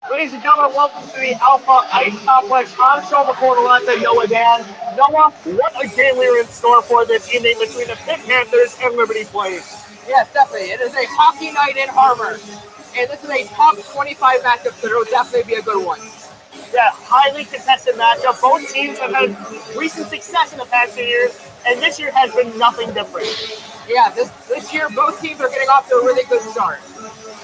Ladies and gentlemen, welcome to the Alpha Ice Complex. I'm Sean McCormick, Noah Dan. Noah, what a game we were in store for this evening between the Pitt Panthers and Liberty Flames. Yes, definitely. It is a hockey night in Harvard. And this is a top 25 matchup, so it will definitely be a good one. Yeah, highly contested matchup. Both teams have had recent success in the past 2 years, and this year has been nothing different. Yeah, this year both teams are getting off to a really good start.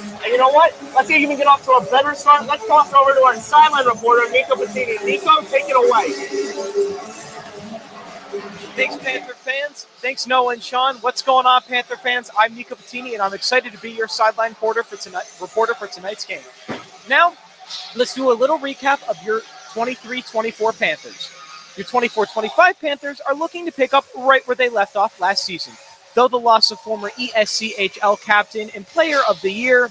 And you know what? Let's even get off to a better start. Let's toss it over to our sideline reporter, Nico Bettini. Nico, take it away. Thanks, Panther fans. Thanks, Noah and Sean. What's going on, Panther fans? I'm Nico Bettini, and I'm excited to be your sideline reporter for tonight's game. Now, let's do a little recap of your 23-24 Panthers. Your 24-25 Panthers are looking to pick up right where they left off last season. Though the loss of former ESCHL captain and player of the year,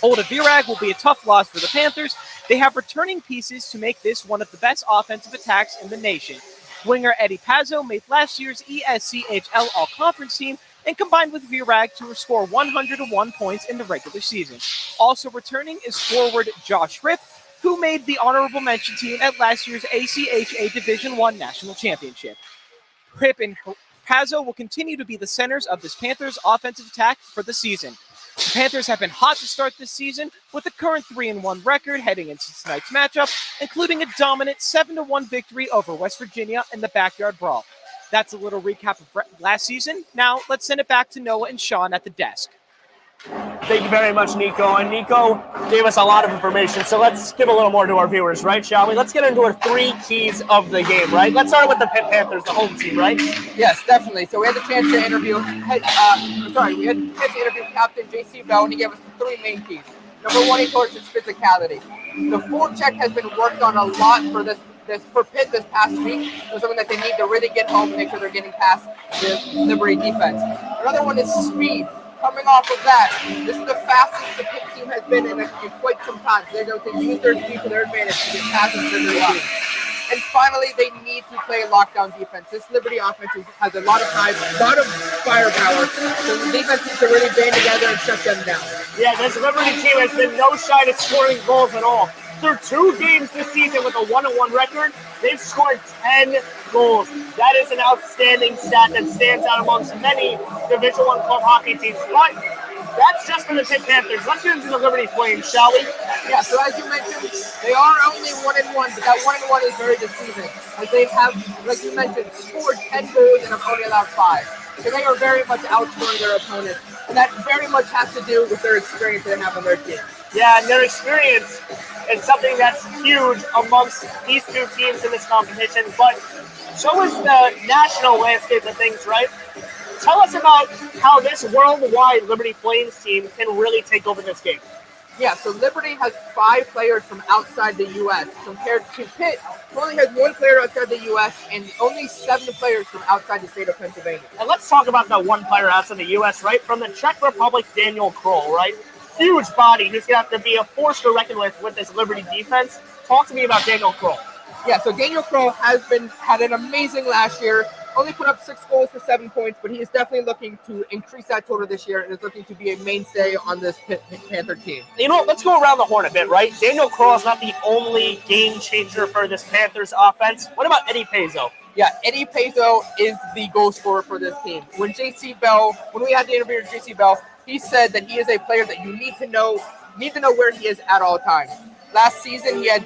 Olda Virag, will be a tough loss for the Panthers, they have returning pieces to make this one of the best offensive attacks in the nation. Winger Eddie Pazzo made last year's ESCHL All-Conference team and combined with Virag to score 101 points in the regular season. Also returning is forward Josh Ripp, who made the honorable mention team at last year's ACHA Division I National Championship. Ripp and Pazzo will continue to be the centers of this Panthers offensive attack for the season. The Panthers have been hot to start this season with a current 3-1 record heading into tonight's matchup, including a dominant 7-1 victory over West Virginia in the Backyard Brawl. That's a little recap of last season. Now, let's send it back to Noah and Sean at the desk. Thank you very much, Nico. And Nico gave us a lot of information, so let's give a little more to our viewers, right, shall we? Let's get into our 3 keys of the game, right? Let's start with the Pitt Panthers, the home team, right? Yes, definitely. So we had the chance to interview, Captain J.C. Bell, and he gave us 3 main keys. Number 1, he told us his physicality. The forecheck has been worked on a lot for Pitt this past week. So something that they need to really get home and make sure they're getting past the Liberty defense. Another one is speed. Coming off of that, this is the fastest the Pitt team has been in quite some time. So they're going to use their speed to their advantage to get past the Liberty team. And finally, they need to play lockdown defense. This Liberty offense has a lot of time, a lot of firepower. So the defense needs to really band together and shut them down. Yeah, this Liberty team has been no shy to scoring goals at all. Through 2 games this season with a 1-1 record, they've scored 10 goals. That is an outstanding stat that stands out amongst many Division I club hockey teams. But that's just for the Pitt Panthers. Let's get into the Liberty Flames, shall we? Yeah, so as you mentioned, they are only 1-1, but that 1-1 is very deceiving. As they have, like you mentioned, scored 10 goals and have only allowed 5. So they are very much outscoring their opponents. And that very much has to do with their experience they have on their team. Yeah, and their experience is something that's huge amongst these 2 teams in this competition. But so is the national landscape of things, right? Tell us about how this worldwide Liberty Flames team can really take over this game. Yeah, so Liberty has 5 players from outside the U.S. compared to Pitt, who only has 1 player outside the U.S. and only 7 players from outside the state of Pennsylvania. And let's talk about that 1 player outside the U.S., right? From the Czech Republic, Daniel Kroll, right? Huge body who's going to have to be a force to reckon with this Liberty defense. Talk to me about Daniel Kroll. Yeah, so Daniel Kroll had an amazing last year. Only put up 6 goals for 7 points, but he is definitely looking to increase that total this year and is looking to be a mainstay on this Panther team. You know, let's go around the horn a bit, right? Daniel Kroll is not the only game changer for this Panthers offense. What about Eddie Pazzo? Yeah, Eddie Pazzo is the goal scorer for this team. When we had the interview with J.C. Bell, he said that he is a player that you need to know where he is at all times. Last season, he had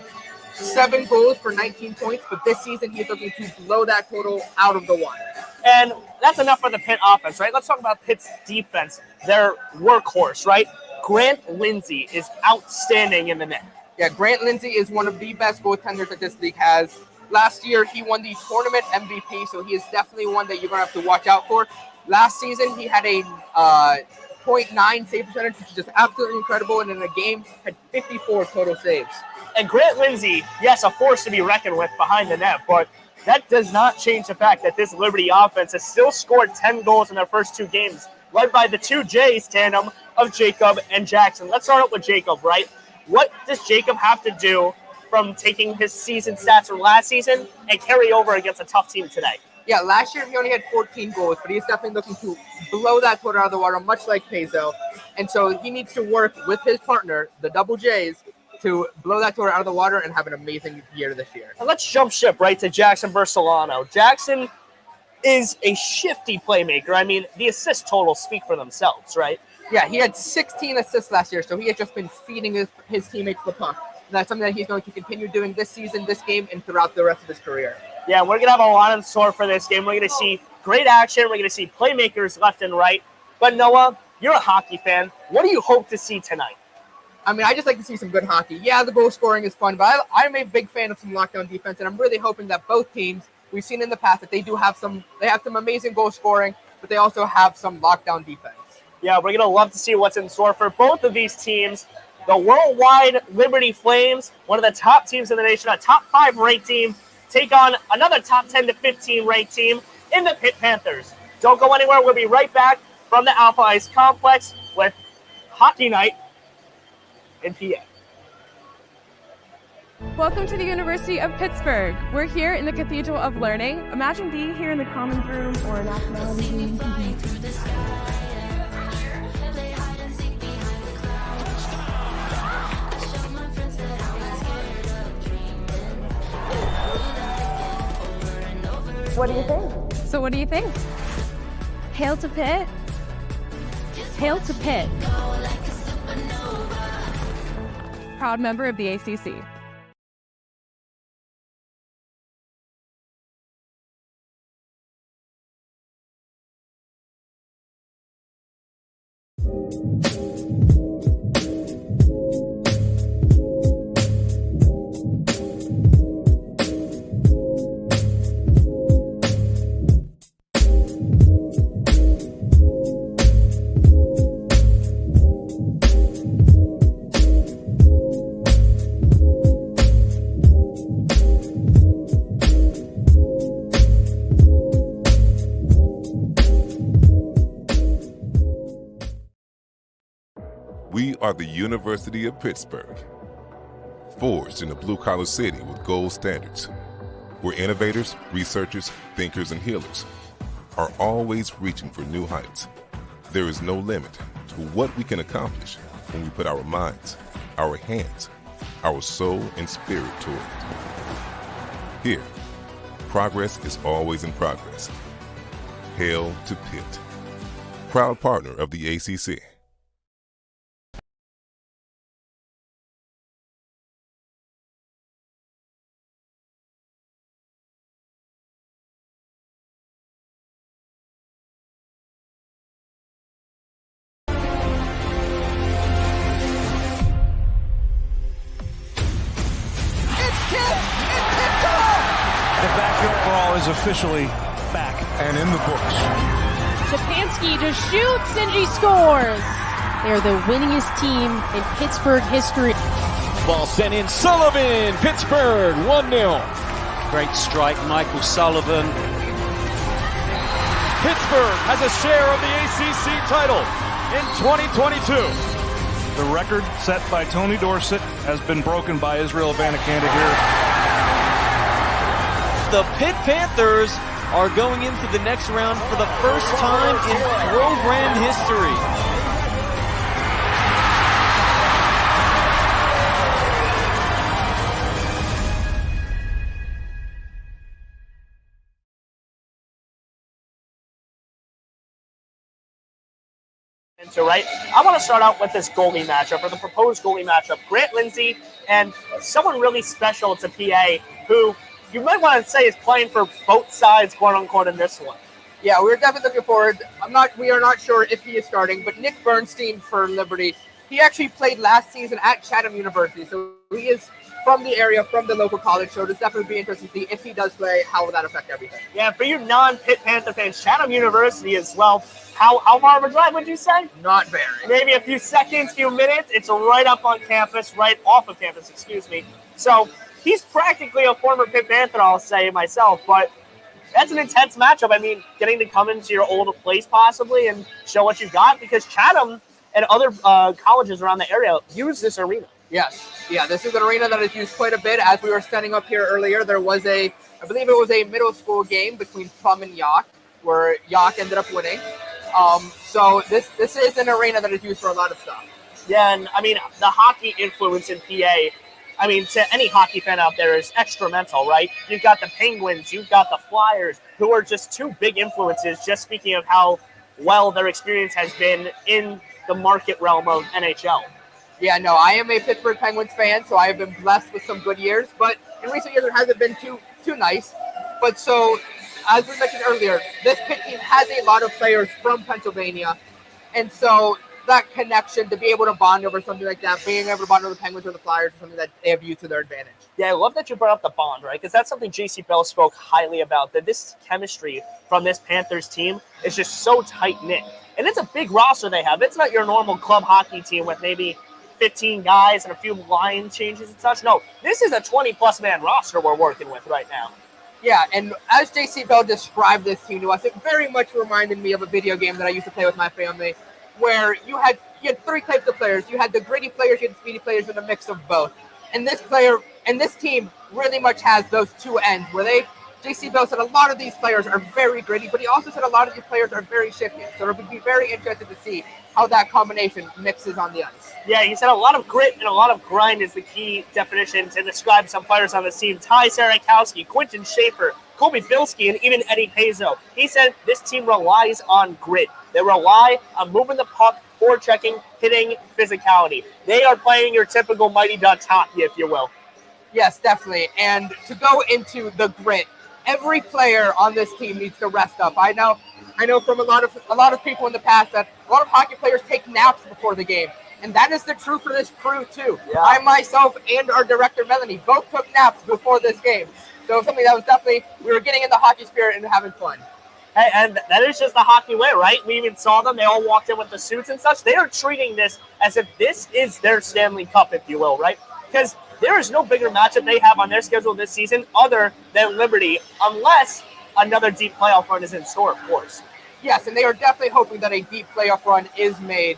7 goals for 19 points, but this season he's looking to blow that total out of the water. And that's enough for the Pitt offense, right? Let's talk about Pitt's defense, their workhorse, right? Grant Lindsay is outstanding in the net. Yeah, Grant Lindsay is one of the best goaltenders that this league has. Last year, he won the tournament MVP, so he is definitely one that you're going to have to watch out for. Last season, he had a .9 save percentage, which is just absolutely incredible, and in a game, had 54 total saves. And Grant Lindsay, yes, a force to be reckoned with behind the net, but that does not change the fact that this Liberty offense has still scored 10 goals in their first 2 games, led by the 2 J's tandem of Jacob and Jackson. Let's start out with Jacob, right? What does Jacob have to do from taking his season stats from last season and carry over against a tough team today? Yeah, last year he only had 14 goals, but he's definitely looking to blow that total out of the water, much like Pazzo. And so he needs to work with his partner, the Double J's, to blow that tour out of the water and have an amazing year this year. And let's jump ship right to Jackson Bersolano. Jackson is a shifty playmaker. I mean, the assist totals speak for themselves, right? Yeah, he had 16 assists last year, so he had just been feeding his teammates the puck. And that's something that he's going to continue doing this season, this game, and throughout the rest of his career. Yeah, we're going to have a lot in store for this game. We're going to see great action. We're going to see playmakers left and right. But Noah, you're a hockey fan. What do you hope to see tonight? I mean, I just like to see some good hockey. Yeah, the goal scoring is fun, but I'm a big fan of some lockdown defense, and I'm really hoping that both teams, we've seen in the past that they have some amazing goal scoring, but they also have some lockdown defense. Yeah, we're going to love to see what's in store for both of these teams. The worldwide Liberty Flames, one of the top teams in the nation, a top 5 ranked team, take on another top 10 to 15 ranked team in the Pitt Panthers. Don't go anywhere. We'll be right back from the Alpha Ice Complex with Hockey Night in PA. Welcome to the University of Pittsburgh. We're here in the Cathedral of Learning. Imagine being here in the Commons Room or Nationality Room. What do you think? So what do you think? Hail to Pitt. Hail to Pitt. Proud member of the ACC. We are the University of Pittsburgh, forged in a blue-collar city with gold standards, where innovators, researchers, thinkers, and healers are always reaching for new heights. There is no limit to what we can accomplish when we put our minds, our hands, our soul, and spirit toward it. Here, progress is always in progress. Hail to Pitt, proud partner of the ACC. Officially back and in the books. Stefanski just shoots and he scores. They're the winningest team in Pittsburgh history. Ball sent in. Sullivan, Pittsburgh, 1-0. Great strike, Michael Sullivan. Pittsburgh has a share of the ACC title in 2022. The record set by Tony Dorsett has been broken by Israel Abanikanda here. The Pitt Panthers are going into the next round for the first time in program history. So, right, I want to start out with this goalie matchup, or the proposed goalie matchup. Grant Lindsay and someone really special to PA who you might want to say is playing for both sides, quote unquote, in this one. Yeah, we're definitely looking forward. We are not sure if he is starting, but Nick Bernstein for Liberty, he actually played last season at Chatham University, so he is from the area, from the local college, so it'll definitely be interesting to see if he does play, how will that affect everything. Yeah, for you non-Pitt Panther fans, Chatham University as well. How far of a drive would you say? Not very. Maybe a few seconds, few minutes. It's right up on campus, right off of campus, excuse me. So he's practically a former Pitt Panther, I'll say myself, but that's an intense matchup. I mean, getting to come into your old place possibly and show what you got, because Chatham and other colleges around the area use this arena. Yes. Yeah, this is an arena that is used quite a bit. As we were standing up here earlier, there was I believe it was a middle school game between Plum and York, where York ended up winning. So this is an arena that is used for a lot of stuff. Yeah, and I mean, the hockey influence in PA, I mean, to any hockey fan out there is extramental, right? You've got the Penguins, you've got the Flyers, who are just two big influences, just speaking of how well their experience has been in the market realm of NHL. Yeah, no, I am a Pittsburgh Penguins fan, so I have been blessed with some good years, but in recent years it hasn't been too nice. But so, as we mentioned earlier, this Pitt team has a lot of players from Pennsylvania, and so that connection to be able to bond over something like that, being able to bond over the Penguins or the Flyers is something that they have used to their advantage. Yeah, I love that you brought up the bond, right? Because that's something J.C. Bell spoke highly about, that this chemistry from this Panthers team is just so tight-knit. And it's a big roster they have. It's not your normal club hockey team with maybe 15 guys and a few line changes and such. No, this is a 20-plus man roster we're working with right now. Yeah, and as J.C. Bell described this team to us, it very much reminded me of a video game that I used to play with my family, where you had three types of players. You had the gritty players, you had the speedy players, and a mix of both. And this team really much has those two ends, where J.C. Bell said a lot of these players are very gritty, but he also said a lot of these players are very shifty. So it would be very interesting to see how that combination mixes on the ice. Yeah, he said a lot of grit and a lot of grind is the key definition to describe some players on the team. Ty Sarakowski, Quentin Schaefer, Colby Bilski, and even Eddie Pezzo. He said this team relies on grit. They rely on moving the puck, forechecking, hitting, physicality. They are playing your typical Mighty Ducks hockey, if you will. Yes, definitely. And to go into the grit, every player on this team needs to rest up. I know from a lot of people in the past that a lot of hockey players take naps before the game. And that is the truth for this crew, too. Yeah. I, myself, and our director, Melanie, both took naps before this game. So something that was definitely, we were getting in the hockey spirit and having fun. Hey, and that is just the hockey way, right? We even saw them. They all walked in with the suits and such. They are treating this as if this is their Stanley Cup, if you will, right? Because there is no bigger matchup they have on their schedule this season other than Liberty, unless another deep playoff run is in store, of course. Yes, and they are definitely hoping that a deep playoff run is made,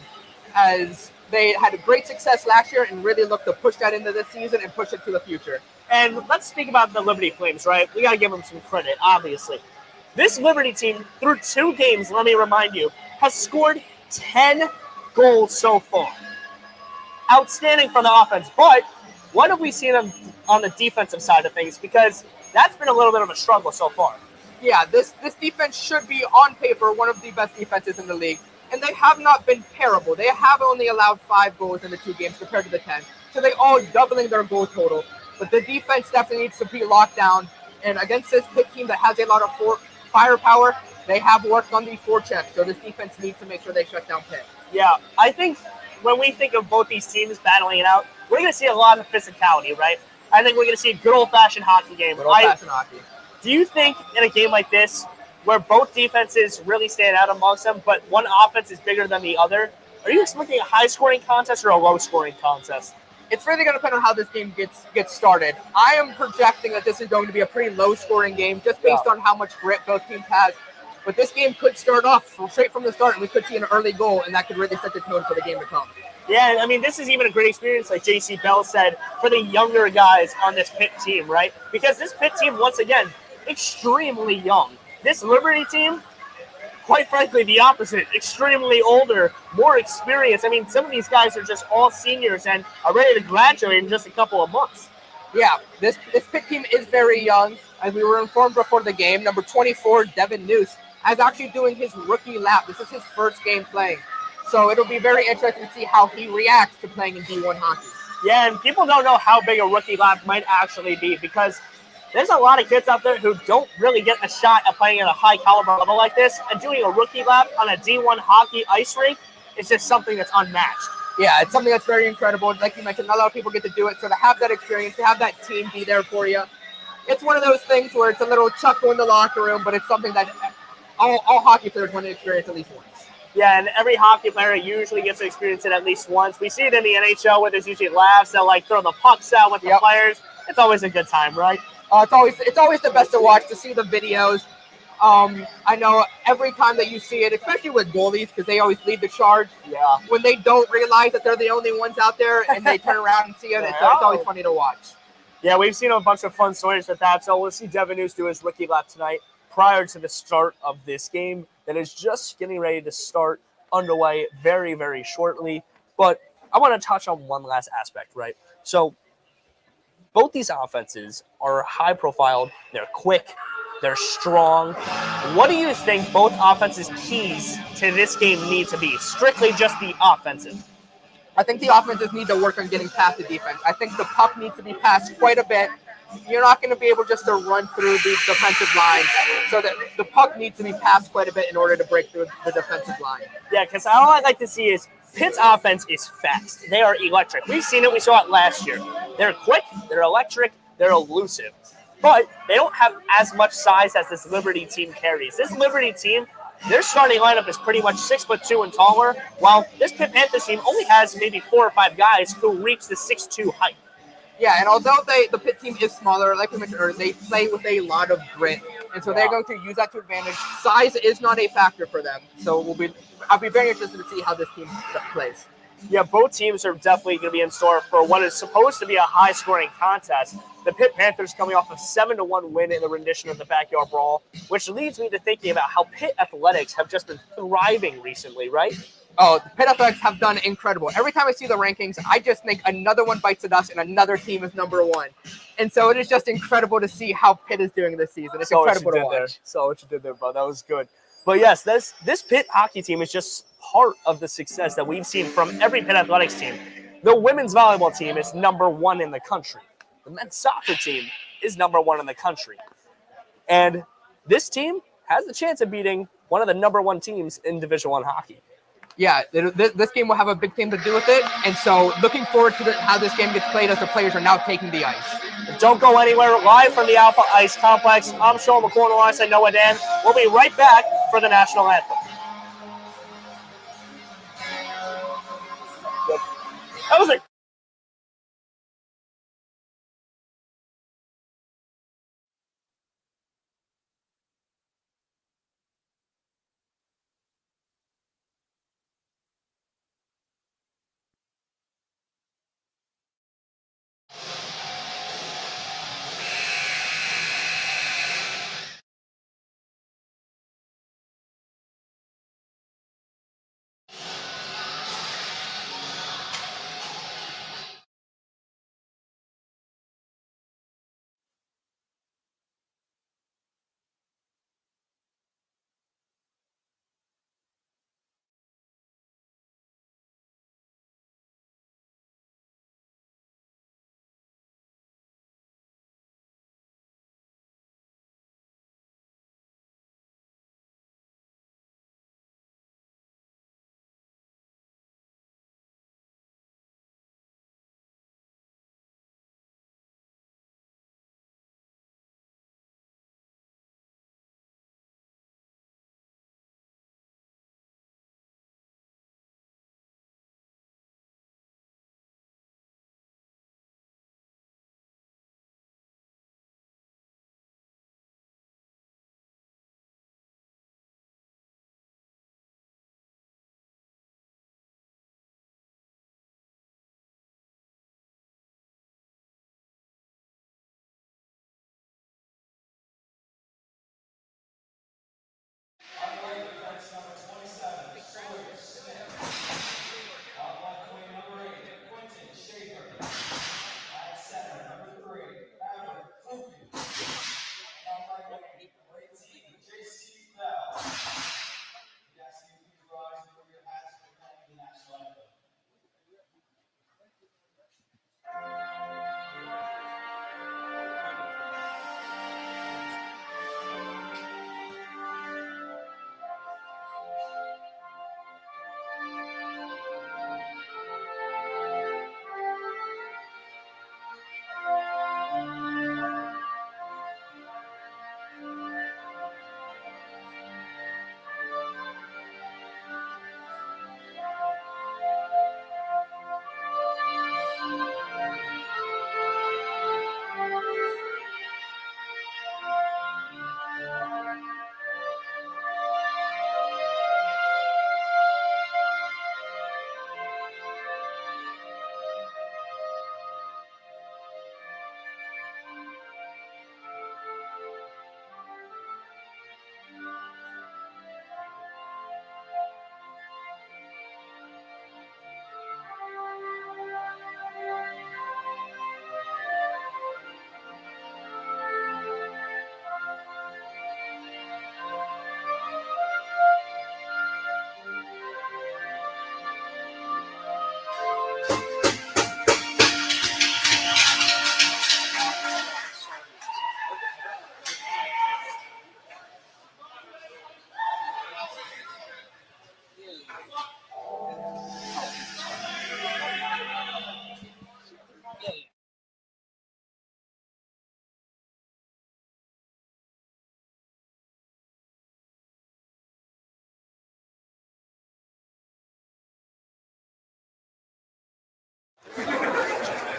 as they had a great success last year and really look to push that into this season and push it to the future. And let's speak about the Liberty Flames, right? We got to give them some credit, obviously. This Liberty team, through 2 games, let me remind you, has scored 10 goals so far. Outstanding from the offense. But what have we seen on the defensive side of things? Because that's been a little bit of a struggle so far. Yeah, this defense should be, on paper, one of the best defenses in the league. And they have not been terrible. They have only allowed 5 goals in the 2 games compared to the 10. So they all doubling their goal total. But the defense definitely needs to be locked down. And against this Pitt team that has a lot of firepower, they have worked on the forecheck. So this defense needs to make sure they shut down Pitt. Yeah, I think when we think of both these teams battling it out, we're going to see a lot of physicality, right? I think we're going to see a good old-fashioned hockey game. Good old-fashioned hockey. Do you think in a game like this, where both defenses really stand out amongst them, but one offense is bigger than the other, are you expecting a high-scoring contest or a low-scoring contest? It's really going to depend on how this game gets started. I am projecting that this is going to be a pretty low-scoring game just based on how much grit both teams have. But this game could start off straight from the start, and we could see an early goal, and that could really set the tone for the game to come. Yeah, I mean, this is even a great experience, like J.C. Bell said, for the younger guys on this Pitt team, right? Because this Pitt team, once again, extremely young. This Liberty team, quite frankly, the opposite. Extremely older, more experienced. I mean, some of these guys are just all seniors and are ready to graduate in just a couple of months. Yeah, this Pitt team is very young. As we were informed before the game, number 24, Devin Noose, is actually doing his rookie lap. This is his first game playing. So it'll be very interesting to see how he reacts to playing in D1 hockey. Yeah, and people don't know how big a rookie lap might actually be because there's a lot of kids out there who don't really get a shot at playing at a high caliber level like this, and doing a rookie lap on a D1 hockey ice rink is just something that's unmatched. Yeah, it's something that's very incredible. Like you mentioned, not a lot of people get to do it. So to have that experience, to have that team be there for you, it's one of those things where it's a little chuckle in the locker room, but it's something that all hockey players want to experience at least once. Yeah, and every hockey player usually gets to experience it at least once. We see it in the NHL where there's usually laughs. They'll like throw the pucks out with the players. It's always a good time, right? It's always the best to watch, to see the videos. I know every time that you see it, especially with goalies, because they always lead the charge. Yeah. When they don't realize that they're the only ones out there and they turn around and see it, it's always funny to watch. Yeah, we've seen a bunch of fun stories with that. So we'll see Devin Noose do his rookie lap tonight prior to the start of this game that is just getting ready to start underway very, very shortly. But I want to touch on one last aspect, right? So both these offenses are high profile. They're quick. They're strong. What do you think both offenses' keys to this game need to be? Strictly just the offensive. I think the offenses need to work on getting past the defense. I think the puck needs to be passed quite a bit. You're not going to be able just to run through the defensive line. So that the puck needs to be passed quite a bit in order to break through the defensive line. Yeah, because all I'd like to see is Pitt's offense is fast. They are electric. We've seen it. We saw it last year. They're quick. They're electric. They're elusive. But they don't have as much size as this Liberty team carries. This Liberty team, their starting lineup is pretty much 6'2" and taller, while this Pitt Panthers team only has maybe 4 or 5 guys who reach the 6'2" height. Yeah, and although the Pitt team is smaller, like we mentioned earlier, they play with a lot of grit, and so they're going to use that to advantage. Size is not a factor for them, so I'll be very interested to see how this team plays. Yeah, both teams are definitely going to be in store for what is supposed to be a high-scoring contest. The Pitt Panthers coming off a 7-1 win in the rendition of the Backyard Brawl, which leads me to thinking about how Pitt athletics have just been thriving recently, right? Oh, the Pitt Athletics have done incredible. Every time I see the rankings, I just think another one bites the dust and another team is number one. And so it is just incredible to see how Pitt is doing this season. It's incredible to watch. So what you did there, bro. That was good. But yes, this Pitt hockey team is just part of the success that we've seen from every Pitt athletics team. The women's volleyball team is number 1 in the country. The men's soccer team is number 1 in the country. And this team has the chance of beating one of the number 1 teams in Division I hockey. Yeah, this game will have a big thing to do with it. And so looking forward to how this game gets played as the players are now taking the ice. Don't go anywhere. Live from the Alpha Ice Complex, I'm Sean McCorn alongside Noah Dan. We'll be right back for the national anthem. That was a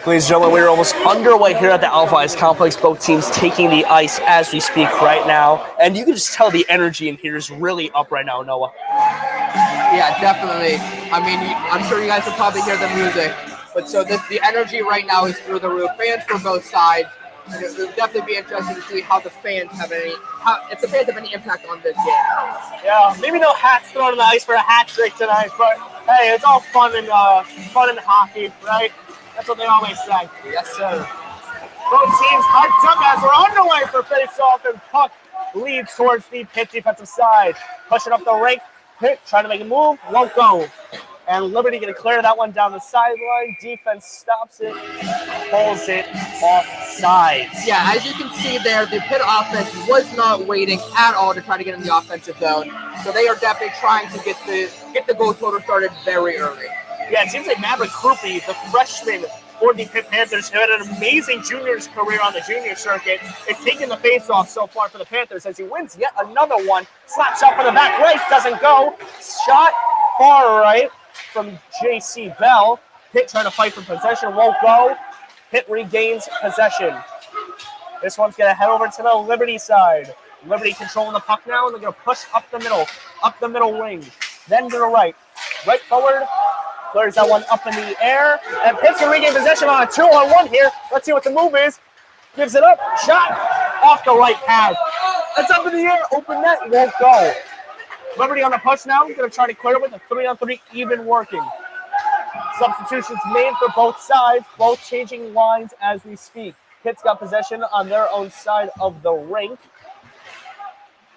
Ladies and gentlemen, we're almost underway here at the Alpha Ice Complex. Both teams taking the ice as we speak right now. And you can just tell the energy in here is really up right now, Noah. Yeah, definitely. I mean, I'm sure you guys can probably hear the music. But so the energy right now is through the roof. Fans from both sides. And it would definitely be interesting to see how the fans have if the fans have any impact on this game. Yeah, maybe no hats thrown on the ice for a hat trick tonight, but hey, it's all fun and hockey, right? That's what they always say. Yes, sir. Both teams hyped up as we're underway for face-off, and puck leads towards the Pitt defensive side. Pushing up the rink, Pitt trying to make a move, won't go. And Liberty going to clear that one down the sideline. Defense stops it, pulls it off sides. Yeah, as you can see there, the Pitt offense was not waiting at all to try to get in the offensive zone. So they are definitely trying to get the goal total started very early. Yeah, it seems like Maverick Krupe, the freshman for the Pitt Panthers, who had an amazing juniors career on the junior circuit, is taking the face-off so far for the Panthers as he wins yet another one. Slap shot for the back right, doesn't go. Shot far right from J.C. Bell. Pitt trying to fight for possession, won't go. Pitt regains possession. This one's going to head over to the Liberty side. Liberty controlling the puck now, and they're going to push up the middle wing. Then to the right forward. Clears that one up in the air. And Pitt's going to regain possession on a 2-on-1 here. Let's see what the move is. Gives it up. Shot off the right pad. It's up in the air. Open net. Won't go. Liberty on the push now. Going to try to clear it with a 3-on-3 even working. Substitutions made for both sides. Both changing lines as we speak. Pitt's got possession on their own side of the rink.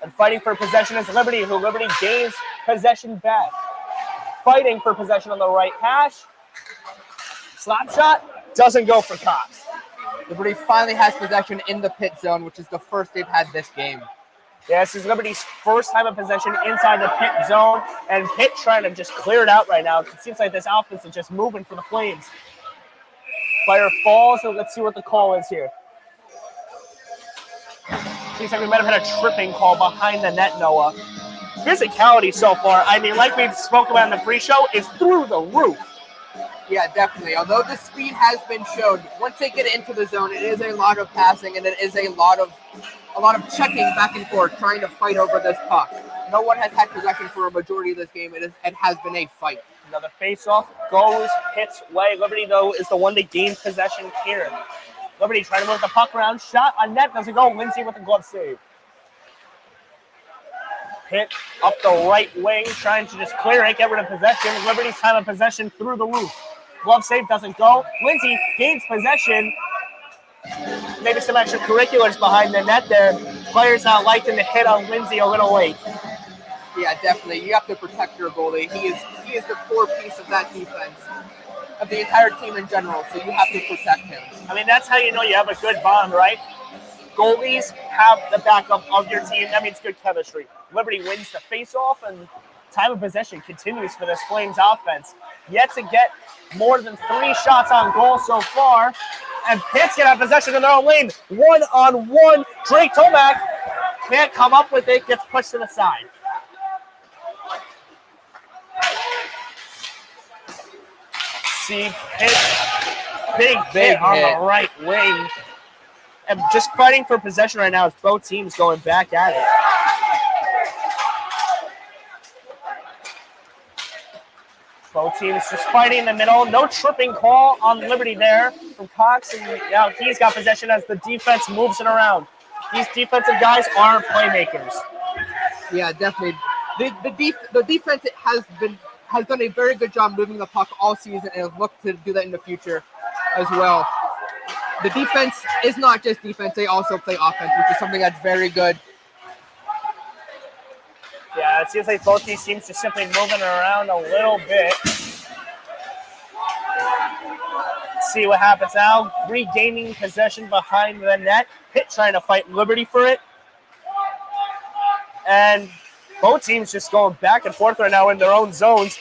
And fighting for possession is Liberty, who Liberty gains possession back. Fighting for possession on the right hash. Slap shot doesn't go for Cox. Liberty finally has possession in the Pitt zone, which is the first they've had this game. Yeah, this is Liberty's first time of possession inside the Pitt zone, and Pitt trying to just clear it out right now. It seems like this offense is just moving for the Flames. Player falls, so let's see what the call is here. Seems like we might have had a tripping call behind the net, Noah. Physicality so far, I mean, like we spoke about in the pre-show, is through the roof. Yeah, definitely. Although the speed has been showed, once they get into the zone, it is a lot of passing and it is a lot of checking back and forth, trying to fight over this puck. No one has had possession for a majority of this game. It has been a fight. Another face-off goes Pitt's way. Liberty, though, is the one to gain possession here. Liberty trying to move the puck around. Shot on net. Doesn't go. Lindsay with a glove save. Pitt up the right wing, trying to just clear it, get rid of possession. Liberty's time of possession through the roof. Glove save doesn't go. Lindsay gains possession. Maybe some extracurriculars behind the net there. Players not liking the hit on Lindsay a little late. Yeah, definitely. You have to protect your goalie. He is the core piece of that defense, of the entire team in general, so you have to protect him. I mean, that's how you know you have a good bond, right? Goalies have the backup of your team. That means good chemistry. Liberty wins the face-off, and time of possession continues for this Flames offense. Yet to get more than 3 shots on goal so far. And Pitt's going to have possession in their own lane. 1-on-1. Drake Tomac can't come up with it. Gets pushed to the side. See Pitt. Big hit on the right wing. And just fighting for possession right now is both teams going back at it. Both teams just fighting in the middle. No tripping call on Liberty there from Cox. And now he's got possession as the defense moves it around. These defensive guys are playmakers. Yeah, definitely. The defense has done a very good job moving the puck all season and has looked to do that in the future as well. The defense is not just defense, they also play offense, which is something that's very good. Yeah, it seems like both these teams just simply moving around a little bit. Let's see what happens now. Regaining possession behind the net. Pitt trying to fight Liberty for it. And both teams just going back and forth right now in their own zones.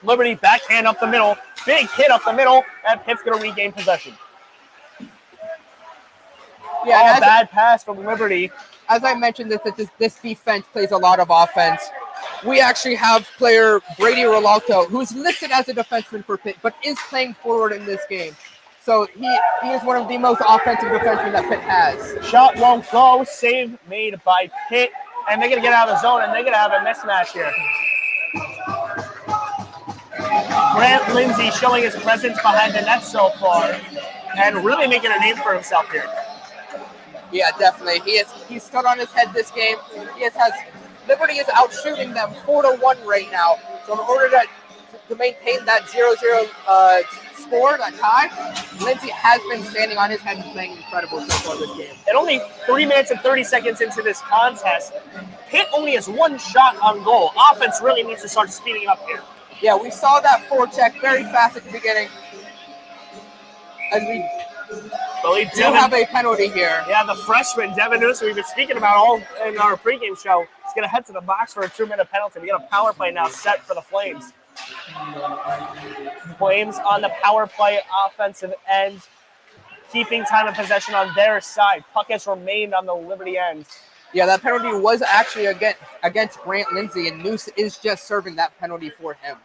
Liberty backhand up the middle. Big hit up the middle, and Pitt's going to regain possession. Yeah, bad pass from Liberty. As I mentioned, this defense plays a lot of offense. We actually have player Brady Rolalto, who's listed as a defenseman for Pitt, but is playing forward in this game. So he is one of the most offensive defensemen that Pitt has. Shot won't go. Save made by Pitt. And they're going to get out of the zone, and they're going to have a mismatch here. Grant Lindsay showing his presence behind the net so far and really making a name for himself here. Yeah, definitely. He's stood on his head this game. Liberty is out shooting them 4-1 right now. So in order to maintain that 0-0 score, that tie, Lindsay has been standing on his head and playing incredible so far this game. And only 3 minutes and 30 seconds into this contest, Pitt only has one shot on goal. Offense really needs to start speeding up here. Yeah, we saw that forecheck very fast at the beginning. As we do have a penalty here. Yeah, the freshman, Devin Newsom, we've been speaking about all in our pregame show, is going to head to the box for a 2-minute penalty. We got a power play now set for the Flames. Flames on the power play offensive end, keeping time of possession on their side. Puck has remained on the Liberty end. Yeah, that penalty was actually against Grant Lindsay, and Noose is just serving that penalty for him.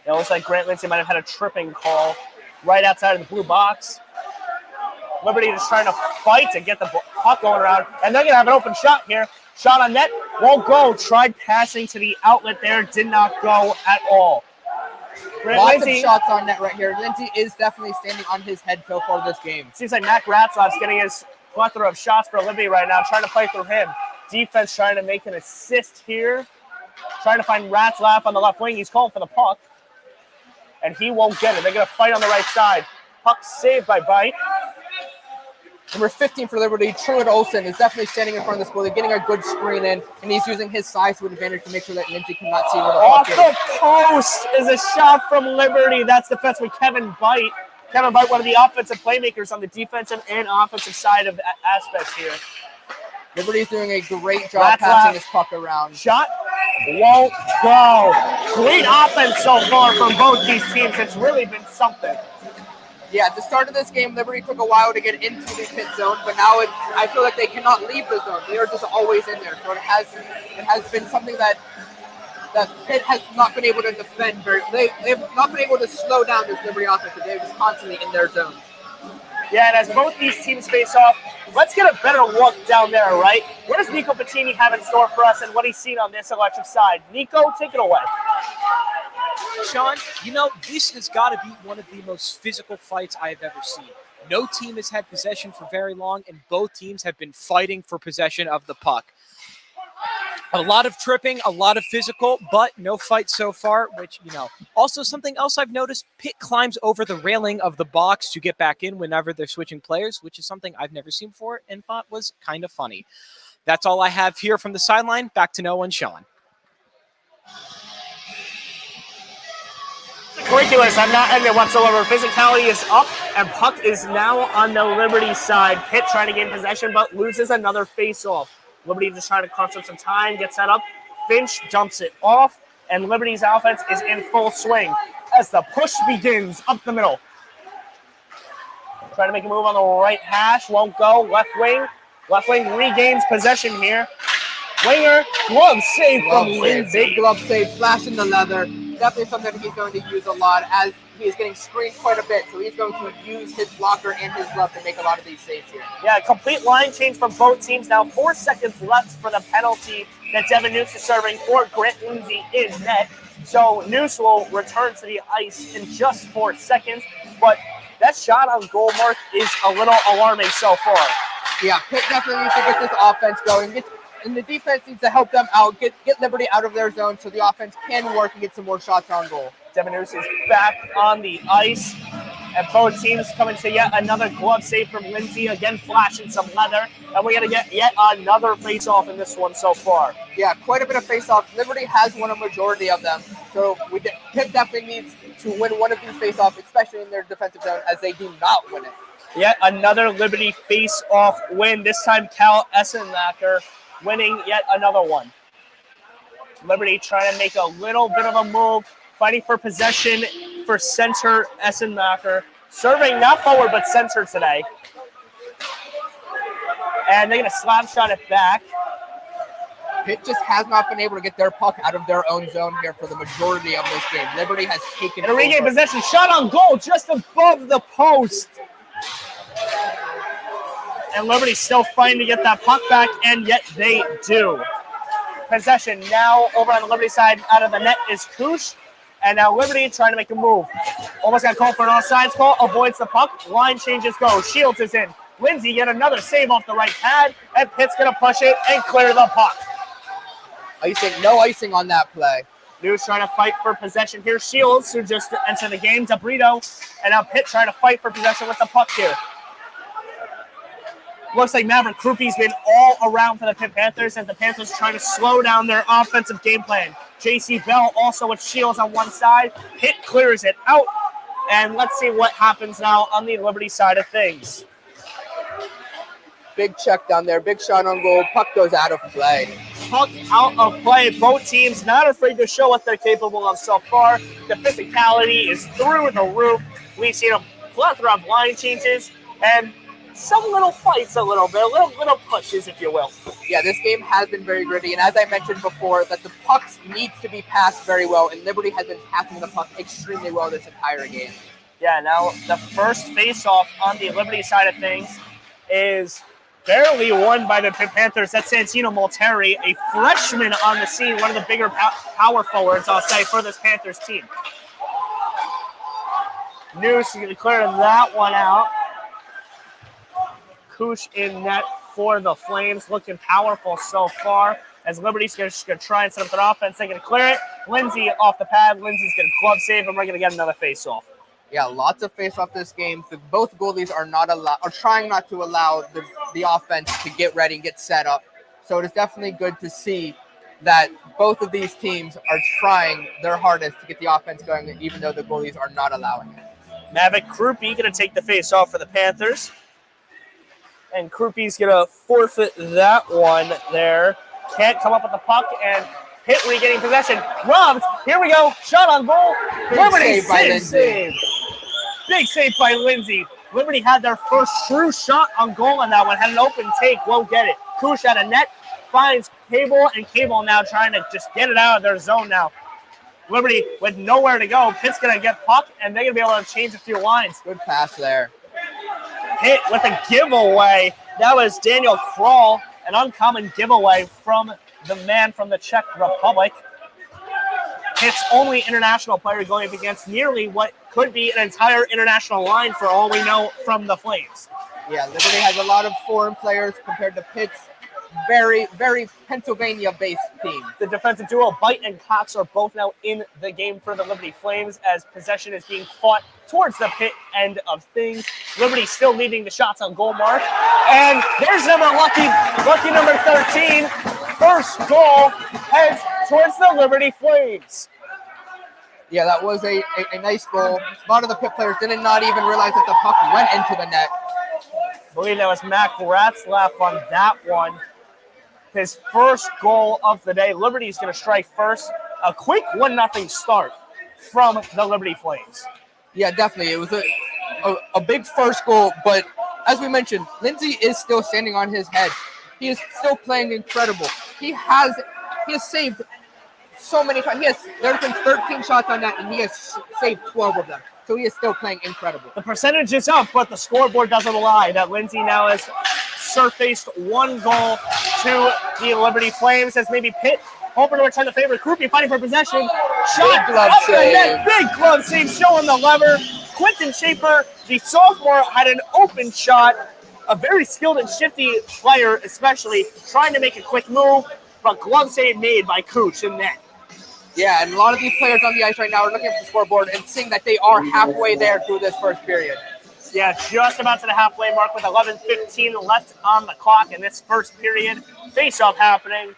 It looks like Grant Lindsay might have had a tripping call right outside of the blue box. Liberty just trying to fight to get the puck going around, and they're going to have an open shot here. Shot on net, won't go. Tried passing to the outlet there, did not go at all. Lots of shots on net right here. Lindsay is definitely standing on his head so far this game. Seems like Mac Ratzlaff's getting his plethora of shots for Liberty right now, trying to play through him. Defense trying to make an assist here. Trying to find Ratzlaff on the left wing. He's calling for the puck. And he won't get it. They're going to fight on the right side. Puck saved by Bite. Number 15 for Liberty, Truett Olsen, is definitely standing in front of the goal. They're getting a good screen in, and he's using his size to advantage to make sure that Lindsay cannot see where the puck is. Off the post is a shot from Liberty. That's defenseman Kevin Bite. Kevin Bite, one of the offensive playmakers on the defensive and offensive side of aspects here. Liberty's doing a great job passing this puck around. Shot won't go. Great offense so far from both these teams. It's really been something. Yeah, at the start of this game, Liberty took a while to get into the pit zone, but now I feel like they cannot leave the zone. They are just always in there. So it has been something that Pitt has not been able to defend they've not been able to slow down this Liberty offense. They're just constantly in their zone. Yeah, and as both these teams face off, let's get a better look down there, right? What does Nico Bettini have in store for us and what he's seen on this electric side? Nico, take it away. Sean, this has got to be one of the most physical fights I have ever seen. No team has had possession for very long, and both teams have been fighting for possession of the puck. A lot of tripping, a lot of physical, but no fight so far, which, Also, something else I've noticed, Pitt climbs over the railing of the box to get back in whenever they're switching players, which is something I've never seen before and thought was kind of funny. That's all I have here from the sideline. Back to Noah and Sean. Curriculars have not ended whatsoever. Physicality is up, and puck is now on the Liberty side. Pitt trying to gain possession, but loses another face-off. Liberty just trying to crunch up some time, get set up. Finch dumps it off, and Liberty's offense is in full swing as the push begins up the middle. Trying to make a move on the right hash, won't go. Left wing regains possession here. Winger, glove save from Lindsay. Big glove save, flashing the leather. Definitely something that he's going to use a lot as he is getting screened quite a bit. So he's going to use his blocker and his glove to make a lot of these saves here. Yeah, complete line change from both teams. Now 4 seconds left for the penalty that Devin Noose is serving for Grant Lindsay in net. So Noose will return to the ice in just 4 seconds. But that shot on goal mark is a little alarming so far. Yeah, Pitt definitely needs to get this offense going. And the defense needs to help them out, get Liberty out of their zone so the offense can work and get some more shots on goal. Devin Noose is back on the ice. And both teams coming to yet another glove save from Lindsay. Again, flashing some leather. And we got to get yet another face-off in this one so far. Yeah, quite a bit of face-offs. Liberty has won a majority of them. So Pitt definitely needs to win one of these face-offs, especially in their defensive zone, as they do not win it. Yet another Liberty face-off win. This time, Cal Essenmacher winning yet another one. Liberty trying to make a little bit of a move, fighting for possession for center Essenmacher. Serving not forward, but center today. And they're going to slap shot it back. Pitt just has not been able to get their puck out of their own zone here for the majority of this game. Liberty has taken And a regain over. possession, shot on goal just above the post. And Liberty still fighting to get that puck back, and yet they do. Possession now over on the Liberty side. Out of the net is Koosh. And now Liberty trying to make a move. Almost got called for an offsides call. Avoids the puck. Line changes go. Shields is in. Lindsay get another save off the right pad. And Pitt's going to push it and clear the puck. No icing on that play. News trying to fight for possession here. Shields, who just entered the game. Debrito. And now Pitt trying to fight for possession with the puck here. Looks like Maverick Krupe's been all around for the Pitt Panthers, and the Panthers trying to slow down their offensive game plan. J.C. Bell also with Shields on one side. Pitt clears it out, and let's see what happens now on the Liberty side of things. Big check down there. Big shot on goal. Puck goes out of play. Puck out of play. Both teams not afraid to show what they're capable of so far. The physicality is through the roof. We've seen a plethora of line changes, and some little fights a little bit, little pushes, if you will. Yeah, this game has been very gritty, and as I mentioned before, that the pucks needs to be passed very well, and Liberty has been passing the puck extremely well this entire game. Yeah, now the first face-off on the Liberty side of things is barely won by the Panthers. That's Santino Molteri, a freshman on the scene, one of the bigger power forwards, I'll say, for this Panthers team. Noose is going to clear that one out. Koosh in net for the Flames, looking powerful so far. As Liberty's going to try and set up their offense, they're going to clear it. Lindsay off the pad. Lindsay's going to glove save, and we're going to get another face-off. Yeah, lots of face-off this game. Both goalies are trying not to allow the offense to get ready and get set up. So it is definitely good to see that both of these teams are trying their hardest to get the offense going, even though the goalies are not allowing it. Maverick Krupe going to take the face-off for the Panthers. And Krupe's going to forfeit that one there. Can't come up with the puck, and Pitt regaining possession. Robbed. Here we go. Shot on goal. Liberty save. Big save by Lindsay. Liberty had their first true shot on goal on that one. Had an open take. Won't get it. Koosh out of net. Finds Cable, and Cable now trying to just get it out of their zone now. Liberty with nowhere to go. Pitt's going to get puck, and they're going to be able to change a few lines. Good pass there. Pitt with a giveaway. That was Daniel Kroll, an uncommon giveaway from the man from the Czech Republic. Pitt's only international player going up against nearly what could be an entire international line for all we know from the Flames. Yeah, Liberty has a lot of foreign players compared to Pitt's very, very Pennsylvania-based team. The defensive duo, Bite and Cox, are both now in the game for the Liberty Flames as possession is being fought towards the Pitt end of things. Liberty still leading the shots on goal mark. And there's lucky number 13. First goal heads towards the Liberty Flames. Yeah, that was a nice goal. A lot of the Pitt players did not even realize that the puck went into the net. I believe that was Mac Ratzlaff on that one. His first goal of the day. Liberty's going to strike first. A quick 1-0 start from the Liberty Flames. Yeah, definitely. It was a big first goal, but as we mentioned, Lindsay is still standing on his head. He is still playing incredible. He has saved so many times. There's been 13 shots on net, and he has saved 12 of them. So he is still playing incredible. The percentage is up, but the scoreboard doesn't lie. That Lindsay now has surfaced one goal to the Liberty Flames as maybe Pitt hoping to return the favor. Krupe fighting for possession. Shot glove up the save. net. Big glove save showing the lever. Quentin Schaefer, the sophomore, had an open shot. A very skilled and shifty player, especially, trying to make a quick move, but glove save made by Kooch in net. Yeah, and a lot of these players on the ice right now are looking at the scoreboard and seeing that they are halfway there through this first period. Yeah, just about to the halfway mark with 11:15 left on the clock in this first period. Face-off happening,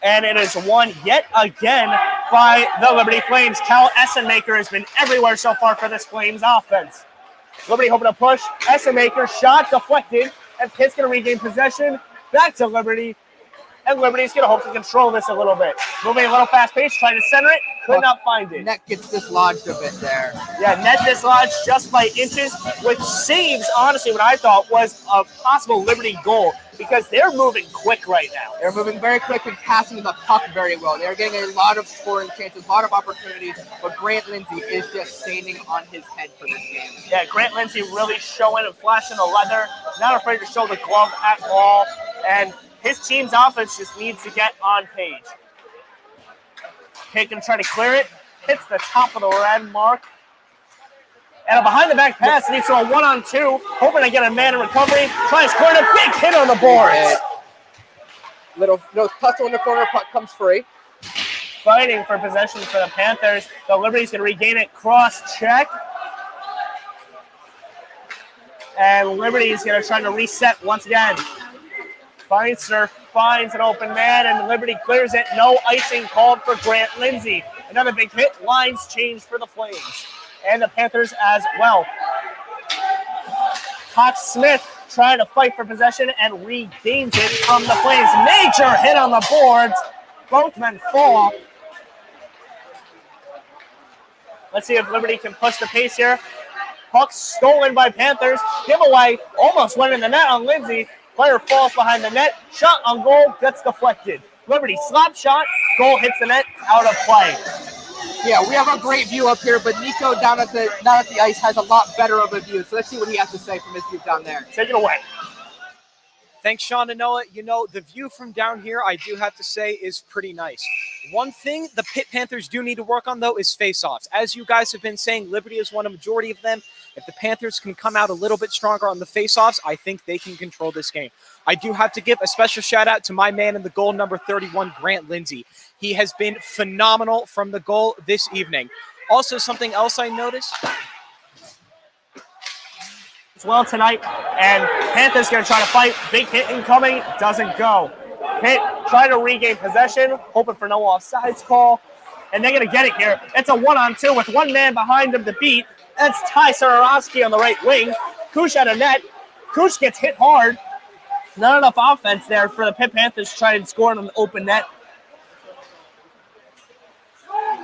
and it is won yet again by the Liberty Flames. Cal Essenmaker has been everywhere so far for this Flames offense. Liberty hoping to push. Essenmaker shot deflected, and Pitt's going to regain possession. Back to Liberty. And Liberty's going to hope to control this a little bit. Moving a little fast pace, trying to center it, could not find it. Net gets dislodged a bit there. Yeah, net dislodged just by inches, which saves, honestly, what I thought was a possible Liberty goal. because they're moving quick right now. They're moving very quick and passing the puck very well. They're getting a lot of scoring chances, a lot of opportunities, but Grant Lindsay is just standing on his head for this game. Yeah, Grant Lindsay really showing and flashing the leather, not afraid to show the glove at all, and his team's offense just needs to get on page. Pitt can try to clear it, hits the top of the red mark, and a behind-the-back pass leads to a 1-on-2, hoping to get a man in recovery, tries to clear it, a big hit on the boards. Little tussle in the corner, puck comes free. Fighting for possession for the Panthers. The Liberty's going to regain it, cross-check. And Liberty's going to try to reset once again. Feinster finds an open man, and Liberty clears it. No icing called for Grant Lindsay. Another big hit. Lines change for the Flames. And the Panthers as well. Cox Smith trying to fight for possession and regains it from the Flames. Major hit on the boards. Both men fall. Let's see if Liberty can push the pace here. Puck stolen by Panthers. Giveaway almost went in the net on Lindsay. Player falls behind the net. Shot on goal gets deflected. Liberty slap shot. Goal hits the net. Out of play. Yeah, we have a great view up here, but Nico down at the ice has a lot better of a view. So let's see what he has to say from his view down there. Take it away. Thanks, Sean and Noah. You know, the view from down here, I do have to say, is pretty nice. One thing the Pitt Panthers do need to work on, though, is face-offs. As you guys have been saying, Liberty has won a majority of them. If the Panthers can come out a little bit stronger on the face-offs, I think they can control this game. I do have to give a special shout-out to my man in the goal, number 31, Grant Lindsay. He has been phenomenal from the goal this evening. Also, something else I noticed as well tonight, and Panthers going to try to fight. Big hit incoming, doesn't go. Pitt trying to regain possession, hoping for no offsides call, and they're going to get it here. It's a 1-on-2 with one man behind him to beat. That's Ty Sororovsky on the right wing. Kush at a net. Kush gets hit hard. Not enough offense there for the Pitt Panthers to try and score on an open net.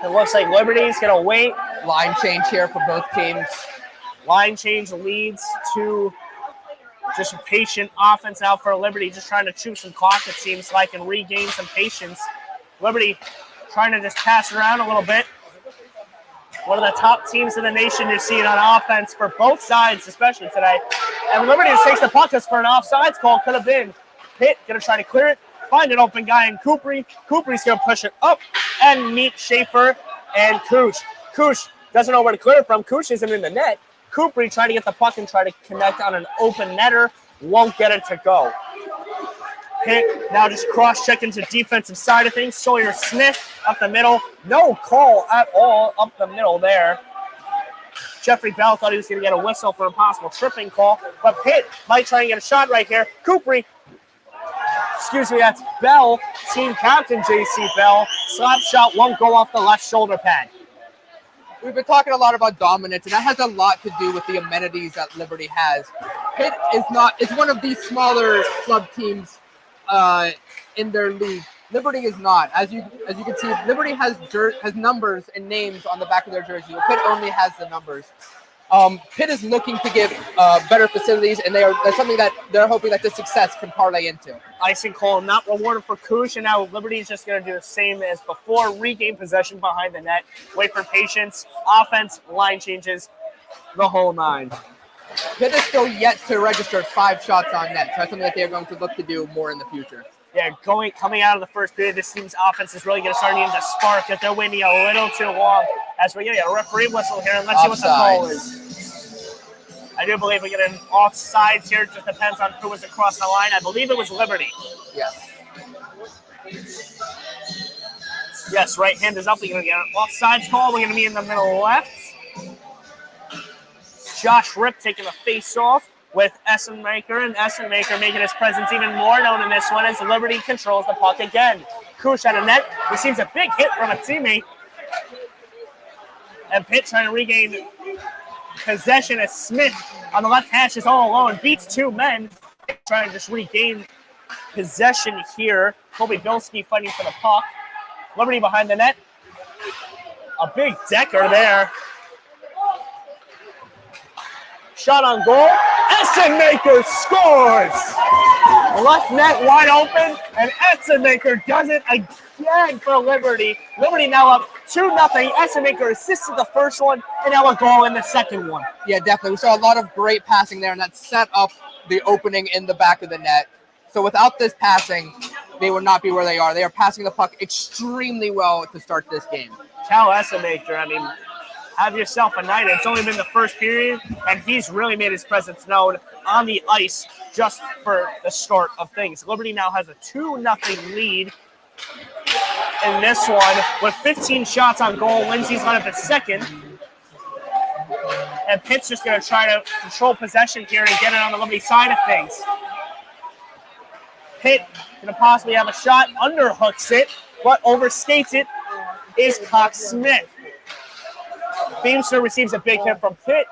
It looks like Liberty's going to wait. Line change here for both teams. Line change leads to just a patient offense out for Liberty, just trying to chew some clock, it seems like, and regain some patience. Liberty trying to just pass around a little bit. One of the top teams in the nation you're seeing on offense for both sides, especially today. And Liberty just takes the puck for an offsides call. Could have been. Pitt going to try to clear it. Find an open guy in Coupry. Coupry's going to push it up and meet Schaefer and Kuch. Kuch doesn't know where to clear it from. Kuch isn't in the net. Coupry trying to get the puck and try to connect on an open netter. Won't get it to go. Pitt now just cross-checking to defensive side of things. Sawyer Smith up the middle. No call at all up the middle there. Jeffrey Bell thought he was going to get a whistle for a possible tripping call, but Pitt might try and get a shot right here. Coupry, excuse me, that's Bell, team captain J.C. Bell. Slap shot won't go off the left shoulder pad. We've been talking a lot about dominance, and that has a lot to do with the amenities that Liberty has. Pitt is one of these smaller club teams in their league. Liberty is not. As you can see, Liberty has numbers and names on the back of their jersey. Pitt only has the numbers. Pitt is looking to give better facilities, and that's something that they're hoping that this success can parlay into. Icing call not rewarded for Kush, and now Liberty is just going to do the same as before. Regain possession behind the net. Wait for patience. Offense, line changes, the whole nine. Pitt is still yet to register 5 shots on net, so that's something that they're going to look to do more in the future. Yeah, coming out of the first period, this team's offense is really going to start needing to spark if they're waiting a little too long. As we get a referee whistle here, and let's see what the call is. I do believe we get an offsides here. It just depends on who was across the line. I believe it was Liberty. Yes. Yes, right hand is up. We're going to get an offsides call. We're going to be in the middle left. Josh Ripp taking a face-off with Essenmaker, and Essenmaker making his presence even more known in this one as Liberty controls the puck again. Kush at a net, receives a big hit from a teammate. And Pitt trying to regain possession as Smith on the left hash is all alone, beats 2 men. Trying to just regain possession here. Kobe Bilski fighting for the puck. Liberty behind the net. A big decker there. Shot on goal, Essenmaker scores! Left net wide open, and Essenmaker does it again for Liberty. Liberty now up 2-0. Essenmaker assisted the first one, and now a goal in the second one. Yeah, definitely. We saw a lot of great passing there, and that set up the opening in the back of the net. So without this passing, they would not be where they are. They are passing the puck extremely well to start this game. Cal Essenmaker, I mean, have yourself a night. It's only been the first period, and he's really made his presence known on the ice just for the start of things. Liberty now has a 2-0 lead in this one with 15 shots on goal. Lindsay's led up at second. And Pitt's just going to try to control possession here and get it on the Liberty side of things. Pitt going to possibly have a shot, underhooks it, but overskates it is Cox Smith. Beamster receives a big hit from Pitt.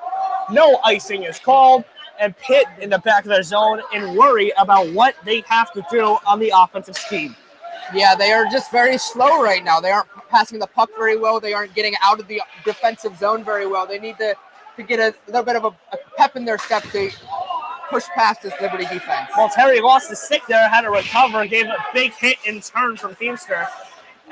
No icing is called, and Pitt in the back of their zone in worry about what they have to do on the offensive scheme. Yeah, they are just very slow right now. They aren't passing the puck very well. They aren't getting out of the defensive zone very well. They need to get a little bit of a pep in their step to push past this Liberty defense. Well, Terry lost his stick there, had to recover, gave a big hit in turn from Beamster.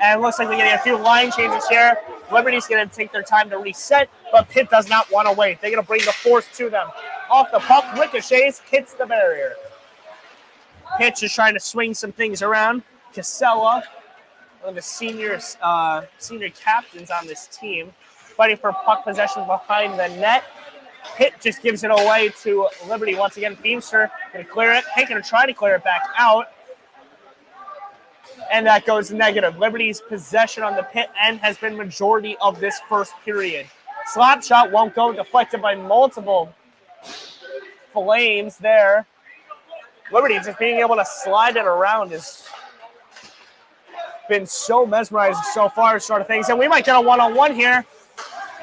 And it looks like we're getting a few line changes here. Liberty's going to take their time to reset, but Pitt does not want to wait. They're going to bring the force to them. Off the puck, ricochets, hits the barrier. Pitt is trying to swing some things around. Casella, one of the senior captains on this team, fighting for puck possession behind the net. Pitt just gives it away to Liberty once again. Beamster going to clear it. Pitt going to try to clear it back out. And that goes negative. Liberty's possession on the Pitt end has been majority of this first period. Slap shot won't go, deflected by multiple Flames there. Liberty just being able to slide it around has been so mesmerizing so far, sort of things. And we might get a one-on-one here.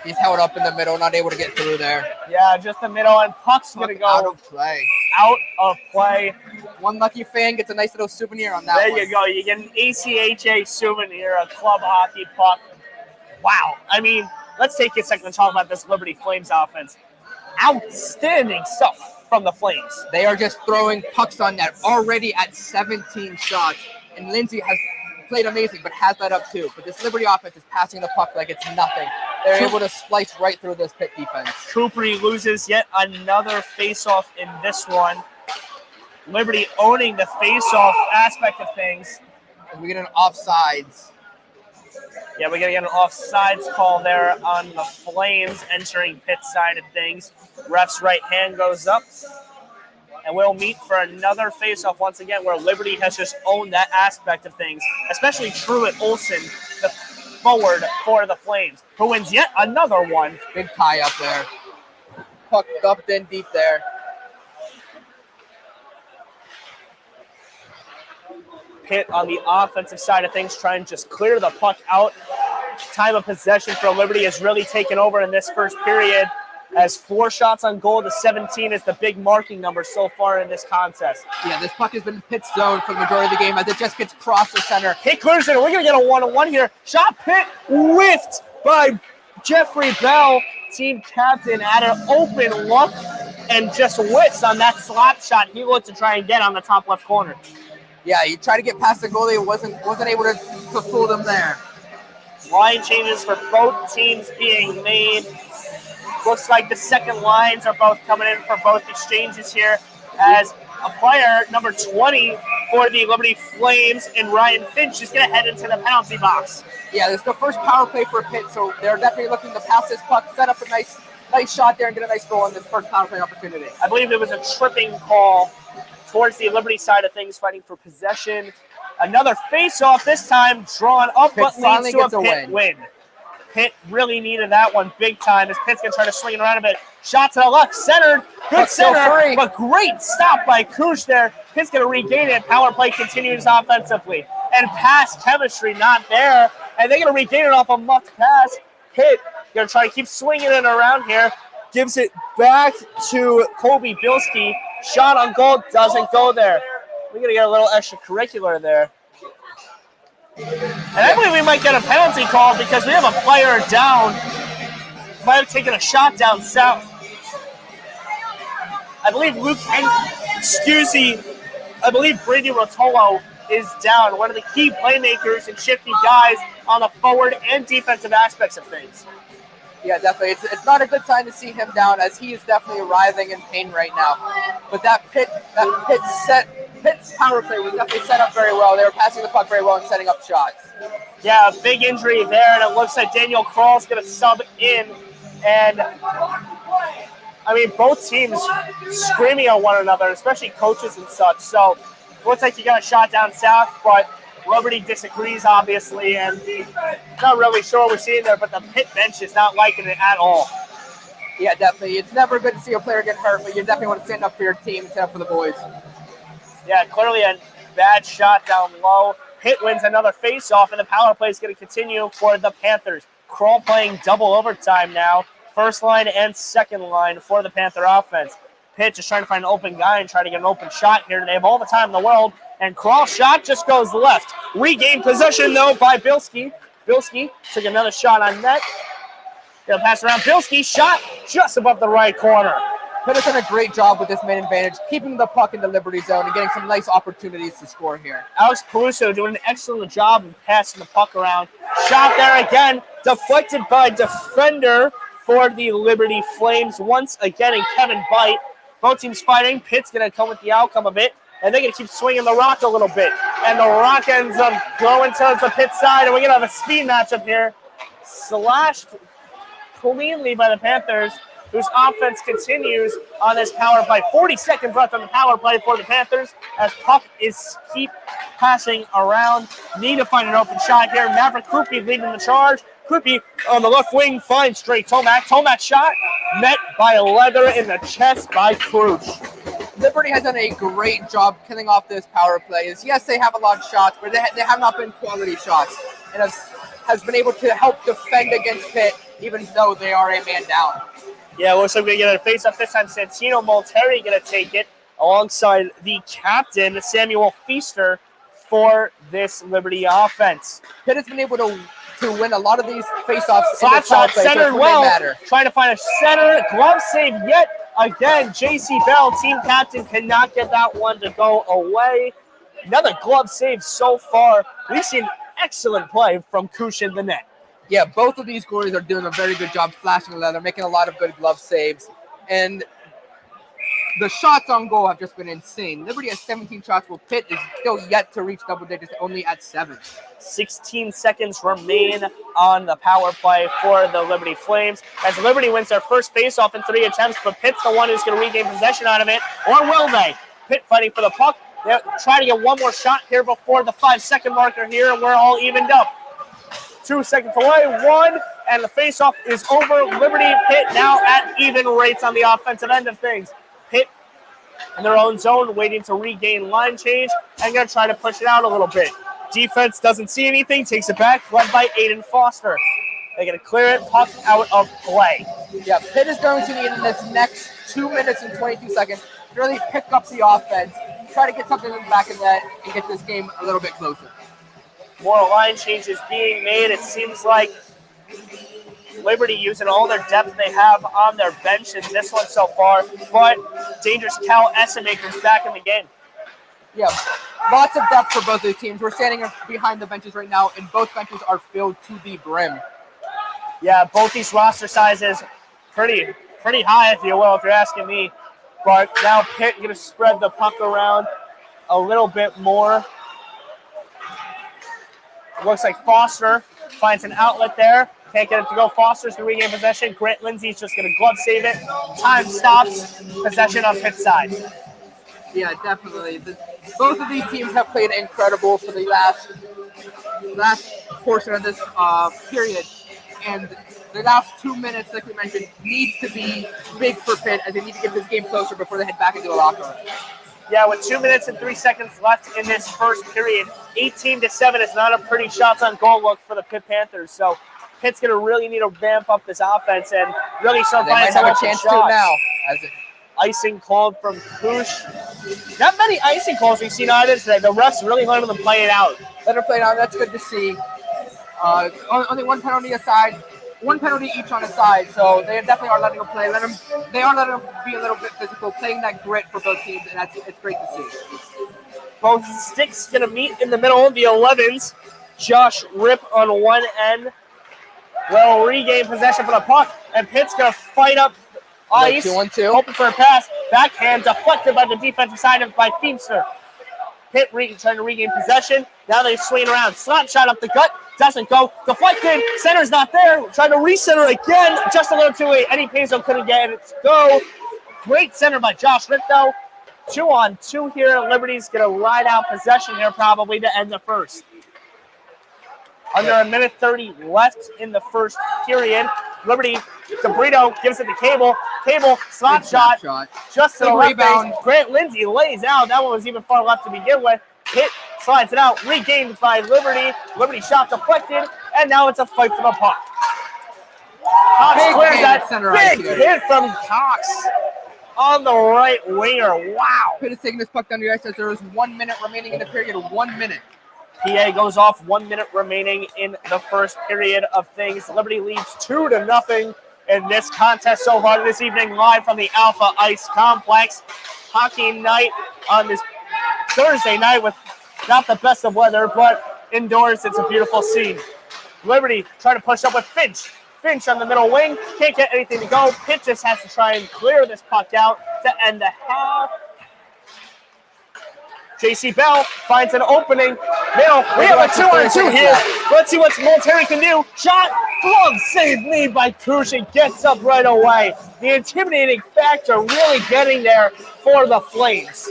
He's held up in the middle, not able to get through there. Yeah, just the middle, and puck's going to go out of play. Out of play. One lucky fan gets a nice little souvenir on that There one. you go. You get an ACHA souvenir, a club hockey puck. Wow. I mean, let's take a second to talk about this Liberty Flames offense. Outstanding stuff from the Flames. They are just throwing pucks on net, already at 17 shots. And Lindsay has played amazing, but has that up too. But this Liberty offense is passing the puck like it's nothing. They're able to slice right through this Pitt defense. Coopery loses yet another faceoff in this one. Liberty owning the faceoff aspect of things. And we get an offsides. Yeah, we're going to get an offsides call there on the Flames entering Pitt's side of things. Ref's right hand goes up. And we'll meet for another faceoff once again where Liberty has just owned that aspect of things, especially Truett Olsen, the forward for the Flames, who wins yet another one. Big tie up there. Puck dumped in deep there. Pitt on the offensive side of things trying to just clear the puck out. Time of possession for Liberty has really taken over in this first period, as 4 shots on goal to 17 is the big marking number so far in this contest. Yeah, this puck has been in Pitt's zone for the majority of the game as it just gets across the center. Pitt clears it. We're going to get a one-on-one here. Shot Pitt whiffed by Jeffrey Bell, team captain, at an open look and just whiffs on that slap shot he looked to try and get on the top left corner. Yeah, he tried to get past the goalie, wasn't able to fool them there. Line changes for both teams being made. Looks like the second lines are both coming in for both exchanges here, as a player, number 20 for the Liberty Flames, and Ryan Finch is going to head into the penalty box. Yeah, this is the first power play for Pitt, so they're definitely looking to pass this puck, set up a nice shot there, and get a nice goal on this first power play opportunity. I believe there was a tripping call towards the Liberty side of things, fighting for possession. Another face-off, this time drawn up, Pitt but leads to a finally Pitt win. Pitt really needed that one big time, as Pitt's going to try to swing it around a bit. Shot to the left, centered, good center, but great stop by Kush there. Pitt's going to regain it. Power play continues offensively. And pass chemistry not there, and they're going to regain it off a muffed pass. Pitt going to try to keep swinging it around here. Gives it back to Colby Bilski. Shot on goal, doesn't go there. We're going to get a little extracurricular there. And I believe we might get a penalty call because we have a player down. Might have taken a shot down south. I believe I believe Brady Rotolo is down, one of the key playmakers and shifty guys on the forward and defensive aspects of things. Yeah, definitely. It's not a good sign to see him down, as he is definitely writhing in pain right now. But Pitt's power play was definitely set up very well. They were passing the puck very well and setting up shots. Yeah, a big injury there, and it looks like Daniel Kroll's going to sub in. And, I mean, both teams screaming at one another, especially coaches and such. So it looks like you got a shot down south, but Liberty disagrees, obviously, and not really sure what we're seeing there, but the Pitt bench is not liking it at all. Yeah, definitely. It's never good to see a player get hurt, but you definitely want to stand up for your team and stand up for the boys. Yeah, clearly a bad shot down low. Pitt wins another face-off, and the power play is going to continue for the Panthers. Kroll playing double overtime now, first line and second line for the Panther offense. Pitt just trying to find an open guy and try to get an open shot here. They have all the time in the world, and Kroll's shot just goes left. Regained possession, though, by Bilski. Bilski took another shot on net. They'll pass around. Bilski shot just above the right corner. Pitt has done a great job with this man advantage, keeping the puck in the Liberty zone and getting some nice opportunities to score here. Alex Peluso doing an excellent job of passing the puck around. Shot there again, deflected by defender for the Liberty Flames once again, and Kevin Bite. Both teams fighting. Pitt's going to come with the outcome of it, and they're going to keep swinging the rock a little bit. And the rock ends up going towards the Pitt side, and we're going to have a speed matchup here. Slashed cleanly by the Panthers, whose offense continues on this power play. 40 seconds left on the power play for the Panthers as puck is keep passing around. Need to find an open shot here. Maverick Krupe leading the charge. Krupe on the left wing finds straight Tomac. Tomac shot met by leather in the chest by Crouch. Liberty has done a great job killing off this power play. Yes, they have a lot of shots, but they have not been quality shots, and has been able to help defend against Pitt, even though they are a man down. Yeah, looks like we're going to get a face-off this time. Santino Molteri going to take it alongside the captain, Samuel Feaster, for this Liberty offense. Pitt has been able to win a lot of these face-offs. Slap shot centered well. Trying to find a center. Glove save yet again. J.C. Bell, team captain, cannot get that one to go away. Another glove save so far. We've seen excellent play from Kush in the net. Yeah, both of these goalies are doing a very good job flashing the leather, making a lot of good glove saves. And the shots on goal have just been insane. Liberty has 17 shots, while Pitt is still yet to reach double digits, only at 7. 16 seconds remain on the power play for the Liberty Flames as Liberty wins their first faceoff in 3 attempts, but Pitt's the one who's going to regain possession out of it, or will they? Pitt fighting for the puck. They're trying to get one more shot here before the 5-second marker here, and we're all evened up. 2 seconds away, 1, and the faceoff is over. Liberty Pitt now at even rates on the offensive end of things. Pitt in their own zone, waiting to regain line change, and going to try to push it out a little bit. Defense doesn't see anything, takes it back, led by Aiden Foster. They're going to clear it, puck out of play. Yeah, Pitt is going to need in this next 2 minutes and 22 seconds to really pick up the offense, try to get something in the back of that, and get this game a little bit closer. More line changes being made. It seems like Liberty using all their depth they have on their bench in this one so far, but dangerous Cal Essemaker's back in the game. Yeah, lots of depth for both of the teams. We're standing behind the benches right now, and both benches are filled to the brim. Yeah, both these roster sizes pretty high, if you will, if you're asking me. But now Pitt going to spread the puck around a little bit more. Looks like Foster finds an outlet there. Can't get it to go. Foster's going to regain possession. Grant Lindsay's just going to glove save it. Time stops. Possession on Pitt's side. Yeah, definitely. Both of these teams have played incredible for the last portion of this period. And the last 2 minutes, like we mentioned, needs to be big for Pitt as they need to get this game closer before they head back into the locker room. Yeah, with 2 minutes and 3 seconds left in this first period, 18-7 is not a pretty shots on goal look for the Pitt Panthers. So Pitt's going to really need to vamp up this offense and really start finding some have a chance to now. Icing called from Kush. Not many icing calls we've seen either today. The refs really letting them play it out. Let them play it out. That's good to see. Only one penalty aside. one penalty each on a side, so they definitely are letting them play. They are letting them be a little bit physical, playing that grit for both teams, and it's great to see. Both sticks going to meet in the middle. The 11s, Josh Rip on one end, will regain possession for the puck, and Pitt's going to fight up ice, 2-on-2. hoping for a pass. Backhand deflected by the defensive side of by Feemster. Pitt trying to regain possession. Now they swing around. Slap shot up the gut. Doesn't go. Deflected. Center's not there. Trying to recenter again. Just a little too late. Eddie Peso couldn't get it to go. Great center by Josh Rip, though. 2-on-2 here. Liberty's going to ride out possession here probably to end the first. Under a minute 30 left in the first period. Liberty, DeBrito gives it to Cable. Cable, slap shot. Just to the left rebound. base. Grant Lindsay lays out. That one was even far left to begin with. Hit, slides it out. Regained by Liberty. Liberty shot deflected. And now it's a fight for the puck. Cox clears that. Big hit from Cox on the right winger. Wow. Pitt is taking this puck down the ice as there is 1 minute remaining in the period. 1 minute. PA goes off, 1 minute remaining in the first period of things. Liberty leads 2-0 in this contest so far this evening, live from the Alpha Ice Complex. Hockey night on this Thursday night with not the best of weather, but indoors it's a beautiful scene. Liberty trying to push up with Finch. Finch on the middle wing, can't get anything to go. Pitt just has to try and clear this puck out to end the half. J.C. Bell finds an opening. Middle. We have a 2-on-2 here. Let's see what Molteri can do. Shot. Glove save made by Kush. Gets up right away. The intimidating factor really getting there for the Flames.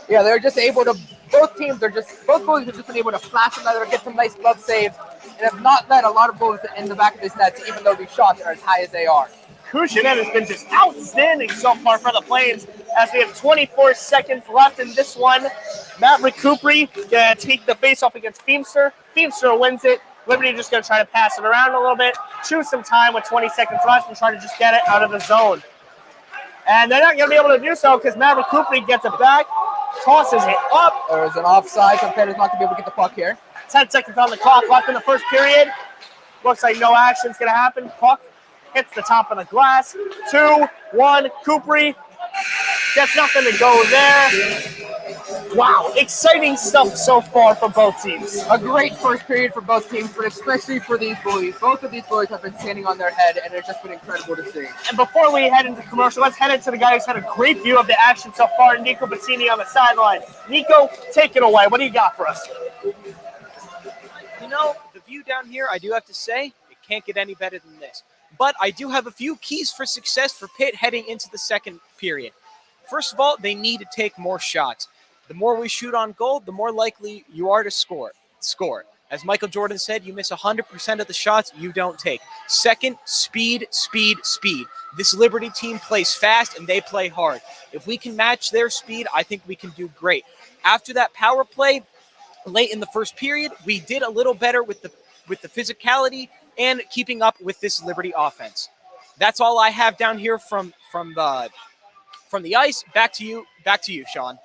Yeah, they're just able to. Both goalies have just been able to flash another, get some nice glove saves, and have not let a lot of goals in the back of this net, even though these shots are as high as they are. Kushnet has been just outstanding so far for the Flames as we have 24 seconds left in this one. Matt Recuperi going to take the face-off against Feemster. Feemster wins it. Liberty just going to try to pass it around a little bit, choose some time with 20 seconds left and try to just get it out of the zone. And they're not going to be able to do so because Matt Recuperi gets it back, tosses it up. There's an offside, so Pitt is not going to be able to get the puck here. 10 seconds on the clock left in the first period. Looks like no action's going to happen. Puck hits the top of the glass. 2-1, Kupri gets nothing to go there. Wow, exciting stuff so far for both teams. A great first period for both teams, but especially for these boys. Both of these boys have been standing on their head, and it's just been incredible to see. And before we head into commercial, let's head into the guy who's had a great view of the action so far, Nico Bettini on the sideline. Nico, take it away. What do you got for us? You know, the view down here, I do have to say, it can't get any better than this. But I do have a few keys for success for Pitt heading into the second period. First of all, they need to take more shots. The more we shoot on goal, the more likely you are to score. As Michael Jordan said, you miss 100% of the shots you don't take. Second, speed, speed, speed. This Liberty team plays fast and they play hard. If we can match their speed, I think we can do great. After that power play, late in the first period, we did a little better with the physicality and keeping up with this Liberty offense. That's all I have down here from the ice. Back to you, Sean.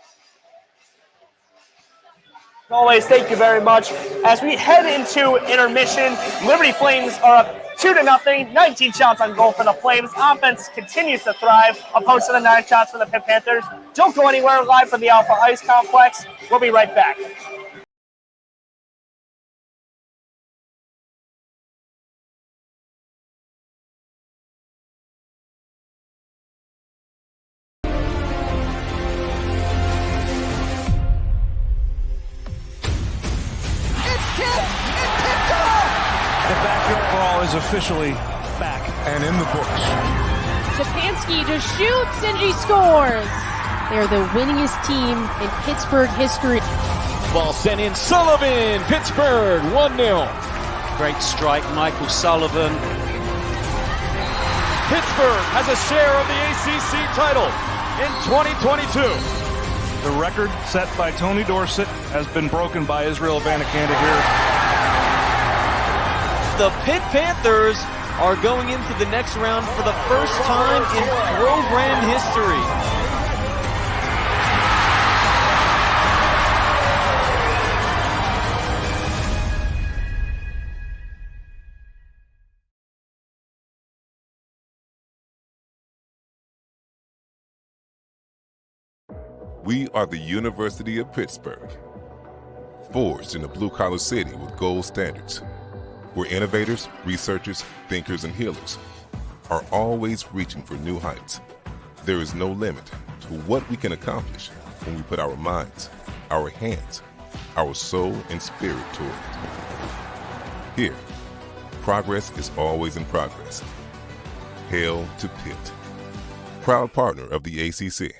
Always, thank you very much. As we head into intermission, Liberty Flames are up 2-0, 19 shots on goal for the Flames. Offense continues to thrive, opposed to the 9 shots for the Pitt Panthers. Don't go anywhere, live from the Alpha Ice Complex. We'll be right back. Is officially back and in the books. Stefanski just shoots and he scores. They're the winningest team in Pittsburgh history. Ball sent in. Sullivan, Pittsburgh, 1-0. Great strike, Michael Sullivan. Pittsburgh has a share of the ACC title in 2022. The record set by Tony Dorsett has been broken by Israel Abanikanda here. The Pitt Panthers are going into the next round for the first time in program history. We are the University of Pittsburgh, forged in a blue-collar city with gold standards, where innovators, researchers, thinkers, and healers are always reaching for new heights. There is no limit to what we can accomplish when we put our minds, our hands, our soul, and spirit to it. Here, progress is always in progress. Hail to Pitt, proud partner of the ACC.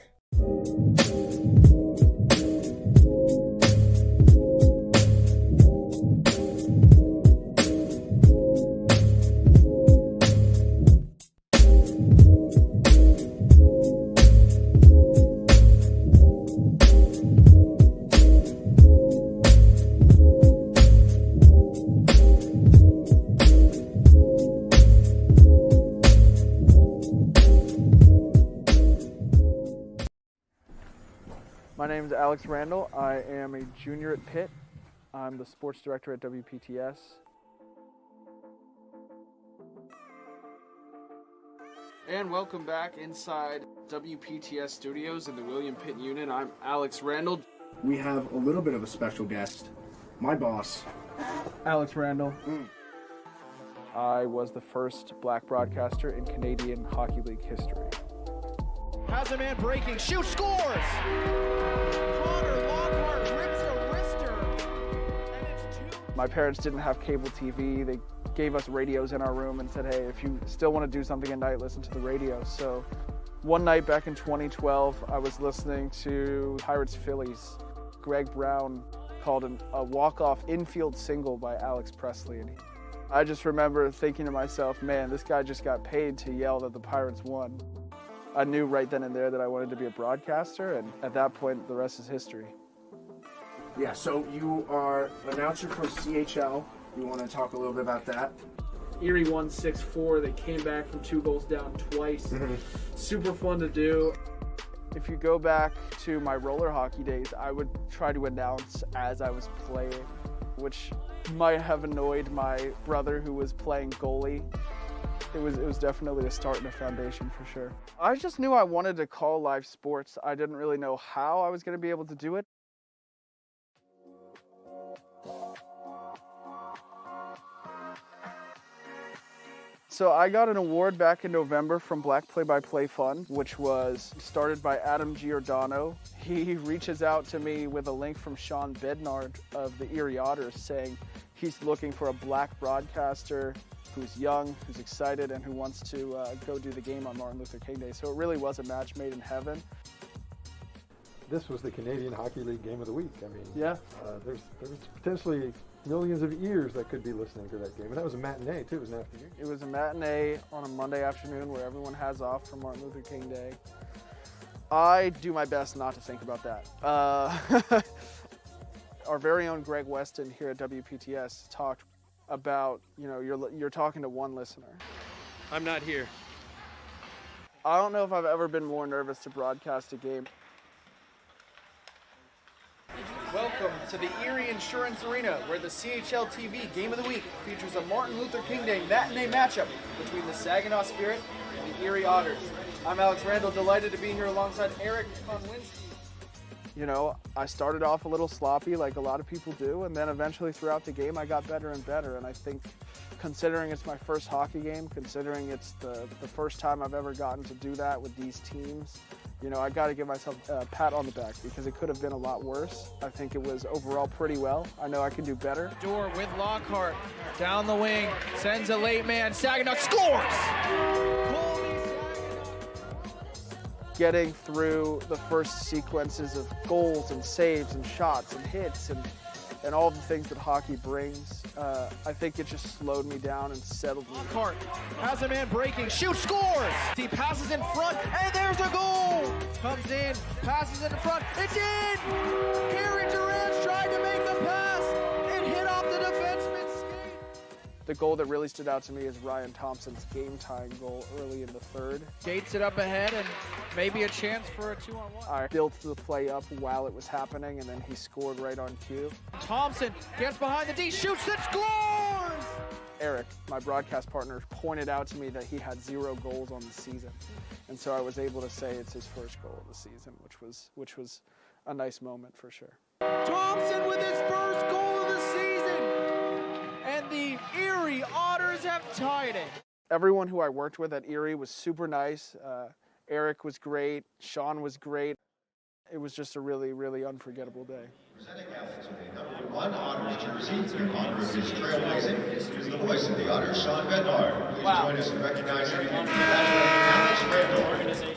My name is Alex Randall. I am a junior at Pitt. I'm the sports director at WPTS. And welcome back inside WPTS Studios in the William Pitt Unit. I'm Alex Randall. We have a little bit of a special guest, my boss, Alex Randall. I was the first black broadcaster in Canadian Hockey League history. Has a man breaking, shoots, scores! Connor Lockhart rips a wrister, and it's 2. My parents didn't have cable TV. They gave us radios in our room and said, hey, if you still want to do something at night, listen to the radio. So one night back in 2012, I was listening to Pirates Phillies. Greg Brown called a walk-off infield single by Alex Presley. And I just remember thinking to myself, man, this guy just got paid to yell that the Pirates won. I knew right then and there that I wanted to be a broadcaster, and at that point, the rest is history. Yeah, so you are announcer for CHL. You want to talk a little bit about that? Erie won 6-4. They came back from 2 goals down twice. Super fun to do. If you go back to my roller hockey days, I would try to announce as I was playing, which might have annoyed my brother who was playing goalie. It was definitely a start and a foundation for sure. I just knew I wanted to call live sports. I didn't really know how I was going to be able to do it. So I got an award back in November from Black Play-by-Play Fund, which was started by Adam Giordano. He reaches out to me with a link from Sean Bednard of the Erie Otters saying he's looking for a black broadcaster who's young, who's excited, and who wants to go do the game on Martin Luther King Day. So it really was a match made in heaven. This was the Canadian Hockey League Game of the Week. I mean, yeah, there's potentially millions of ears that could be listening to that game. And that was a matinee, too. It was an afternoon. It was a matinee on a Monday afternoon where everyone has off for Martin Luther King Day. I do my best not to think about that. Our very own Greg Weston here at WPTS talked about, you know, you're talking to one listener. I'm not here. I don't know if I've ever been more nervous to broadcast a game. Welcome to the Erie Insurance Arena, where the CHL TV Game of the Week features a Martin Luther King Day matinee matchup between the Saginaw Spirit and the Erie Otters. I'm Alex Randall, delighted to be here alongside Eric Konwinski. You know, I started off a little sloppy like a lot of people do, and then eventually throughout the game I got better and better. And I think considering it's my first hockey game, considering it's the first time I've ever gotten to do that with these teams, you know, I got to give myself a pat on the back because it could have been a lot worse. I think it was overall pretty well. I know I can do better. Door with Lockhart, down the wing, sends a late man, Saginaw scores! Getting through the first sequences of goals and saves and shots and hits and all the things that hockey brings, I think it just slowed me down and settled me. Lockhart has a man breaking, shoots, scores! He passes in front, and there's a goal! Comes in, passes in front, it's in! Gary Durant's tried to make the pass, it hit off the defenseman's skate. The goal that really stood out to me is Ryan Thompson's game-tying goal early in the third. Gates it up ahead and maybe a chance for a 2-on-1. I built the play up while it was happening, and then he scored right on cue. Thompson gets behind the D, shoots and scores! Eric, my broadcast partner, pointed out to me that he had 0 goals on the season. And so I was able to say it's his first goal of the season, which was a nice moment for sure. Thompson with his first goal of the season, and the Erie Otters have tied it. Everyone who I worked with at Erie was super nice. Eric was great. Sean was great. It was just a really, really unforgettable day. Presenting number 1 Otters jersey in honor of his trailblazing is the voice of the Otters, Sean Bednar. Please join us in recognizing the Alex Randall.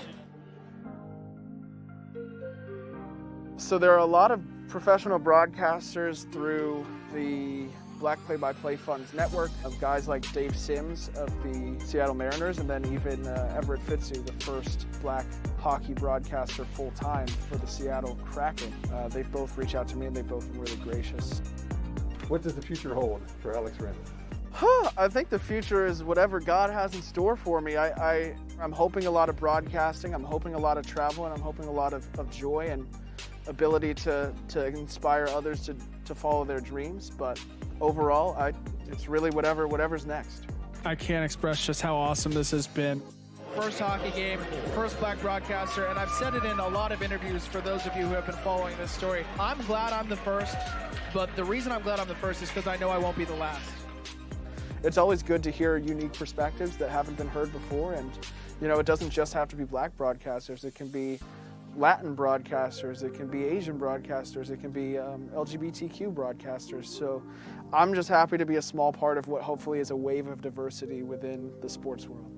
So there are a lot of professional broadcasters through the Black Play-by-Play Funds network of guys like Dave Sims of the Seattle Mariners, and then even Everett Fitzu, the first black hockey broadcaster full-time for the Seattle Kraken. They both reach out to me, and they've both been really gracious. What does the future hold for Alex Randall? I think the future is whatever God has in store for me. I'm hoping a lot of broadcasting, I'm hoping a lot of travel, and I'm hoping a lot of joy and ability to inspire others to follow their dreams. But overall, it's really whatever's next. I can't express just how awesome this has been. First hockey game, first black broadcaster, and I've said it in a lot of interviews for those of you who have been following this story. I'm glad I'm the first, but the reason I'm glad I'm the first is because I know I won't be the last. It's always good to hear unique perspectives that haven't been heard before, and it doesn't just have to be black broadcasters. It can be Latin broadcasters, it can be Asian broadcasters, it can be LGBTQ broadcasters. So I'm just happy to be a small part of what hopefully is a wave of diversity within the sports world.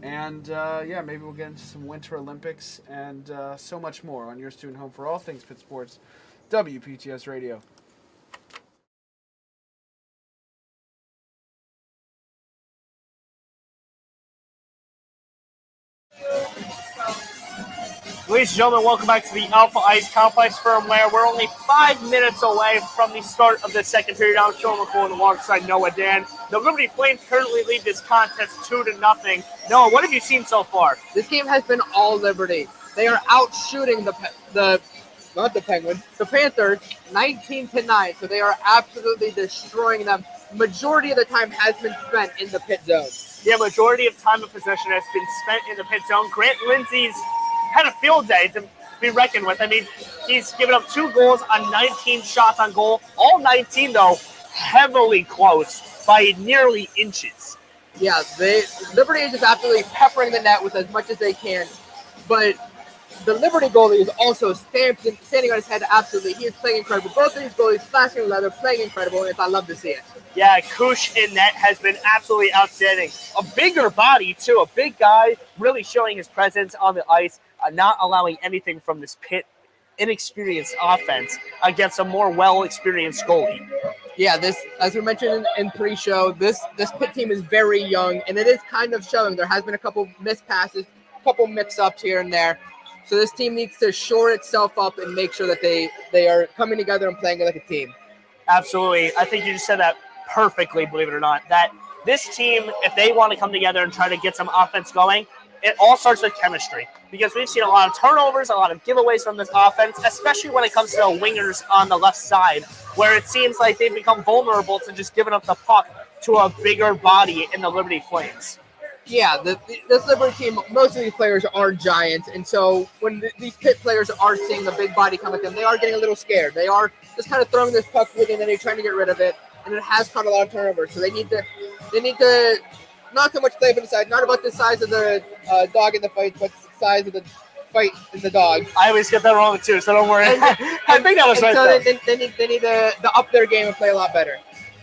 And maybe we'll get into some Winter Olympics and so much more on your student home for all things Pitt Sports, WPTS Radio. Ladies and gentlemen, welcome back to the Alpha Ice Complex Firmware. We're only 5 minutes away from the start of the second period. I'm Sean McCoy alongside Noah Dan. The Liberty Flames currently lead this contest 2-0. Noah, what have you seen so far? This game has been all Liberty. They are out shooting the Panthers 19-9. So they are absolutely destroying them. Majority of the time has been spent in the pit zone. Yeah, majority of time of possession has been spent in the pit zone. Grant Lindsay's had a field day to be reckoned with. I mean, he's given up 2 goals on 19 shots on goal. All 19, though, heavily close by nearly inches. Yeah, Liberty is just absolutely peppering the net with as much as they can. But the Liberty goalie is also standing on his head absolutely. He is playing incredible. Both of these goalies slashing leather, playing incredible, and I love to see it. Yeah, Kush in net has been absolutely outstanding. A bigger body, too. A big guy really showing his presence on the ice, not allowing anything from this Pitt inexperienced offense against a more well-experienced goalie. Yeah, this, as we mentioned in pre-show, this Pitt team is very young, and it is kind of showing. There has been a couple missed passes, a couple mix-ups here and there. So this team needs to shore itself up and make sure that they are coming together and playing like a team. Absolutely. I think you just said that perfectly, believe it or not, that this team, if they want to come together and try to get some offense going, it all starts with chemistry, because we've seen a lot of turnovers, a lot of giveaways from this offense, especially when it comes to the wingers on the left side, where it seems like they've become vulnerable to just giving up the puck to a bigger body in the Liberty Flames. Yeah, this Liberty team, most of these players are giants, and so when these Pitt players are seeing the big body come at them, they are getting a little scared. They are just kind of throwing this puck with it, and they're trying to get rid of it, and it has caused a lot of turnovers. So they need to not so much play up inside, not about the size of the dog in the fight, but the size of the fight in the dog. I always get that wrong too, so don't worry. I think that was right. So they need to up their game and play a lot better.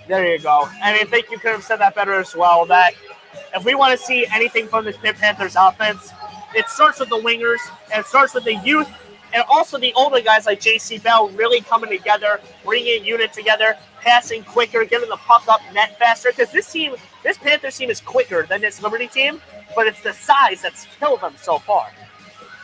There you go. And I think you could have said that better as well, that if we want to see anything from this Pitt Panthers offense, it starts with the wingers, and it starts with the youth, and also the older guys like J.C. Bell really coming together, bringing a unit together, passing quicker, getting the puck up net faster, because this Panthers team is quicker than this Liberty team, but it's the size that's killed them so far.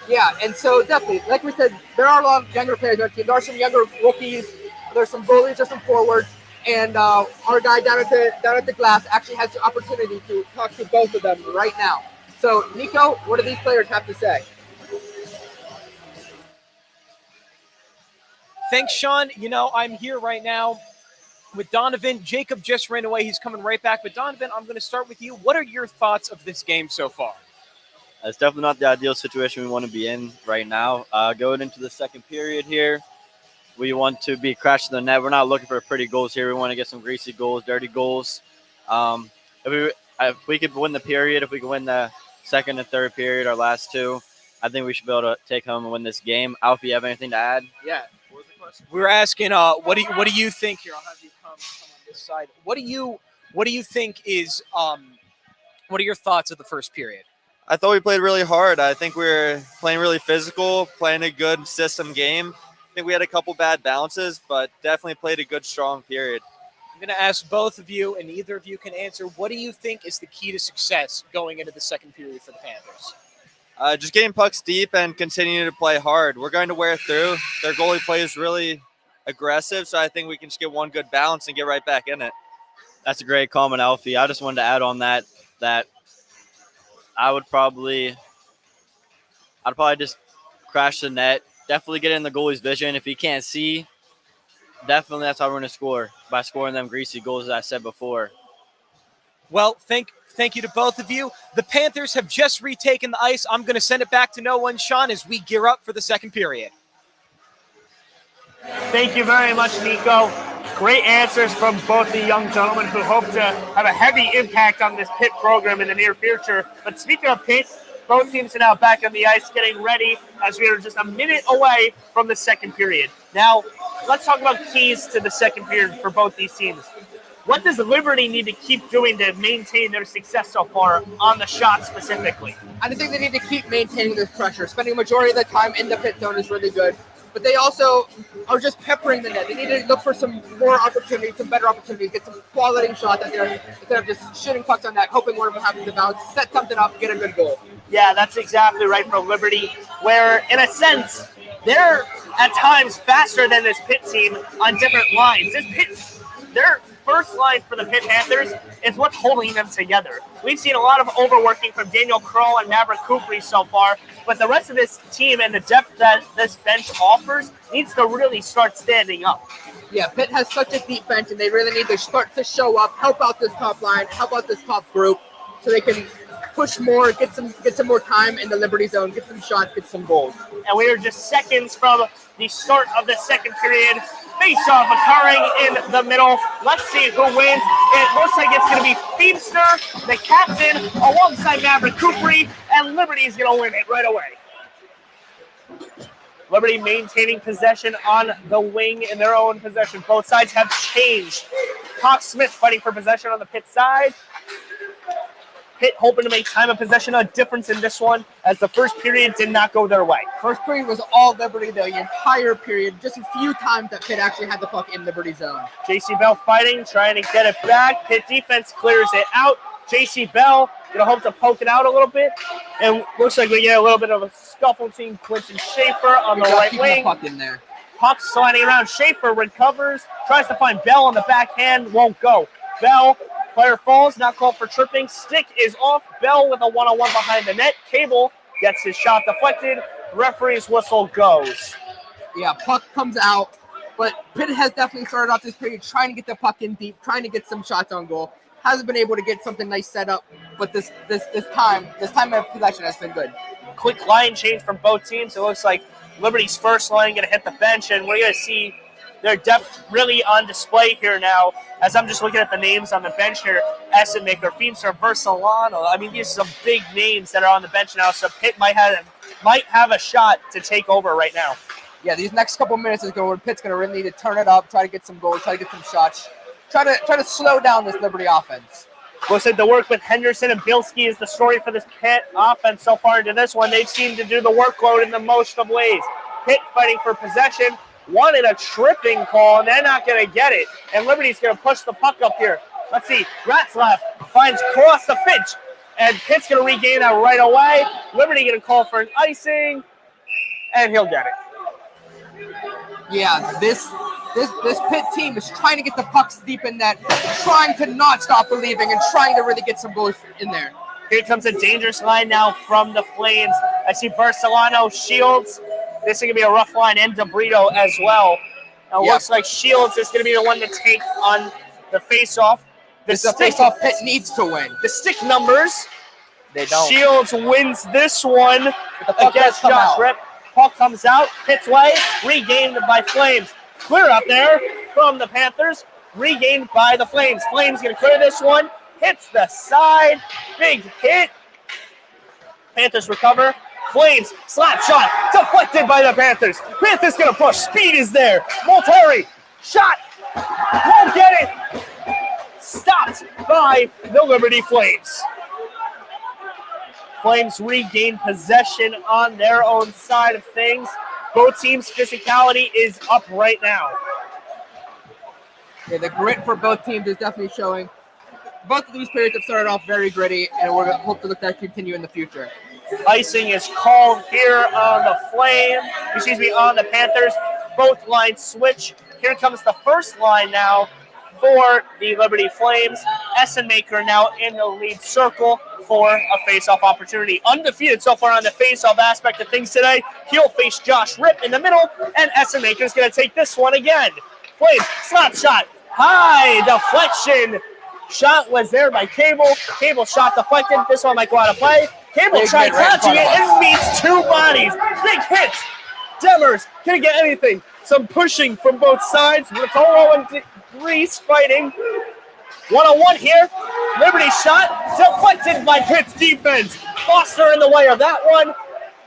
Yeah, and so definitely, like we said, there are a lot of younger players on our team. There are some younger rookies, there's some goalies, there's some forwards, and our guy down at the glass actually has the opportunity to talk to both of them right now. So, Nico, what do these players have to say? Thanks, Sean. I'm here right now with Donovan. Jacob just ran away. He's coming right back. But Donovan, I'm going to start with you. What are your thoughts of this game so far? It's definitely not the ideal situation we want to be in right now. Going into the second period here, we want to be crashing the net. We're not looking for pretty goals here. We want to get some greasy goals, dirty goals. If we could win the period, if we could win the second and third period, our last two, I think we should be able to take home and win this game. Alfie, you have anything to add? Yeah. What was the question? We were asking, what do you think here? I'll have you come on this side. What do you think is what are your thoughts of the first period? I thought we played really hard. I think we were playing really physical, playing a good system game. I think we had a couple bad bounces, but definitely played a good, strong period. I'm going to ask both of you, and either of you can answer. What do you think is the key to success going into the second period for the Panthers? Just getting pucks deep and continuing to play hard. We're going to wear through. Their goalie play is really aggressive, so I think we can just get one good bounce and get right back in it. That's a great comment, Alfie. I just wanted to add on that I'd probably just crash the net. Definitely get in the goalie's vision. If he can't see, definitely that's how we're going to score, by scoring them greasy goals, as I said before. Well, thank you to both of you. The Panthers have just retaken the ice. I'm going to send it back to Noah and Sean as we gear up for the second period. Thank you very much, Nico. Great answers from both the young gentlemen who hope to have a heavy impact on this Pitt program in the near future. But speaking of Pitt, both teams are now back on the ice getting ready as we are just a minute away from the second period. Now, let's talk about keys to the second period for both these teams. What does Liberty need to keep doing to maintain their success so far on the shot specifically? I think they need to keep maintaining this pressure. Spending a majority of the time in the pit zone is really good. But they also are just peppering the net. They need to look for some more opportunities, some better opportunities, get some quality shots out there instead of just shooting pucks on net, hoping one of them happens to bounce, set something up, get a good goal. Yeah, that's exactly right for Liberty, where, in a sense, they're at times faster than this Pitt team on different lines. Their first line for the Pitt Panthers is what's holding them together. We've seen a lot of overworking from Daniel Kroll and Maverick Coopery so far, but the rest of this team and the depth that this bench offers needs to really start standing up. Yeah, Pitt has such a deep bench, and they really need to start to show up, help out this top line, help out this top group, so they can push more, get some more time in the Liberty zone, get some shots, get some goals. And we are just seconds from the start of the second period. Face-off occurring in the middle. Let's see who wins. It looks like it's going to be Feemster, the captain, alongside Maverick Coopery, and Liberty is going to win it right away. Liberty maintaining possession on the wing in their own possession. Both sides have changed. Cox Smith fighting for possession on the Pitt side. Pitt hoping to make time of possession a difference in this one, as the first period did not go their way. First period was all Liberty the entire period. Just a few times that Pitt actually had the puck in Liberty zone. J.C. Bell fighting, trying to get it back. Pitt defense clears it out. J.C. Bell going to hope to poke it out a little bit. And looks like we get a little bit of a scuffle between Quinton Schaefer on the right wing. The puck in there. Puck sliding around. Schaefer recovers, tries to find Bell on the backhand, won't go. Bell, player falls, not called for tripping. Stick is off. Bell with a one-on-one behind the net. Cable gets his shot deflected. Referee's whistle goes. Yeah, puck comes out, but Pitt has definitely started off this period trying to get the puck in deep, trying to get some shots on goal. Hasn't been able to get something nice set up, but this time of possession has been good. Quick line change from both teams. It looks like Liberty's first line going to hit the bench, and we're going to see their depth really on display here now. As I'm just looking at the names on the bench here, Essenmaker, Feemster, Versalano. I mean, these are some big names that are on the bench now, so Pitt might have a shot to take over right now. Yeah, these next couple minutes is going. Pitt's going to really need to turn it up, try to get some goals, try to get some shots, try to slow down this Liberty offense. Looks like the work with Henderson and Bilski is the story for this Pitt offense so far into this one. They seem to do the workload in the most of ways. Pitt fighting for possession. Wanted a tripping call, and they're not going to get it. And Liberty's going to push the puck up here. Let's see. Ratzlaff finds cross the Finch, and Pitt's going to regain that right away. Liberty going to call for an icing, and he'll get it. Yeah, this Pitt team is trying to get the pucks deep in net, trying to not stop believing, and trying to really get some goals in there. Here comes a dangerous line now from the Flames. I see Barcelona, Shields. This is going to be a rough line, and DeBrito as well. Now it looks like Shields is going to be the one to take on the face-off. This is a face-off Pitt needs to win. The stick numbers. They don't. Shields wins this one puck against does come Josh out. Rip. Puck comes out, Pitt's way, regained by Flames. Clear up there from the Panthers, regained by the Flames. Flames going to clear this one, hits the side, big hit. Panthers recover. Flames, slap shot, deflected by the Panthers. Panthers going to push, speed is there. Molteri, shot, won't get it. Stopped by the Liberty Flames. Flames regain possession on their own side of things. Both teams' physicality is up right now. Yeah, the grit for both teams is definitely showing. Both of these periods have started off very gritty, and we're going to hope to let that continue in the future. Icing is called here on the Panthers. Both lines switch. Here comes the first line now for the Liberty Flames. Essenmaker now in the lead circle for a face-off opportunity. Undefeated so far on the face-off aspect of things today. He'll face Josh Rip in the middle, and Essenmaker's going to take this one again. Flames, slap shot, high deflection. Shot was there by Cable. Cable shot deflected. This one might go out of play. Cable tried catching it and meets two bodies. Big hits. Demers can't get anything. Some pushing from both sides. Rotolo and Reese fighting. One-on-one here. Liberty shot deflected by Pitt's defense. Foster in the way of that one.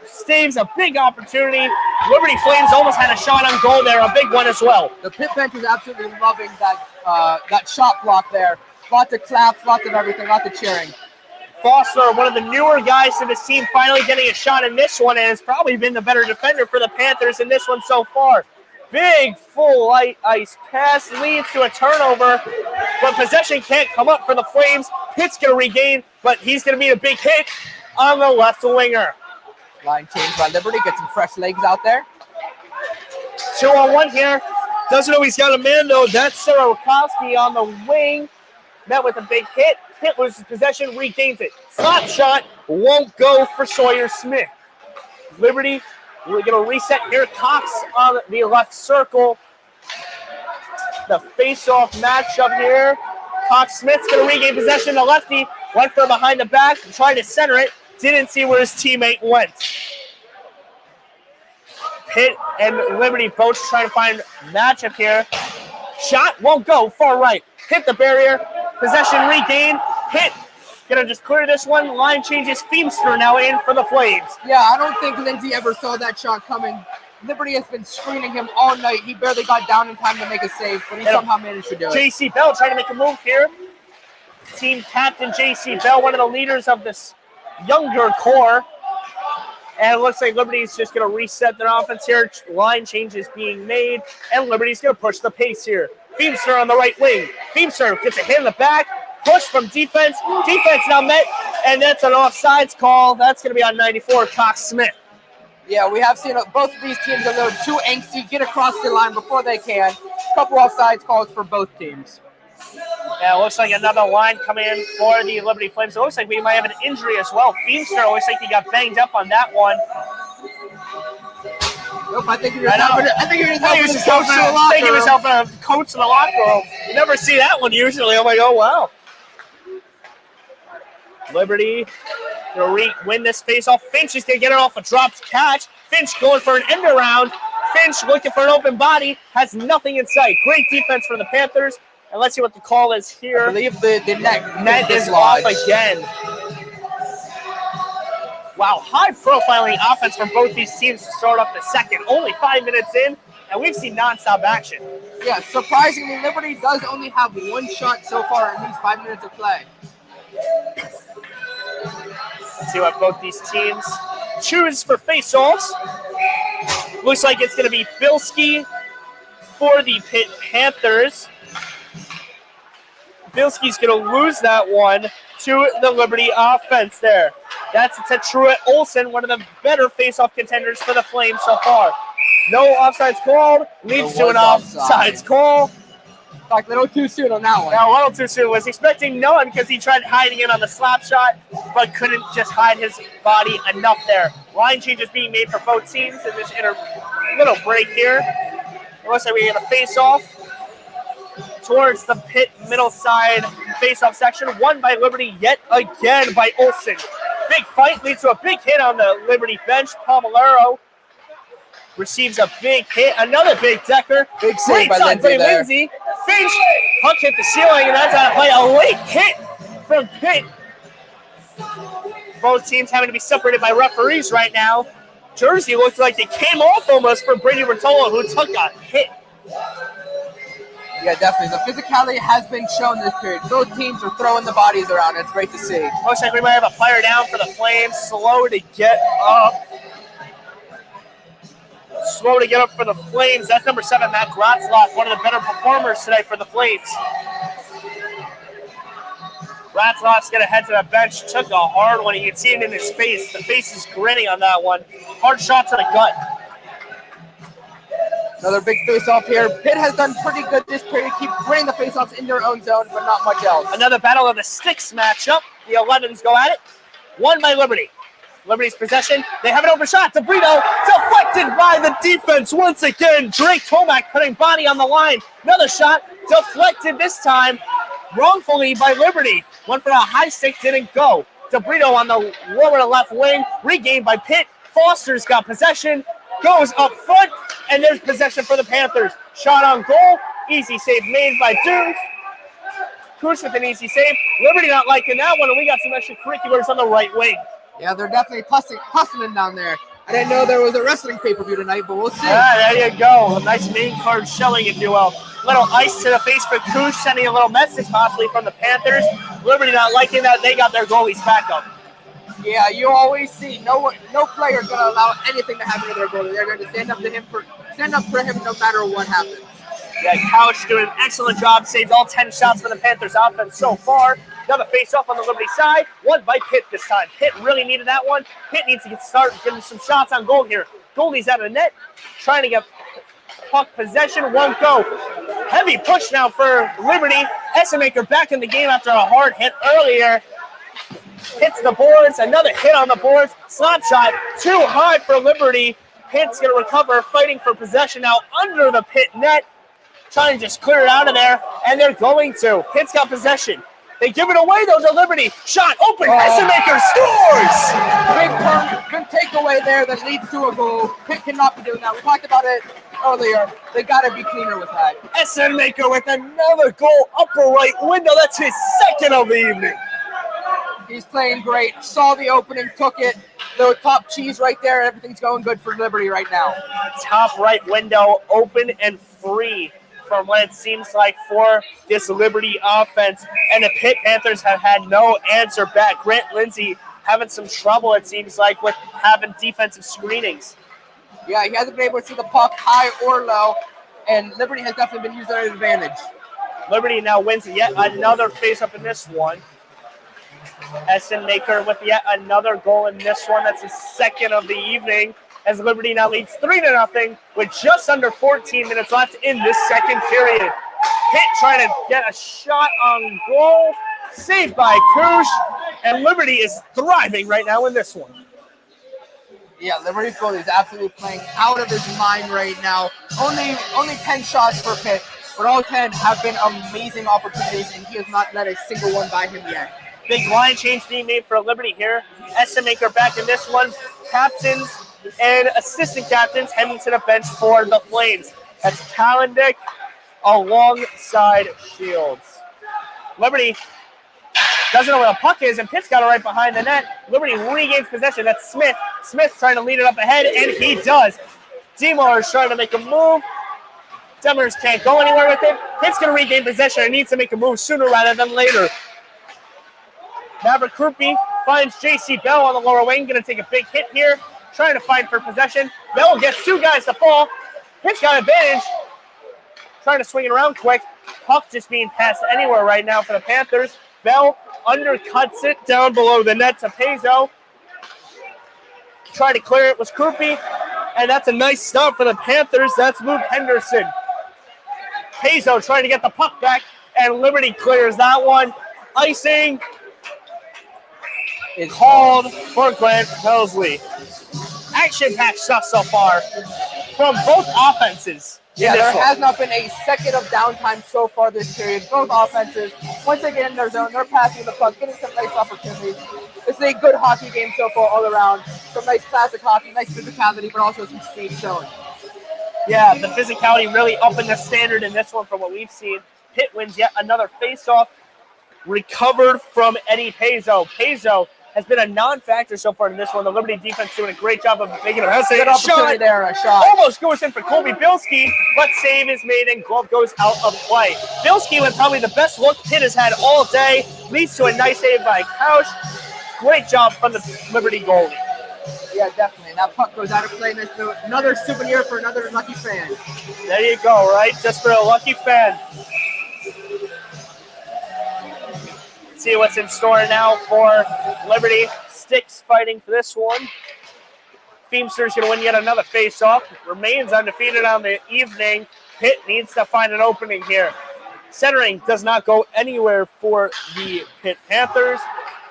Saves a big opportunity. Liberty Flames almost had a shot on goal there, a big one as well. The Pitt bench is absolutely loving that shot block there. Lots of claps, lots of everything, lots of cheering. Foster, one of the newer guys to this team, finally getting a shot in this one, and has probably been the better defender for the Panthers in this one so far. Big full light ice pass leads to a turnover, but possession can't come up for the Flames. Pitt's going to regain, but he's going to be a big hit on the left winger. Line change by Liberty, get some fresh legs out there. 2-on-1 here. Doesn't know he's got a man, though. That's Sarokowski on the wing. Met with a big hit. Pitt loses possession, regains it. Slap shot won't go for Sawyer Smith. Liberty, we're going to reset here. Cox on the left circle. The face-off matchup here. Cox Smith's going to regain possession. The lefty went from behind the back, tried to center it. Didn't see where his teammate went. Pitt and Liberty both trying to find matchup here. Shot won't go, far right. Hit the barrier. Possession regained. Pitt gonna just clear this one. Line changes. Feemster now in for the Flames. Yeah, I don't think Lindsay ever saw that shot coming. Liberty has been screening him all night. He barely got down in time to make a save, but he somehow managed to do it. J.C. Bell trying to make a move here. Team captain J.C. Bell, one of the leaders of this younger core. And it looks like Liberty's just going to reset their offense here. Line changes being made, and Liberty's going to push the pace here. Feemster on the right wing. Feemster gets a hit in the back. Push from defense. Defense now met, and that's an offsides call. That's going to be on 94, Cox Smith. Yeah, we have seen both of these teams a little too angsty, get across the line before they can. A couple offsides calls for both teams. Yeah, it looks like another line coming in for the Liberty Flames. It looks like we might have an injury as well. Feemster looks like he got banged up on that one. Nope, I think he was helping a coach in the locker room. You never see that one usually. I'm like, oh, wow. Liberty going to win this faceoff. Finch is going to get it off a dropped catch. Finch going for an end around. Finch looking for an open body. Has nothing in sight. Great defense for the Panthers. And let's see what the call is here. I believe the net is off again. Wow, high-profiling offense from both these teams to start off the second. Only 5 minutes in, and we've seen nonstop action. Yeah, surprisingly, Liberty does only have one shot so far in these 5 minutes of play. Let's see what both these teams choose for face-offs. Looks like it's going to be Bilski for the Pitt Panthers. Bilski's going to lose that one to the Liberty offense there. That's to Truett Olsen, one of the better face-off contenders for the Flames so far. No offsides called, leads to an offsides call. Like a little too soon on that one. Yeah, a little too soon. Was expecting none because he tried hiding it on the slap shot, but couldn't just hide his body enough there. Line changes being made for both teams in this little break here. It looks like we get a face-off towards the Pitt middle side face-off section. Won by Liberty yet again by Olsen. Big fight leads to a big hit on the Liberty bench. Palmolero receives a big hit. Another big decker. Big save by Lindsay. Finch. Puck hit the ceiling, and that's out of play. A late hit from Pitt. Both teams having to be separated by referees right now. Jersey looks like they came off almost for Brady Bertolo, who took a hit. Yeah, definitely. The physicality has been shown this period. Both teams are throwing the bodies around. It's great to see. Looks like we might have a player down for the Flames. Slow to get up for the Flames. That's number 7, Matt Gratzloff, one of the better performers today for the Flames. Gratzloff's going to head to the bench. Took a hard one. You can see it in his face. The face is grinning on that one. Hard shot to the gut. Another big face-off here. Pitt has done pretty good this period. Keep bringing the face-offs in their own zone, but not much else. Another battle of the sticks matchup. The 11s go at it. Won by Liberty. Liberty's possession. They have an open shot. DeBrito deflected by the defense once again. Drake Tomac putting body on the line. Another shot deflected this time wrongfully by Liberty. Went for a high stick, didn't go. DeBrito on the lower left wing. Regained by Pitt. Foster's got possession. Goes up front, and there's possession for the Panthers. Shot on goal. Easy save made by Deuce. Kush with an easy save. Liberty not liking that one, and we got some extracurriculars on the right wing. Yeah, they're definitely hustling down there. I didn't know there was a wrestling pay-per-view tonight, but we'll see. Yeah, there you go. A nice main card showing, if you will. Little ice to the face for Kush, sending a little message possibly from the Panthers. Liberty not liking that. They got their goalies back up. Yeah, you always see no player is going to allow anything to happen to their goalie. They're going to stand up for him no matter what happens. Yeah, Couch doing an excellent job. Saved all 10 shots for the Panthers offense so far. Another face-off on the Liberty side. Won by Pitt this time. Pitt really needed that one. Pitt needs to start getting some shots on goal here. Goalie's out of the net. Trying to get puck possession. Won't go. Heavy push now for Liberty. Essemaker back in the game after a hard hit earlier. Hits the boards. Another hit on the boards. Slap shot. Too high for Liberty. Pitt's going to recover. Fighting for possession now under the Pitt net. Trying to just clear it out of there. And they're going to. Pitt's got possession. They give it away, though, to Liberty. Shot open. Essemaker scores! Big takeaway there that leads to a goal. Pitt cannot be doing that. We talked about it earlier. They got to be cleaner with that. Essemaker with another goal. Upper right window. That's his second of the evening. He's playing great. Saw the opening, took it. The top cheese right there. Everything's going good for Liberty right now. Top right window open and free from what it seems like for this Liberty offense. And the Pitt Panthers have had no answer back. Grant Lindsay having some trouble, it seems like, with having defensive screenings. Yeah, he hasn't been able to see the puck high or low, and Liberty has definitely been using their advantage. Liberty now wins yet another face-up in this one. Essemaker with yet another goal in this one. That's his second of the evening, as Liberty now leads 3-0 with just under 14 minutes left in this second period. Pitt trying to get a shot on goal. Saved by Kush. And Liberty is thriving right now in this one. Yeah, Liberty's goalie is absolutely playing out of his mind right now. Only 10 shots for Pitt, but all 10 have been amazing opportunities, and he has not let a single one by him yet. Big line change being made for Liberty here. Essemaker back in this one. Captains and assistant captains heading to the bench for the Flames. That's Kalendick alongside Shields. Liberty doesn't know where the puck is, and Pitt's got it right behind the net. Liberty regains possession. That's Smith. Smith trying to lead it up ahead, and he does. Demar is trying to make a move. Demers can't go anywhere with it. Pitt's going to regain possession and needs to make a move sooner rather than later. Maverick Krupe finds J.C. Bell on the lower wing. Going to take a big hit here. Trying to fight for possession. Bell gets two guys to fall. Pitt's got advantage. Trying to swing it around quick. Puck just being passed anywhere right now for the Panthers. Bell undercuts it down below the net to Pezzo. Trying to clear it was Krupe. And that's a nice stop for the Panthers. That's Luke Henderson. Pezzo trying to get the puck back. And Liberty clears that one. Icing is called for Grant Pelsley. Action-packed stuff so far from both offenses. Yeah, there has not been a second of downtime so far this period. Both offenses, once again in their zone, they're passing the puck, getting some nice opportunities. It's a good hockey game so far all around. Some nice classic hockey, nice physicality, but also some speed shown. Yeah, the physicality really upping the standard in this one from what we've seen. Pitt wins yet another faceoff, recovered from Eddie Pezzo. Pezzo has been a non-factor so far in this one. The Liberty defense doing a great job of making a good opportunity there, a shot. Almost goes in for Colby Bilski, but save is made and glove goes out of play. Bilski with probably the best look Pitt has had all day, leads to a nice save by Couch. Great job from the Liberty goalie. Yeah, definitely. That puck goes out of play. And that's another souvenir for another lucky fan. There you go, right? Just for a lucky fan. See what's in store now for Liberty. Sticks fighting for this one. Feemster's going to win yet another face-off. Remains undefeated on the evening. Pitt needs to find an opening here. Centering does not go anywhere for the Pitt Panthers,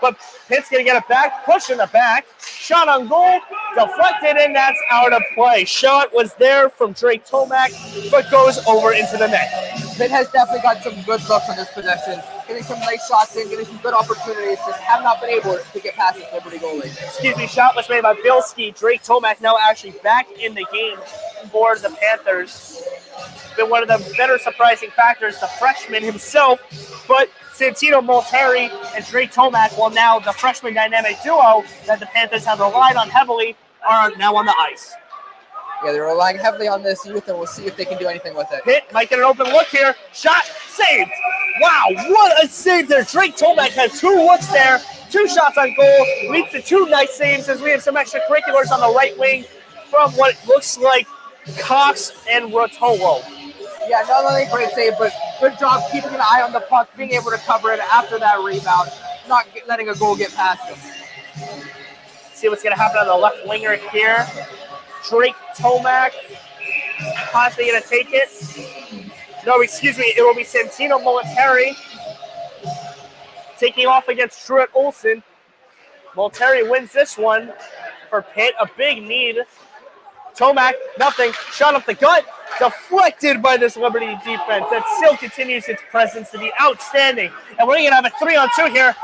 but Pitt's going to get it back, push in the back. Shot on goal, deflected, and that's out of play. Shot was there from Drake Tomac, but goes over into the net. Pitt has definitely got some good looks on this possession. Getting some nice shots in, getting some good opportunities, just have not been able to get past this Liberty goalie. Excuse me, shot was made by Bilski. Drake Tomac now actually back in the game for the Panthers. Been one of the better surprising factors, the freshman himself, but Santino Molteri and Drake Tomac, well now the freshman dynamic duo that the Panthers have relied on heavily are now on the ice. Yeah, they're relying heavily on this youth, and we'll see if they can do anything with it. Pitt might get an open look here. Shot, saved. Wow, what a save there. Drake Tomac had 2 looks there, 2 shots on goal, leads to 2 nice saves as we have some extracurriculars on the right wing from what looks like Cox and Rotolo. Yeah, not only great save, but good job keeping an eye on the puck, being able to cover it after that rebound, not letting a goal get past him. See what's going to happen on the left winger here. Drake Tomac possibly going to take it. No, excuse me, it will be Santino Molteri taking off against Truett Olsen. Molteri wins this one for Pitt, a big need. Tomac, nothing, shot up the gut, deflected by this Liberty defense that still continues its presence to be outstanding. And we're going to have a 3-on-2 here.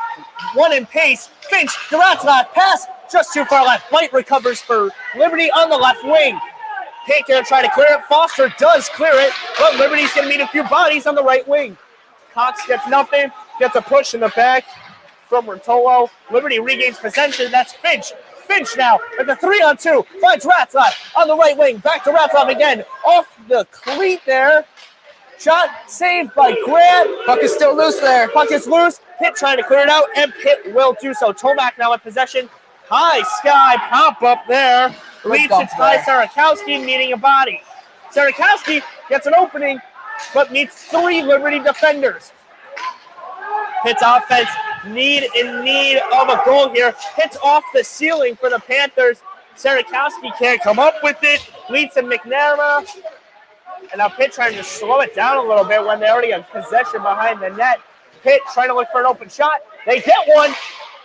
One in pace, Finch, Duratz pass, just too far left. White recovers for Liberty on the left wing. Pitt going to try to clear it. Foster does clear it, but Liberty's going to meet a few bodies on the right wing. Cox gets nothing, gets a push in the back from Rotolo. Liberty regains possession. That's Finch. Finch now at the 3-on-2. Finds Ratzlaff on the right wing. Back to Ratzlaff again. Off the cleat there. Shot saved by Grant. Puck is still loose there. Puck is loose. Pitt trying to clear it out, and Pitt will do so. Tomac now in possession. High sky pop up there. Leads to Ty Sarakowski meeting a body. Sarakowski gets an opening, but meets 3 Liberty defenders. Pitt's offense in need of a goal here. Hits off the ceiling for the Panthers. Sarakowski can't come up with it. Leads to McNamara. And now Pitt trying to slow it down a little bit when they already have possession behind the net. Pitt trying to look for an open shot. They get one.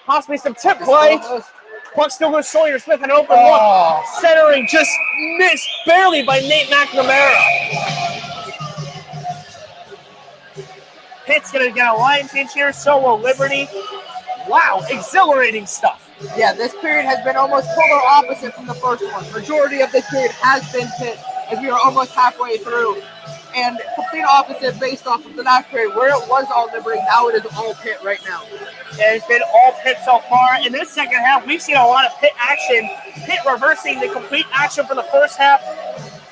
Possibly some tip play. Puck still goes Sawyer Smith, an open look. Centering just missed barely by Nate McNamara. Pitt's going to get a line change here, so will Liberty. Wow, exhilarating stuff. Yeah, this period has been almost polar opposite from the first one. Majority of this period has been Pitt, as we are almost halfway through. And complete opposite based off of the last period, where it was all Liberty, now it is all Pitt right now. It's been all Pitt so far. In this second half, we've seen a lot of Pitt action. Pitt reversing the complete action for the first half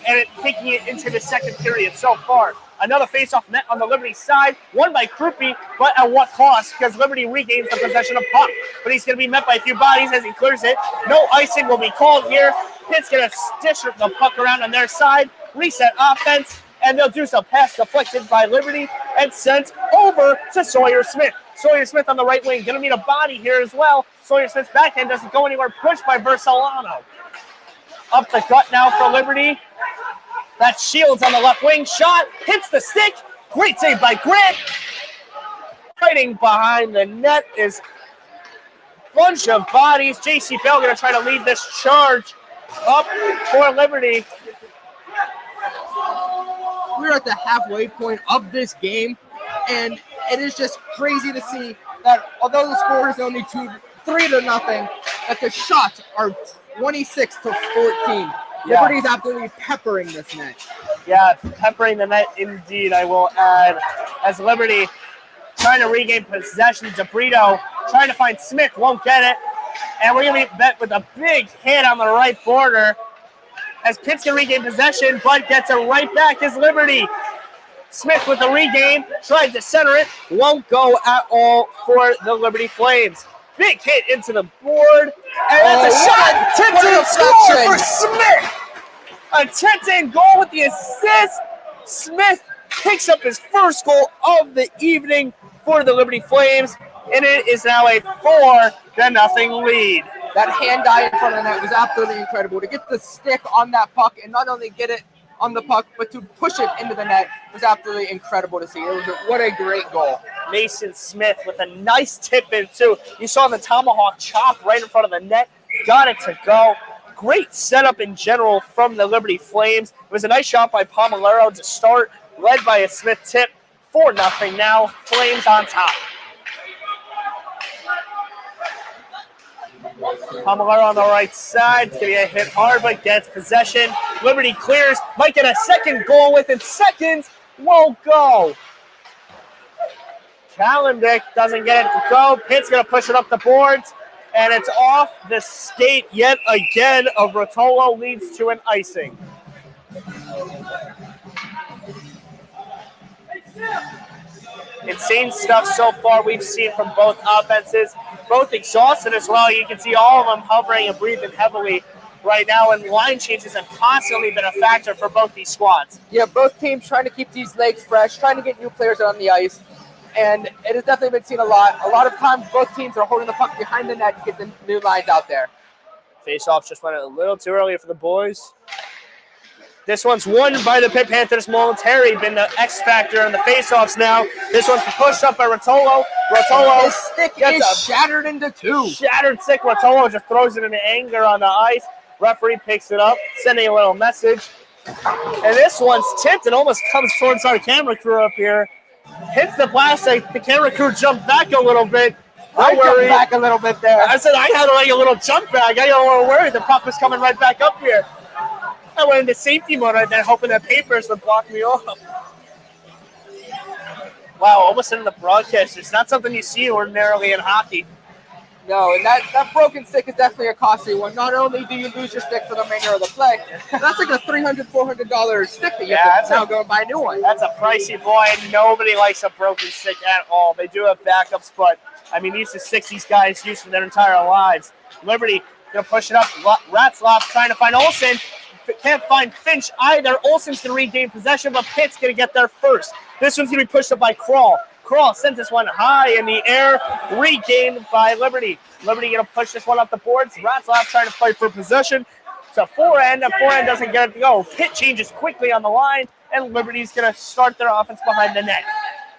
and taking it into the second period so far. Another faceoff net on the Liberty side, won by Krupe, but at what cost? Because Liberty regains the possession of puck. But he's going to be met by a few bodies as he clears it. No icing will be called here. Pitt's going to stitch the puck around on their side, reset offense, and they'll do so. Pass deflected by Liberty and sent over to Sawyer Smith. Sawyer Smith on the right wing, going to meet a body here as well. Sawyer Smith's backhand doesn't go anywhere, pushed by Versalano. Up the gut now for Liberty. That Shields on the left wing. Shot, hits the stick. Great save by Grant. Fighting behind the net is a bunch of bodies. J.C. Bell going to try to lead this charge up for Liberty. we're at the halfway point of this game, and it is just crazy to see that although the score is only 3-0, that the shots are 26-14. Yeah. Liberty's absolutely peppering this net. Yeah, peppering the net indeed, I will add. As Liberty trying to regain possession, DeBrito trying to find Smith, won't get it. And we're going to be met with a big hit on the right border as Pitt's going to regain possession, but gets it right back as Liberty. Smith with the regain, tried to center it, won't go at all for the Liberty Flames. Big hit into the board, and that's a shot. Tipton score for Smith. A Tipton goal with the assist. Smith picks up his first goal of the evening for the Liberty Flames, and it is now a 4-0 lead. That hand eye in front of the net was absolutely incredible. To get the stick on that puck and not only get it on the puck, but to push it into the net was absolutely incredible to see. What a great goal. Mason Smith with a nice tip in too. You saw the tomahawk chop right in front of the net. Got it to go. Great setup in general from the Liberty Flames. It was a nice shot by Pomalero to start, led by a Smith tip. 4-0 now. Flames on top. Pomalero on the right side. It's going to get hit hard, but gets possession. Liberty clears. Might get a second goal within seconds. Won't go. Kalendick doesn't get it to go. Pitt's going to push it up the boards, and it's off the skate yet again of Rotolo, leads to an icing. Insane stuff so far we've seen from both offenses. Both exhausted as well. You can see all of them hovering and breathing heavily right now, and line changes have constantly been a factor for both these squads. Yeah, both teams trying to keep these legs fresh, trying to get new players on the ice, and it has definitely been seen a lot. A lot of times both teams are holding the puck behind the net to get the new lines out there. Face-off just went a little too early for the boys. This one's won by the Pitt Panthers momentarily, been the X factor in the face-offs now. This one's pushed up by Rotolo. His stick is shattered into two. Shattered stick. Rotolo just throws it in anger on the ice. Referee picks it up, sending a little message. And this one's tipped and almost comes towards our camera crew up here. Hits the plastic. The camera crew jumped back a little bit. I jumped back a little bit there. I said I had like a little jump back. I got a little worried. The puck was coming right back up here. I went into safety mode right there, hoping that papers would block me off. Wow, almost in the broadcast. It's not something you see ordinarily in hockey. No, and that broken stick is definitely a costly one. Not only do you lose your stick for the remainder of the play, that's like a $300, $400 stick that you have to now go and buy a new one. That's a pricey boy, and nobody likes a broken stick at all. They do have backups, but, I mean, these are sticks these guys use for their entire lives. Liberty going to push it up. Ratzlaff trying to find Olsen. Can't find Finch either. Olsen's going to regain possession, but Pitt's going to get there first. This one's going to be pushed up by Kroll. Kroll sends this one high in the air, regained by Liberty. Liberty going to push this one up the boards. Ratzlaff trying to fight for possession. It's a forehand. A forehand doesn't get it to go. Pitt changes quickly on the line, and Liberty's going to start their offense behind the net.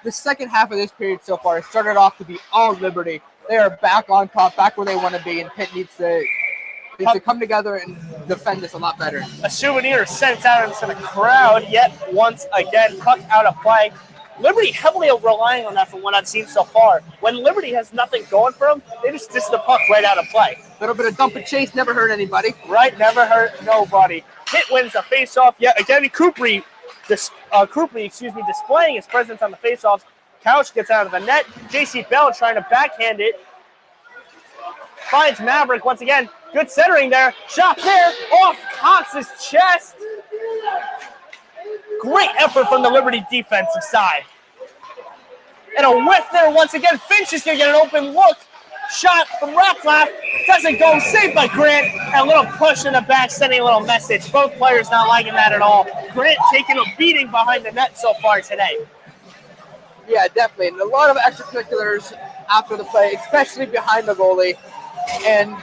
The second half of this period so far has started off to be all Liberty. They are back on top, back where they want to be, and Pitt needs to come together and defend this a lot better. A souvenir sent out into the crowd yet once again. Puck out of play. Liberty heavily relying on that from what I've seen so far. When Liberty has nothing going for them, they just dish the puck right out of play. A little bit of dump and chase, never hurt anybody. Right, never hurt nobody. Pitt wins the faceoff yet again. Coupry displaying his presence on the faceoffs. Couch gets out of the net. J.C. Bell trying to backhand it. Finds Maverick once again. Good centering there. Shot there off Cox's chest. Great effort from the Liberty defensive side. And a whiff there once again. Finch is going to get an open look. Shot from Ratzlaff. Doesn't go. Saved by Grant. And a little push in the back, sending a little message. Both players not liking that at all. Grant taking a beating behind the net so far today. Yeah, definitely. And a lot of extracurriculars after the play, especially behind the goalie. And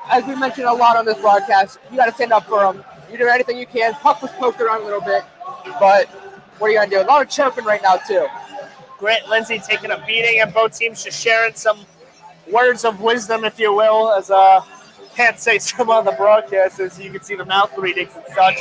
as we mentioned a lot on this broadcast, you got to stand up for them. You do anything you can. Puck was poked around a little bit, but what are you going to do? A lot of chirping right now, too. Grant Lindsay taking a beating, and both teams just sharing some words of wisdom, if you will, as can't say some on the broadcast, as you can see the mouth readings and such.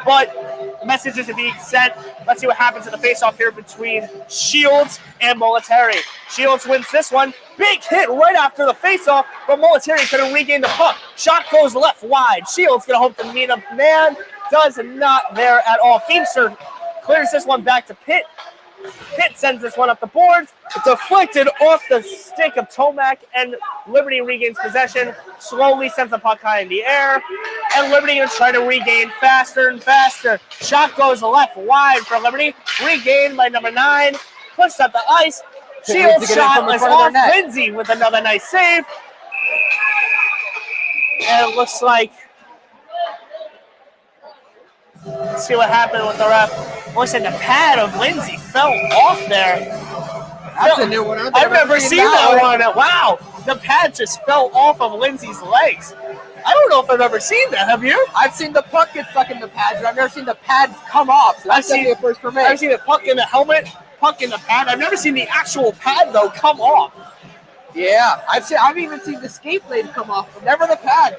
But Messages are being sent. Let's see what happens in the face-off here between Shields and Molitari. Shields wins this one. Big hit right after the face-off, but Molitari couldn't regain the puck. Shot goes left wide. Shields going to hope to meet a man. Does not there at all. Feemster clears this one back to Pitt. Pitt sends this one up the boards. It's deflected off the stick of Tomac, and Liberty regains possession. Slowly sends the puck high in the air, and Liberty is trying to regain faster and faster. Shot goes left wide for Liberty. Regained by number 9. Pushed up the ice. Shields shot is off. Lindsay with another nice save. And it looks like, let's see what happened with the ref. Looks like the pad of Lindsay fell off there. That's a new one. I've never seen that one. Wow, the pad just fell off of Lindsay's legs. I don't know if I've ever seen that. Have you? I've seen the puck get stuck in the pads, but I've never seen the pads come off. So that's definitely a first for me. I've seen the puck in the helmet, puck in the pad. I've never seen the actual pad though come off. Yeah, I've even seen the skate blade come off, but never the pad.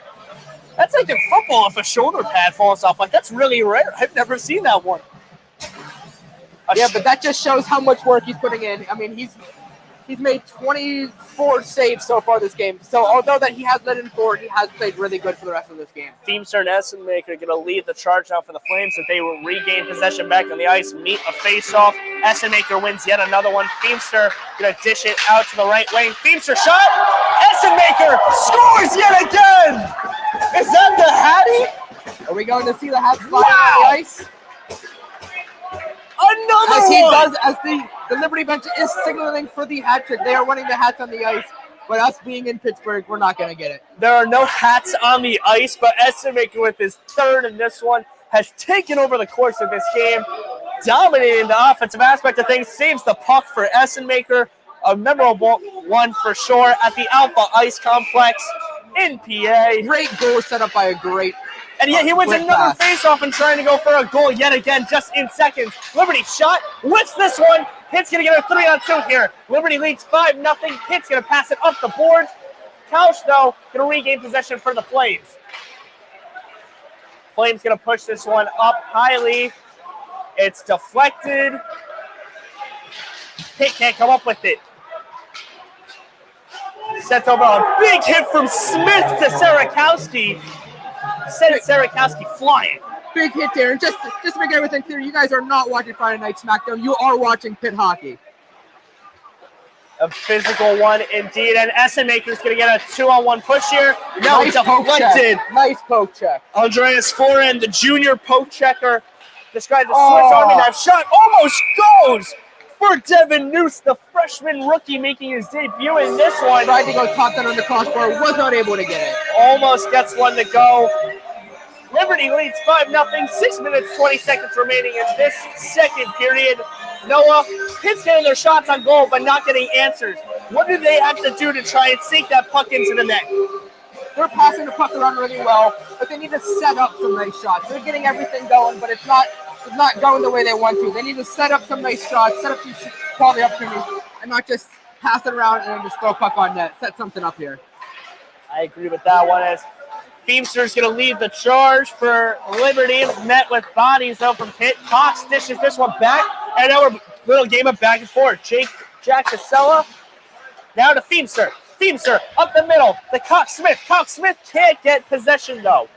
That's like in football if a shoulder pad falls off. Like, that's really rare. I've never seen that one. Yeah, but that just shows how much work he's putting in. I mean, he's made 24 saves so far this game. So although that he has let in 4, he has played really good for the rest of this game. Feemster and Essenmaker are going to lead the charge now for the Flames, that they will regain possession back on the ice, meet a face-off. Essenmaker wins yet another one. Feemster going to dish it out to the right wing. Feemster shot. Essenmaker scores yet again. Is that the Hattie? Are we going to see the hat fly on the ice? Another as he one! Does, as the Liberty bench is signaling for the hat trick. They are running the hats on the ice, but us being in Pittsburgh, we're not going to get it. There are no hats on the ice, but Essenmaker with his third in this one has taken over the course of this game, dominating the offensive aspect of things, saves the puck for Essenmaker. A memorable one for sure at the Alpha Ice Complex in PA. Great goal set up by a great. And yet he wins another faceoff and trying to go for a goal yet again just in seconds. Liberty shot, whips this one. Pitt's going to get a 3-on-2 here. Liberty leads 5-0. Pitt's going to pass it up the boards. Couch, though, going to regain possession for the Flames. Flames going to push this one up highly. It's deflected. Pitt can't come up with it. Sets over a big hit from Smith to Sarakowski. Sent Sarakowski flying. Big hit there. And just to make everything clear, you guys are not watching Friday Night SmackDown. You are watching Pitt hockey. A physical one indeed. And Essenmaker's going to get a 2-on-1 push here. No, nice deflected. Nice poke check. Andreas Foran, the junior poke checker, describes a Swiss Army knife shot. Almost goes for Devin Noose, the freshman rookie making his debut in this one. Tried to go top down on the crossbar, was not able to get it. Almost gets one to go. Liberty leads 5-0, 6 minutes, 20 seconds remaining in this second period. Noah, Pitt's getting their shots on goal, but not getting answers. What do they have to do to try and sink that puck into the net? They're passing the puck around really well, but they need to set up some nice shots. They're getting everything going, but it's not going the way they want to. They need to set up some nice shots, set up some quality opportunities, and not just pass it around and then just throw puck on net. Set something up here. I agree with that one, as Feemster's going to lead the charge for Liberty, met with bodies though from Pitt. Cox dishes this one back, and now we're a little game of back and forth. Jack Casella, now to Feemster. Feemster up the middle to Cox Smith. Cox Smith can't get possession though.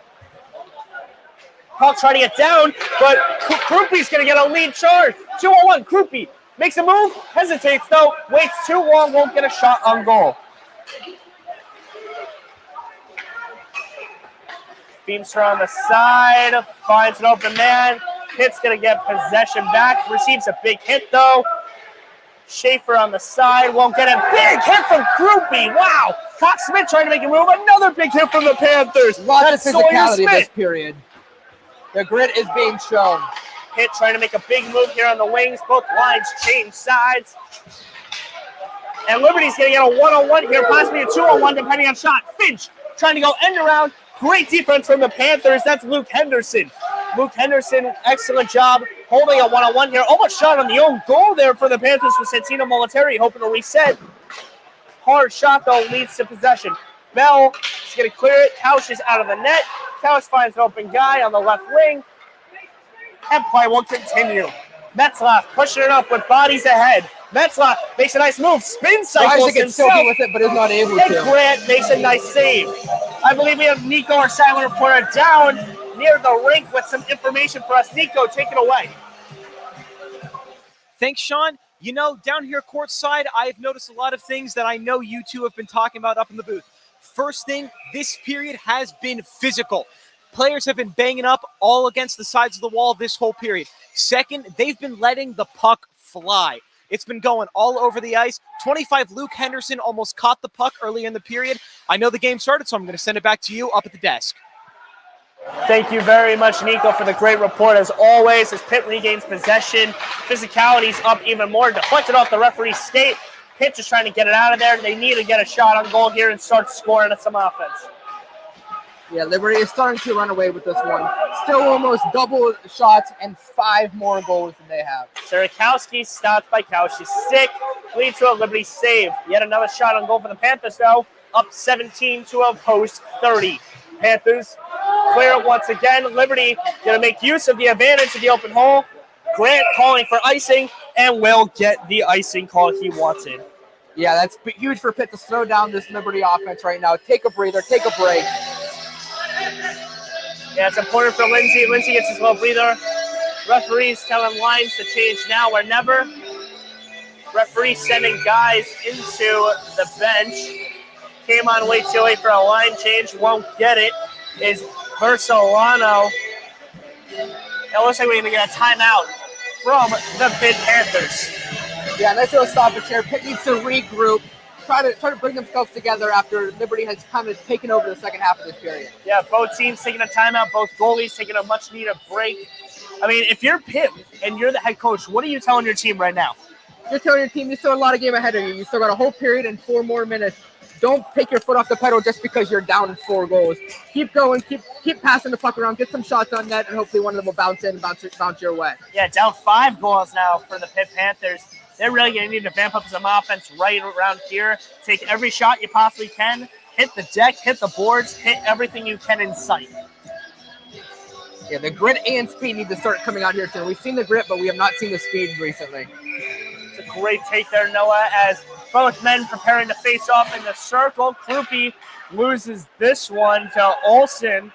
Puck trying to get down, but Krupe's going to get a lead charge. 2-on-1, Krupe makes a move, hesitates though, waits too long, won't get a shot on goal. Feemster on the side, finds an open man. Pitt's going to get possession back, receives a big hit though. Schaefer on the side, won't get a big hit from Krupe. Wow! Cox Smith trying to make a move, another big hit from the Panthers. Lots of physicality this period. The grit is being shown. Pitt trying to make a big move here on the wings. Both lines change sides. And Liberty's going to get a 1-on-1 here, possibly a 2-on-1 depending on shot. Finch trying to go end around. Great defense from the Panthers. That's Luke Henderson. Luke Henderson, excellent job holding a 1-on-1 here. Almost shot on the own goal there for the Panthers with Santino Molitari, hoping to reset. Hard shot, though, leads to possession. Bell is going to clear it. Couch is out of the net. Couch finds an open guy on the left wing. and play will continue. Metzlaff pushing it up with bodies ahead. Metzlaff makes a nice move, spin cycles himself. Still with it, but is not able and to. Grant makes a nice save. I believe we have Nico, our silent reporter, down near the rink with some information for us. Nico, take it away. Thanks, Sean. You know, down here courtside, I've noticed a lot of things that I know you two have been talking about up in the booth. First thing, this period has been physical. Players have been banging up all against the sides of the wall this whole period. Second, they've been letting the puck fly. It's been going all over the ice. 25 Luke Henderson almost caught the puck early in the period. I know the game started, so I'm going to send it back to you up at the desk. Thank you very much, Nico, for the great report. As always, as Pitt regains possession, physicality's up even more. Deflected off the referee's skate. Pitt just trying to get it out of there. They need to get a shot on goal here and start scoring some offense. Yeah, Liberty is starting to run away with this one. Still almost double shots and 5 more goals than they have. Sarakowski stopped by Kaush's stick. Leads to a Liberty save. Yet another shot on goal for the Panthers, though. Up 17 to a post 30. Panthers clear it once again. Liberty going to make use of the advantage of the open hole. Grant calling for icing and will get the icing call he wanted. Yeah, that's huge for Pitt to slow down this Liberty offense right now. Take a breather, take a break. Yeah, it's important for Lindsay. Lindsay gets his little breather. Referees telling lines to change now or never. Referee sending guys into the bench. Came on way too late for a line change. Won't get it. Is Versolano. It looks like we're going to get a timeout from the Pitt Panthers. Yeah, nice little stoppage here. Pitt needs to regroup. Try to bring themselves together after Liberty has kind of taken over the second half of this period. Yeah, both teams taking a timeout. Both goalies taking a much-needed break. I mean, if you're Pitt and you're the head coach, what are you telling your team right now? You're telling your team you still have a lot of game ahead of you. You still got a whole period and 4 more minutes. Don't take your foot off the pedal just because you're down 4 goals. Keep going. Keep passing the puck around. Get some shots on net, and hopefully one of them will bounce in and bounce your way. Yeah, down 5 goals now for the Pitt Panthers. They're really going to need to vamp up some offense right around here. Take every shot you possibly can. Hit the deck, hit the boards, hit everything you can in sight. Yeah, the grit and speed need to start coming out here soon. We've seen the grit, but we have not seen the speed recently. It's a great take there, Noah, as both men preparing to face off in the circle. Krupe loses this one to Olsen.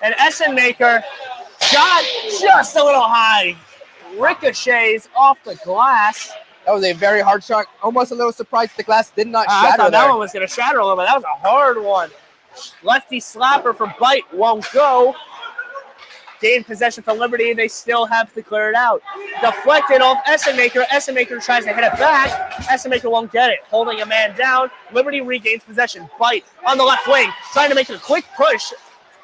And Essenmaker shot just a little high. Ricochets off the glass. That was a very hard shot. Almost a little surprised the glass did not shatter. I thought there. that one was going to shatter a little bit. That was a hard one. Lefty slapper for Bite won't go. Gain possession for Liberty. They still have to clear it out. Deflected off Essenmaker. Essenmaker tries to hit it back. Essenmaker won't get it. Holding a man down. Liberty regains possession. Bite on the left wing. Trying to make a quick push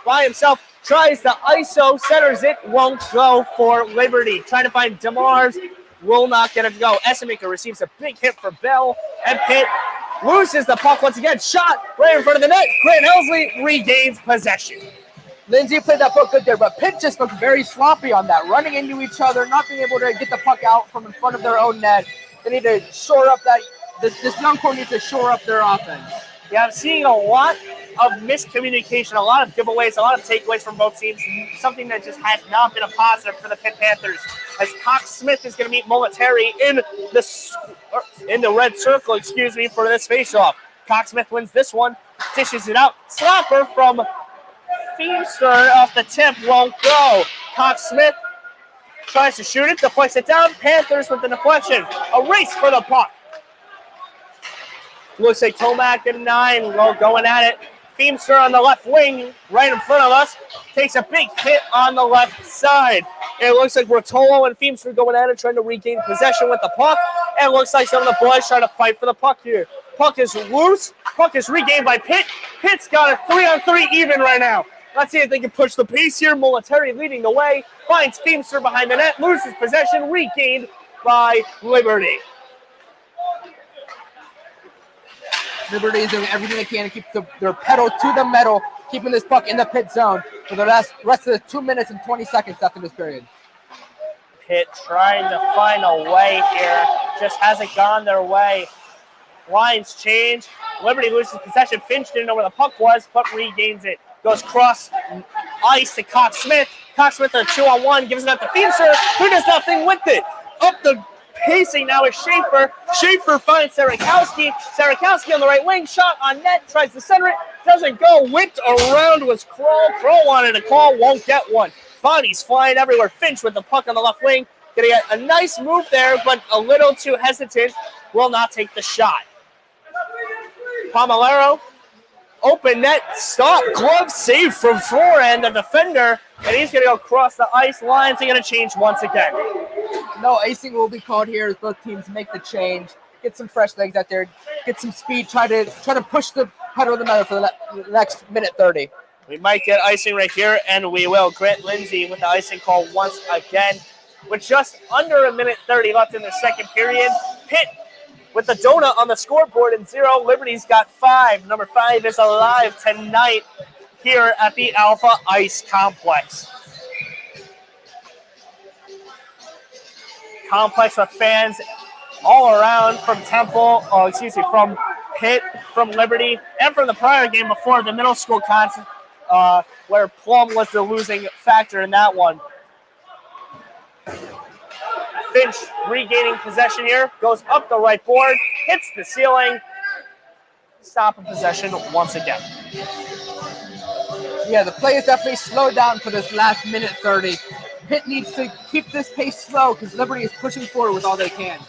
by himself. Tries the ISO. Centers it. Won't go for Liberty. Trying to find DeMars. Will not get it to go. Essenmaker receives a big hit for Bell. And Pitt loses the puck once again. Shot right in front of the net. Grant Helsley regains possession. Lindsay played that puck good there, but Pitt just looked very sloppy on that, running into each other, not being able to get the puck out from in front of their own net. They need to shore up that. This young core needs to shore up their offense. Yeah, I'm seeing a lot of miscommunication, a lot of giveaways, a lot of takeaways from both teams, something that just has not been a positive for the Pitt Panthers. As Cox Smith is going to meet Molatari in the red circle, for this faceoff. Cox Smith wins this one, dishes it out. Slapper from Feemster off the tip won't go. Cox Smith tries to shoot it, deflects it down. Panthers with the deflection. A race for the puck. Looks like Tomac and 9 going at it. Feemster on the left wing, right in front of us, takes a big hit on the left side. It looks like Rotolo and Feemster going at it, trying to regain possession with the puck. And it looks like some of the boys trying to fight for the puck here. Puck is loose. Puck is regained by Pitt. Pitt's got a 3-on-3 even right now. Let's see if they can push the pace here. Molatari leading the way. Finds Feemster behind the net. Loses possession. Regained by Liberty. Liberty is doing everything they can to keep their pedal to the metal, keeping this puck in the Pitt zone for the rest of the 2 minutes and 20 seconds after this period. Pitt trying to find a way here. Just hasn't gone their way. Lines change. Liberty loses possession. Finch didn't know where the puck was, but regains it. Goes cross ice to Cox Smith. Cox Smith a 2-on-1, gives it up to Feimster, who does nothing with it. Up the pacing now is Schaefer. Schaefer finds Sarakowski. Sarakowski on the right wing, shot on net, tries to center it, doesn't go, whipped around was Kroll. Kroll wanted a call, won't get one. Bodies flying everywhere. Finch with the puck on the left wing. Gonna get a nice move there, but a little too hesitant. Will not take the shot. Pomalero, open net, stop, glove save from forehand, the defender, and he's gonna go across the ice. Lines are gonna change once again. No icing will be called here as both teams make the change. Get some fresh legs out there, get some speed, try to push the pedal of the metal for the next minute 30. We might get icing right here, and we will. Grant Lindsay with the icing call once again. With just under a minute 30 left in the second period. Pitt with the donut on the scoreboard and 0. Liberty's got 5. Number 5 is alive tonight here at the Alpha Ice Complex. Complex with fans all around from from Pitt, from Liberty, and from the prior game before the middle school contest, where Plum was the losing factor in that one. Finch regaining possession here, goes up the right board, hits the ceiling, stop of possession once again. Yeah, the play is definitely slowed down for this last minute 30. Pitt needs to keep this pace slow because Liberty is pushing forward with all they can.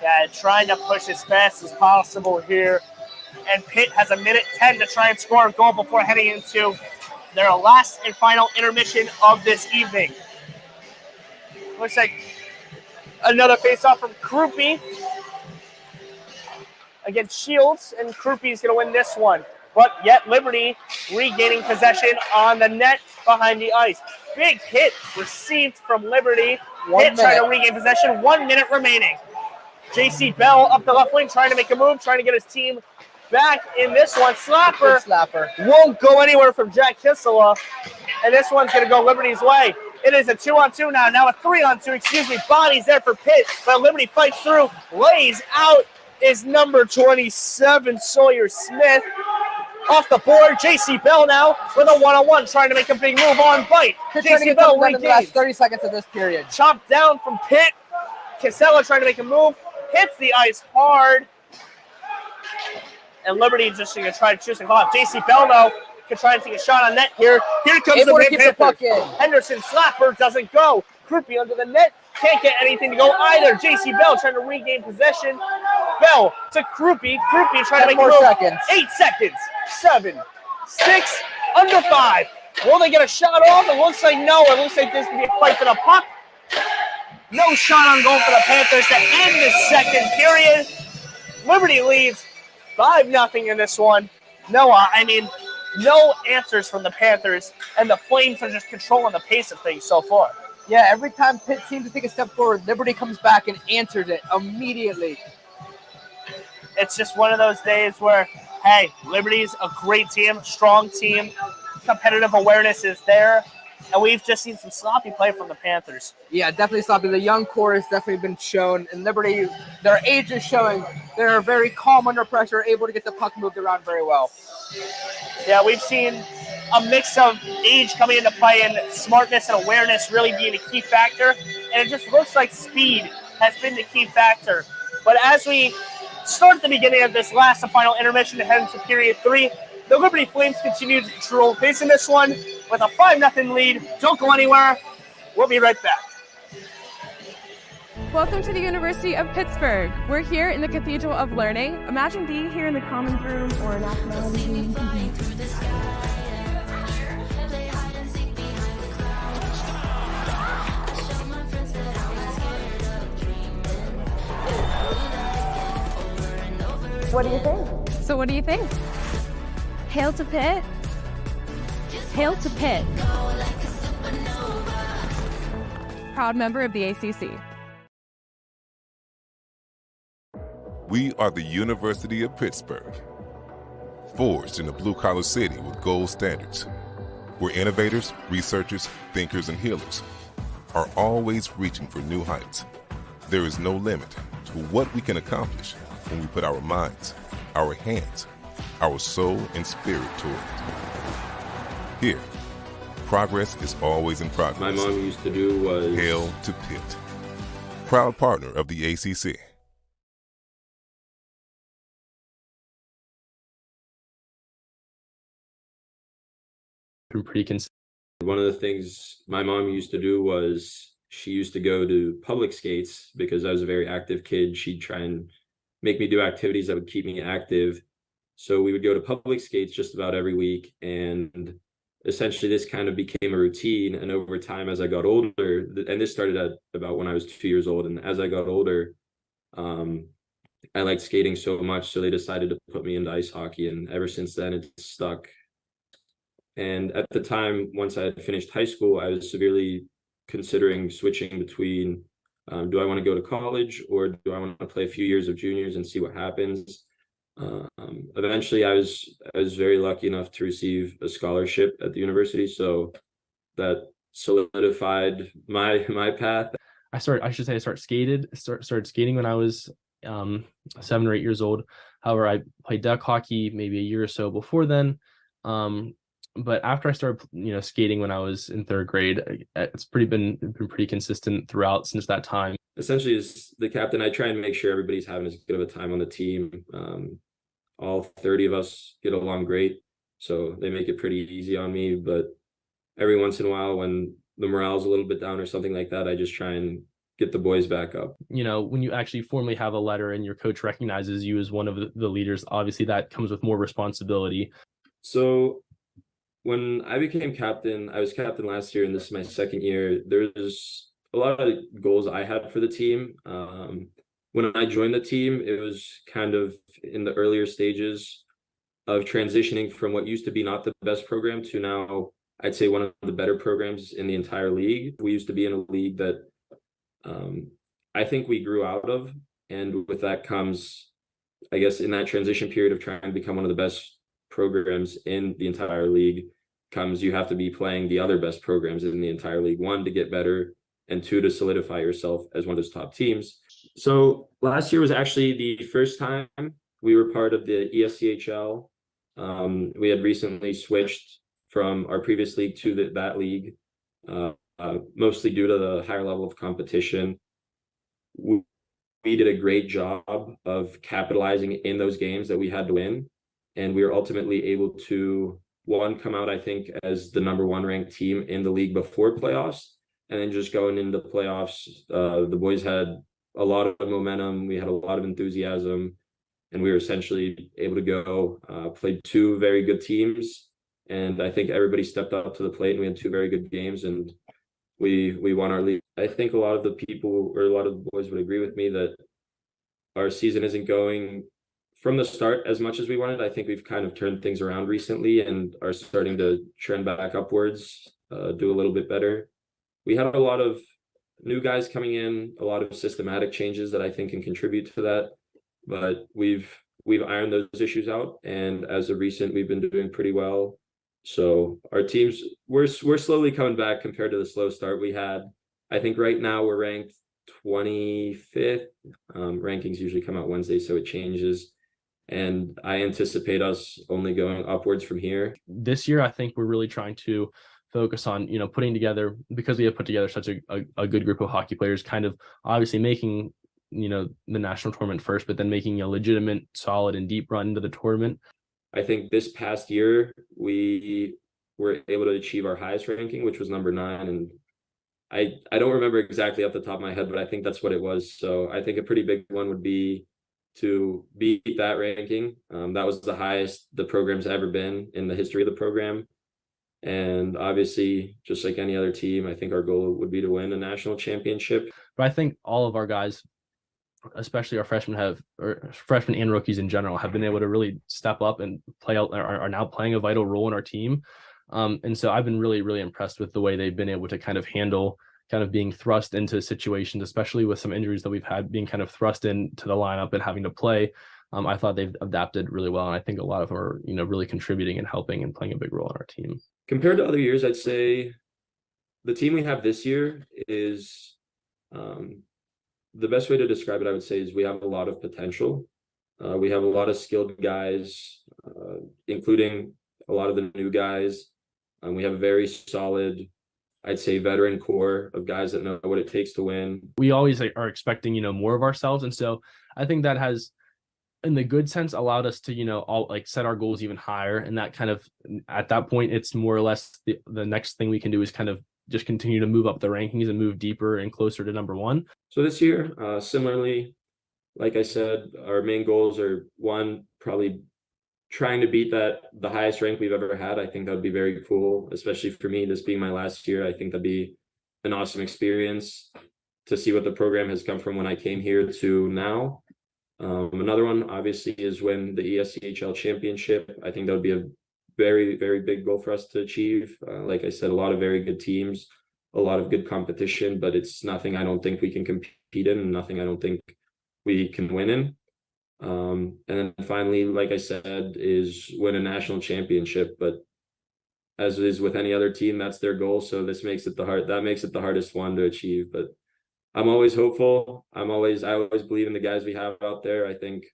Yeah, trying to push as fast as possible here. And Pitt has a minute 10 to try and score a goal before heading into their last and final intermission of this evening. Looks like another face-off from Krupe against Shields, and Krupe's going to win this one. But yet Liberty regaining possession on the net behind the ice. Big hit received from Liberty. Pitt trying to regain possession. 1 minute remaining. J.C. Bell up the left wing, trying to make a move, trying to get his team back in this one. Slapper won't go anywhere from Jack Kissela, and this one's going to go Liberty's way. It is a 2-on-2 now a 3-on-2, Bodies there for Pitt, but Liberty fights through, lays out is number 27, Sawyer Smith. Off the board, J.C. Bell now with a 1-on-1, trying to make a big move on bite. J.C. Bell regains. In the last 30 seconds of this period. Chopped down from Pitt. Kissela trying to make a move, hits the ice hard. And Liberty just going to try to choose and call out. J.C. Bell, though, can try and take a shot on net here. Here comes the Panthers. Henderson slapper doesn't go. Krupe under the net. Can't get anything to go either. J.C. Bell trying to regain possession. Bell to Krupe. Krupe trying to make a move. 8 seconds. 7, 6, under 5. Will they get a shot off? It looks like no. It looks like this could be a fight for the puck. No shot on goal for the Panthers to end the second period. Liberty leads 5-0 in this one. No answers from the Panthers, and the Flames are just controlling the pace of things so far. Yeah, every time Pitt seems to take a step forward, Liberty comes back and answers it immediately. It's just one of those days where, hey, Liberty's a great team, strong team, competitive awareness is there, and we've just seen some sloppy play from the Panthers. Yeah, definitely sloppy. The young core has definitely been shown, and Liberty, their age is showing. They're very calm under pressure, able to get the puck moved around very well. Yeah, we've seen a mix of age coming into play and smartness and awareness really being a key factor, and it just looks like speed has been the key factor. But as we start at the beginning of this last and final intermission to head into period 3, the Liberty Flames continue to control pace in this one with a 5-0 lead. Don't go anywhere. We'll be right back. Welcome to the University of Pittsburgh. We're here in the Cathedral of Learning. Imagine being here in the Commons Room or a national meeting. What do you think? So what do you think? Hail to Pitt. Hail to Pitt. Proud member of the ACC. We are the University of Pittsburgh, forged in a blue-collar city with gold standards, where innovators, researchers, thinkers, and healers are always reaching for new heights. There is no limit to what we can accomplish when we put our minds, our hands, our soul, and spirit toward it. Here, progress is always in progress. My mom used to do was Hail to Pitt, proud partner of the ACC. been pretty consistent. One of the things my mom used to do was she used to go to public skates because I was a very active kid. She'd try and make me do activities that would keep me active. So we would go to public skates just about every week. And essentially this kind of became a routine. And over time, as I got older, and this started at about when I was 2 years old. And as I got older, I liked skating so much. So they decided to put me into ice hockey. And ever since then, it's stuck. And at the time, once I had finished high school, I was severely considering switching between do I want to go to college or do I want to play a few years of juniors and see what happens? Eventually, I was very lucky enough to receive a scholarship at the university, so that solidified my path. I started skating when I was 7 or 8 years old. However, I played deck hockey maybe a year or so before then. But after I started, skating when I was in third grade, it's been pretty consistent throughout since that time. Essentially, as the captain, I try and make sure everybody's having as good of a time on the team. All 30 of us get along great, so they make it pretty easy on me. But every once in a while, when the morale's a little bit down or something like that, I just try and get the boys back up. When you actually formally have a letter and your coach recognizes you as one of the leaders, obviously that comes with more responsibility. So when I became captain, I was captain last year, and this is my second year. There's a lot of goals I had for the team. When I joined the team, it was kind of in the earlier stages of transitioning from what used to be not the best program to now, I'd say, one of the better programs in the entire league. We used to be in a league that I think we grew out of. And with that comes, I guess, in that transition period of trying to become one of the best programs in the entire league comes you have to be playing the other best programs in the entire league, one, to get better, and two, to solidify yourself as one of those top teams. So last year was actually the first time we were part of the ESCHL. We had recently switched from our previous league to that league, mostly due to the higher level of competition. We did a great job of capitalizing in those games that we had to win. And we were ultimately able to, one, come out, I think, as the number one ranked team in the league before playoffs. And then just going into playoffs, the boys had a lot of momentum. We had a lot of enthusiasm. And we were essentially able to go, played two very good teams. And I think everybody stepped up to the plate, and we had two very good games. And we won our league. I think a lot of the people, or a lot of the boys, would agree with me that our season isn't going from the start as much as we wanted. I think we've kind of turned things around recently and are starting to trend back upwards, do a little bit better. We had a lot of new guys coming in, a lot of systematic changes that I think can contribute to that. But we've ironed those issues out, and as of recent, we've been doing pretty well. So our teams, we're slowly coming back compared to the slow start we had. I think right now we're ranked 25th. Rankings usually come out Wednesday, so it changes. And I anticipate us only going upwards from here. This year, I think we're really trying to focus on, putting together, because we have put together such a good group of hockey players, kind of obviously making, the national tournament first, but then making a legitimate, solid, and deep run into the tournament. I think this past year, we were able to achieve our highest ranking, which was number 9. And I don't remember exactly off the top of my head, but I think that's what it was. So I think a pretty big one would be to beat that ranking. That was the highest the program's ever been in the history of the program. And obviously, just like any other team, I think our goal would be to win a national championship. But I think all of our guys, especially our freshmen and rookies in general, have been able to really step up and are now playing a vital role in our team. And so I've been really, really impressed with the way they've been able to kind of handle being thrust into situations, especially with some injuries that we've had, being kind of thrust into the lineup and having to play. I thought they've adapted really well. And I think a lot of them are, really contributing and helping and playing a big role in our team. Compared to other years, I'd say the team we have this year is, the best way to describe it, I would say, is we have a lot of potential. We have a lot of skilled guys, including a lot of the new guys. We have a very solid, I'd say, veteran core of guys that know what it takes to win. We always are expecting, more of ourselves. And so I think that has, in the good sense, allowed us to, all like set our goals even higher. And that kind of, at that point, it's more or less the next thing we can do is kind of just continue to move up the rankings and move deeper and closer to number one. So this year, similarly, like I said, our main goals are, one, probably trying to beat the highest rank we've ever had. I think that would be very cool, especially for me, this being my last year. I think that'd be an awesome experience to see what the program has come from when I came here to now. Another one, obviously, is win the ESCHL championship. I think that would be a very, very big goal for us to achieve. Like I said, a lot of very good teams, a lot of good competition, but it's nothing I don't think we can compete in, and nothing I don't think we can win in. And then finally, like I said, is win a national championship. But as is with any other team, that's their goal. So this makes it the hardest one to achieve. But I'm always hopeful. I always believe in the guys we have out there. I think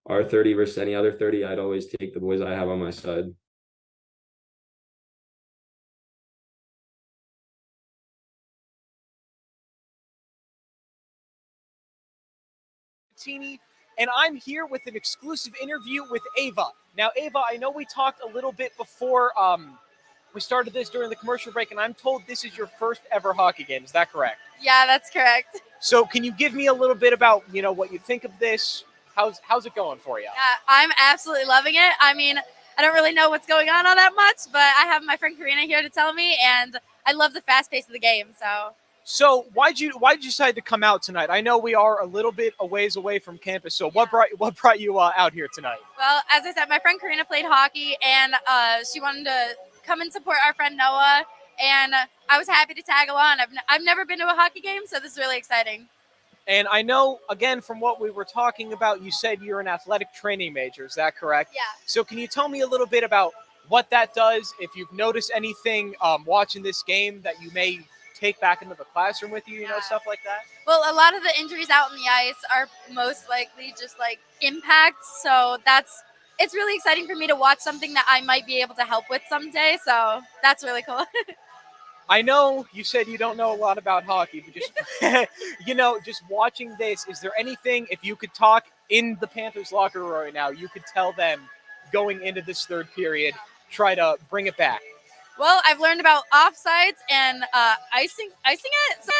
our 30 versus any other 30, I'd always take the boys I have on my side. And I'm here with an exclusive interview with Ava. Now, Ava, I know we talked a little bit before we started this during the commercial break, and I'm told this is your first ever hockey game. Is that correct? Yeah, that's correct. So can you give me a little bit about, what you think of this? How's it going for you? I'm absolutely loving it. I mean, I don't really know what's going on all that much, but I have my friend Karina here to tell me, and I love the fast pace of the game, So why'd you decide to come out tonight? I know we are a little bit a ways away from campus. So what brought you out here tonight? Well, as I said, my friend Karina played hockey, and she wanted to come and support our friend Noah, and I was happy to tag along. I've never been to a hockey game, so this is really exciting. And I know, again, from what we were talking about, you said you're an athletic training major. Is that correct? Yeah. So can you tell me a little bit about what that does? If you've noticed anything watching this game that you may take back into the classroom with you, stuff like that? Well, a lot of the injuries out on the ice are most likely just like impact. So it's really exciting for me to watch something that I might be able to help with someday. So that's really cool. I know you said you don't know a lot about hockey, but just, just watching this, is there anything, if you could talk in the Panthers locker room right now, you could tell them going into this third period, try to bring it back? Well, I've learned about offsides and icing it. So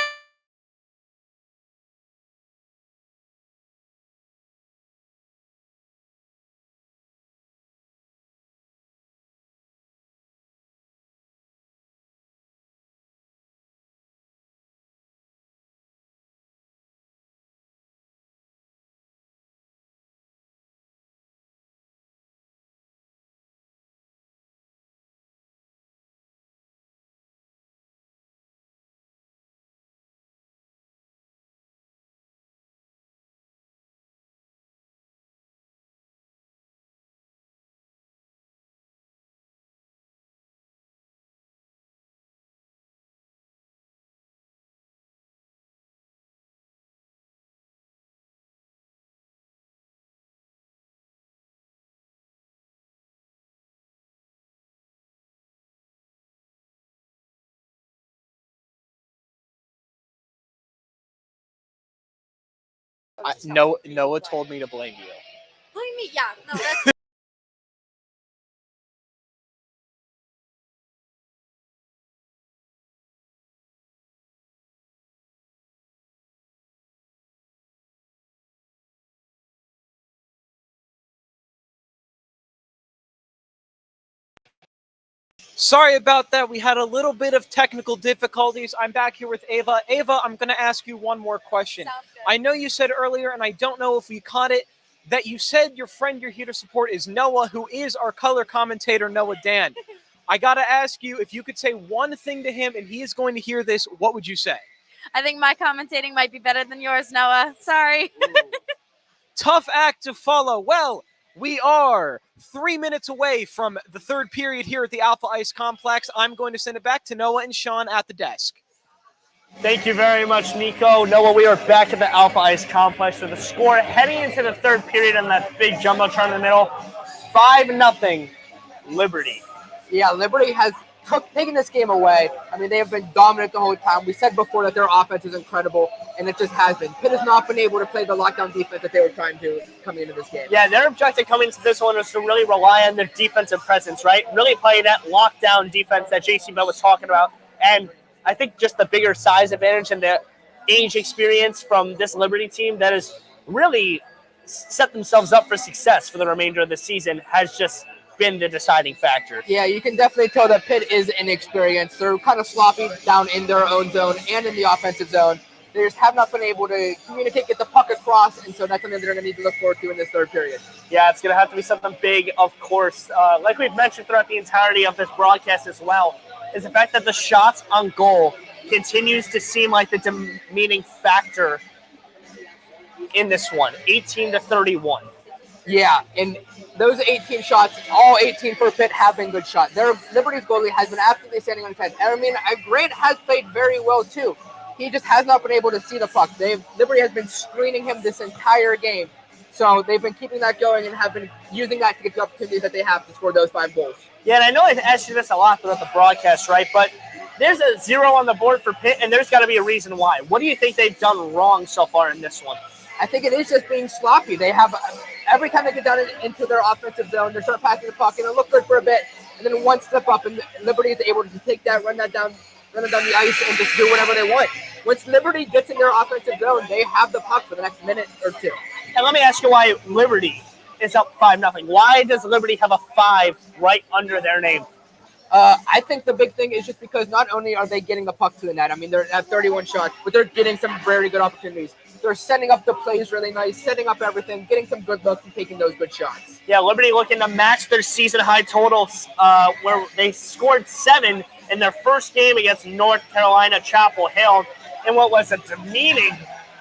Noah told me to blame you. blame me. Yeah, no, that's. Sorry about that. We had a little bit of technical difficulties. I'm back here with Ava. Ava, I'm going to ask you one more question. I know you said earlier, and I don't know if we caught it, that you said your friend you're here to support is Noah, who is our color commentator, Noah Dan. I got to ask you, if you could say one thing to him and he is going to hear this, what would you say? I think my commentating might be better than yours, Noah. Sorry. Tough act to follow. Well, we are 3 minutes away from the third period here at the Alpha Ice Complex. I'm going to send it back to Noah and Sean at the desk. Thank you very much, Nico. Noah, we are back at the Alpha Ice Complex with the score heading into the third period on that big jumbotron in the middle. 5-0 Liberty. Yeah, Liberty has taking this game away. I mean, they have been dominant the whole time. We said before that their offense is incredible, and it just has been. Pitt has not been able to play the lockdown defense that they were trying to coming into this game. Yeah, their objective coming into this one was to really rely on their defensive presence, right? Really play that lockdown defense that JC Bell was talking about. And I think just the bigger size advantage and the age experience from this Liberty team that has really set themselves up for success for the remainder of the season has just been the deciding factor. Yeah, you can definitely tell that Pitt is inexperienced. They're kind of sloppy down in their own zone and in the offensive zone. They just have not been able to communicate, get the puck across, and so that's something they're going to need to look forward to in this third period. Yeah, it's going to have to be something big, of course. Like we've mentioned throughout the entirety of this broadcast as well, is the fact that the shots on goal continues to seem like the demeaning factor in this one, 18-31. Yeah, and those 18 shots, all 18 for Pitt have been good shots. Their Liberty's goalie has been absolutely standing on his head. And I mean, Grant has played very well too. He just has not been able to see the puck. Liberty has been screening him this entire game. So they've been keeping that going and have been using that to get the opportunities that they have to score those 5 goals. Yeah, and I know I've asked you this a lot throughout the broadcast, right? But there's a 0 on the board for Pitt, and there's got to be a reason why. What do you think they've done wrong so far in this one? I think it is just being sloppy. They have, every time they get down into their offensive zone, they start passing the puck, and it looked good for a bit, and then one step up, and Liberty is able to take that, run it down the ice, and just do whatever they want. Once Liberty gets in their offensive zone, they have the puck for the next minute or two. And let me ask you why Liberty is up 5-0. Why does Liberty have a 5 right under their name? I think the big thing is just because not only are they getting the puck to the net, I mean, they're at 31 shots, but they're getting some very good opportunities. They're setting up the plays really nice, setting up everything, getting some good looks and taking those good shots. Yeah, Liberty looking to match their season high totals where they scored 7 in their first game against North Carolina Chapel Hill in what was a demeaning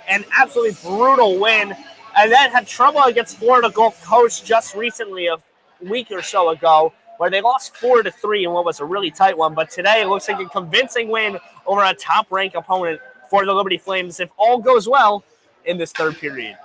and absolutely brutal win. And then had trouble against Florida Gulf Coast just recently, a week or so ago, where they lost 4-3 in what was a really tight one. But today it looks like a convincing win over a top-ranked opponent for the Liberty Flames, if all goes well in this third period.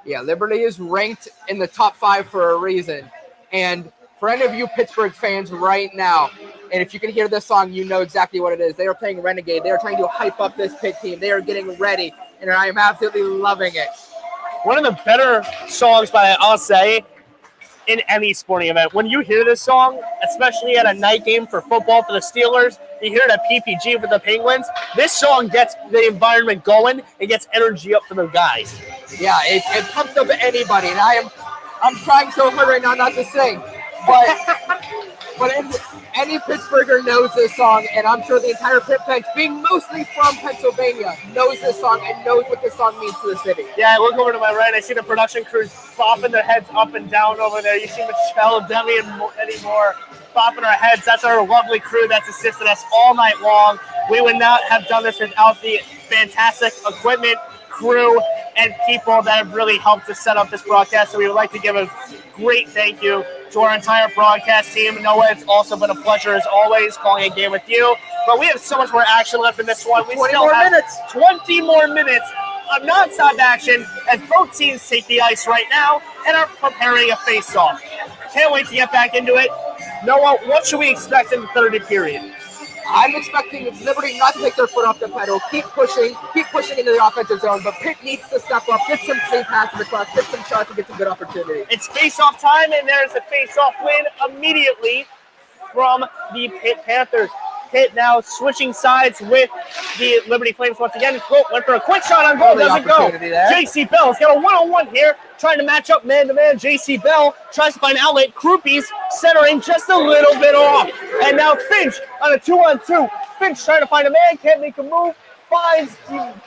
Yeah, Liberty is ranked in the top 5 for a reason. And for any of you Pittsburgh fans right now, and if you can hear this song, you know exactly what it is. They are playing Renegade. They are trying to hype up this Pitt team. They are getting ready, and I am absolutely loving it. One of the better songs, I'll say, in any sporting event. When you hear this song, especially at a night game for football for the Steelers, you hear it at PPG for the Penguins, this song gets the environment going and gets energy up for the guys. Yeah, it pumps up anybody, and I'm trying so hard right now not to sing, but any Pittsburgher knows this song, and I'm sure the entire Pitt bench, being mostly from Pennsylvania, knows this song and knows what this song means to the city. Yeah, I look over to my right, I see the production crews bopping their heads up and down over there. You see Michelle, Demi, and Eddie Moore bopping our heads. That's our lovely crew that's assisted us all night long. We would not have done this without the fantastic equipment, crew, and people that have really helped us set up this broadcast. So we would like to give a great thank you to our entire broadcast team. Noah, it's also been a pleasure as always calling a game with you. But we have so much more action left in this one. We 20 still more have minutes. 20 more minutes of non-stop action as both teams take the ice right now and are preparing a face-off. Can't wait to get back into it. Noah, what should we expect in the third period? I'm expecting Liberty not to take their foot off the pedal, keep pushing into the offensive zone, but Pitt needs to step up, get some clean passes across, get some shots, and get some good opportunity. It's face-off time, and there's a face-off win immediately from the Pitt Panthers. Pitt now switching sides with the Liberty Flames once again. Went for a quick shot on goal, doesn't go. JC Bell's got a one-on-one here, trying to match up man-to-man. JC Bell tries to find outlet. Krupi's centering just a little bit off. And now Finch on a 2-on-2. Finch trying to find a man, can't make a move. Finds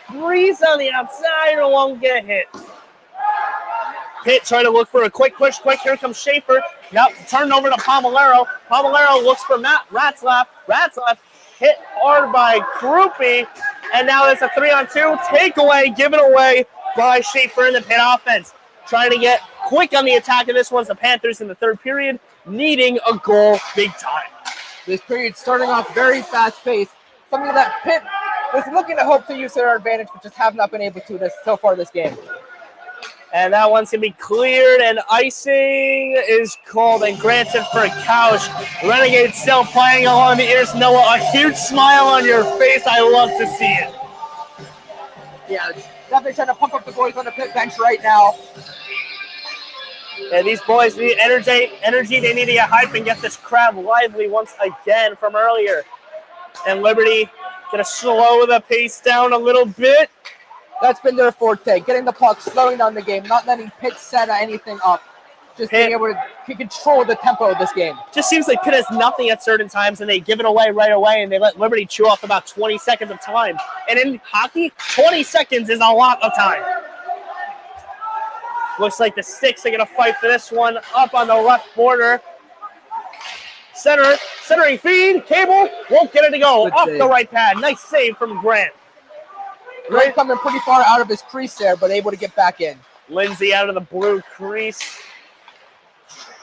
Breeze on the outside, and won't get hit. Pitt trying to look for a quick push. Here comes Schaefer. Now turned over to Pomolero. Pomolero looks for Ratzlaff. Ratzlaff hit hard by Krupi. And now it's a 3-on-2 takeaway given away by Schaefer in the Pitt offense. Trying to get quick on the attack of this one's the Panthers in the third period, needing a goal big time. This period starting off very fast-paced. Something that Pitt was looking to hope to use to their advantage, but just have not been able to so far this game. And that one's going to be cleared, and icing is called and granted for Couch. Renegade still playing along the ears. Noah, a huge smile on your face. I love to see it. Yeah, definitely trying to pump up the boys on the pit bench right now. And these boys need energy. They need to get hype and get this crowd lively once again from earlier. And Liberty going to slow the pace down a little bit. That's been their forte, getting the puck, slowing down the game, not letting Pitt set anything up. Just being able to control the tempo of this game. Just seems like Pitt has nothing at certain times, and they give it away right away, and they let Liberty chew off about 20 seconds of time. And in hockey, 20 seconds is a lot of time. Looks like the Sticks are going to fight for this one up on the left border. Centering feed, Cable won't get it to go. Off the right pad. Nice save from Grant. Grant coming pretty far out of his crease there, but able to get back in. Lindsay out of the blue crease.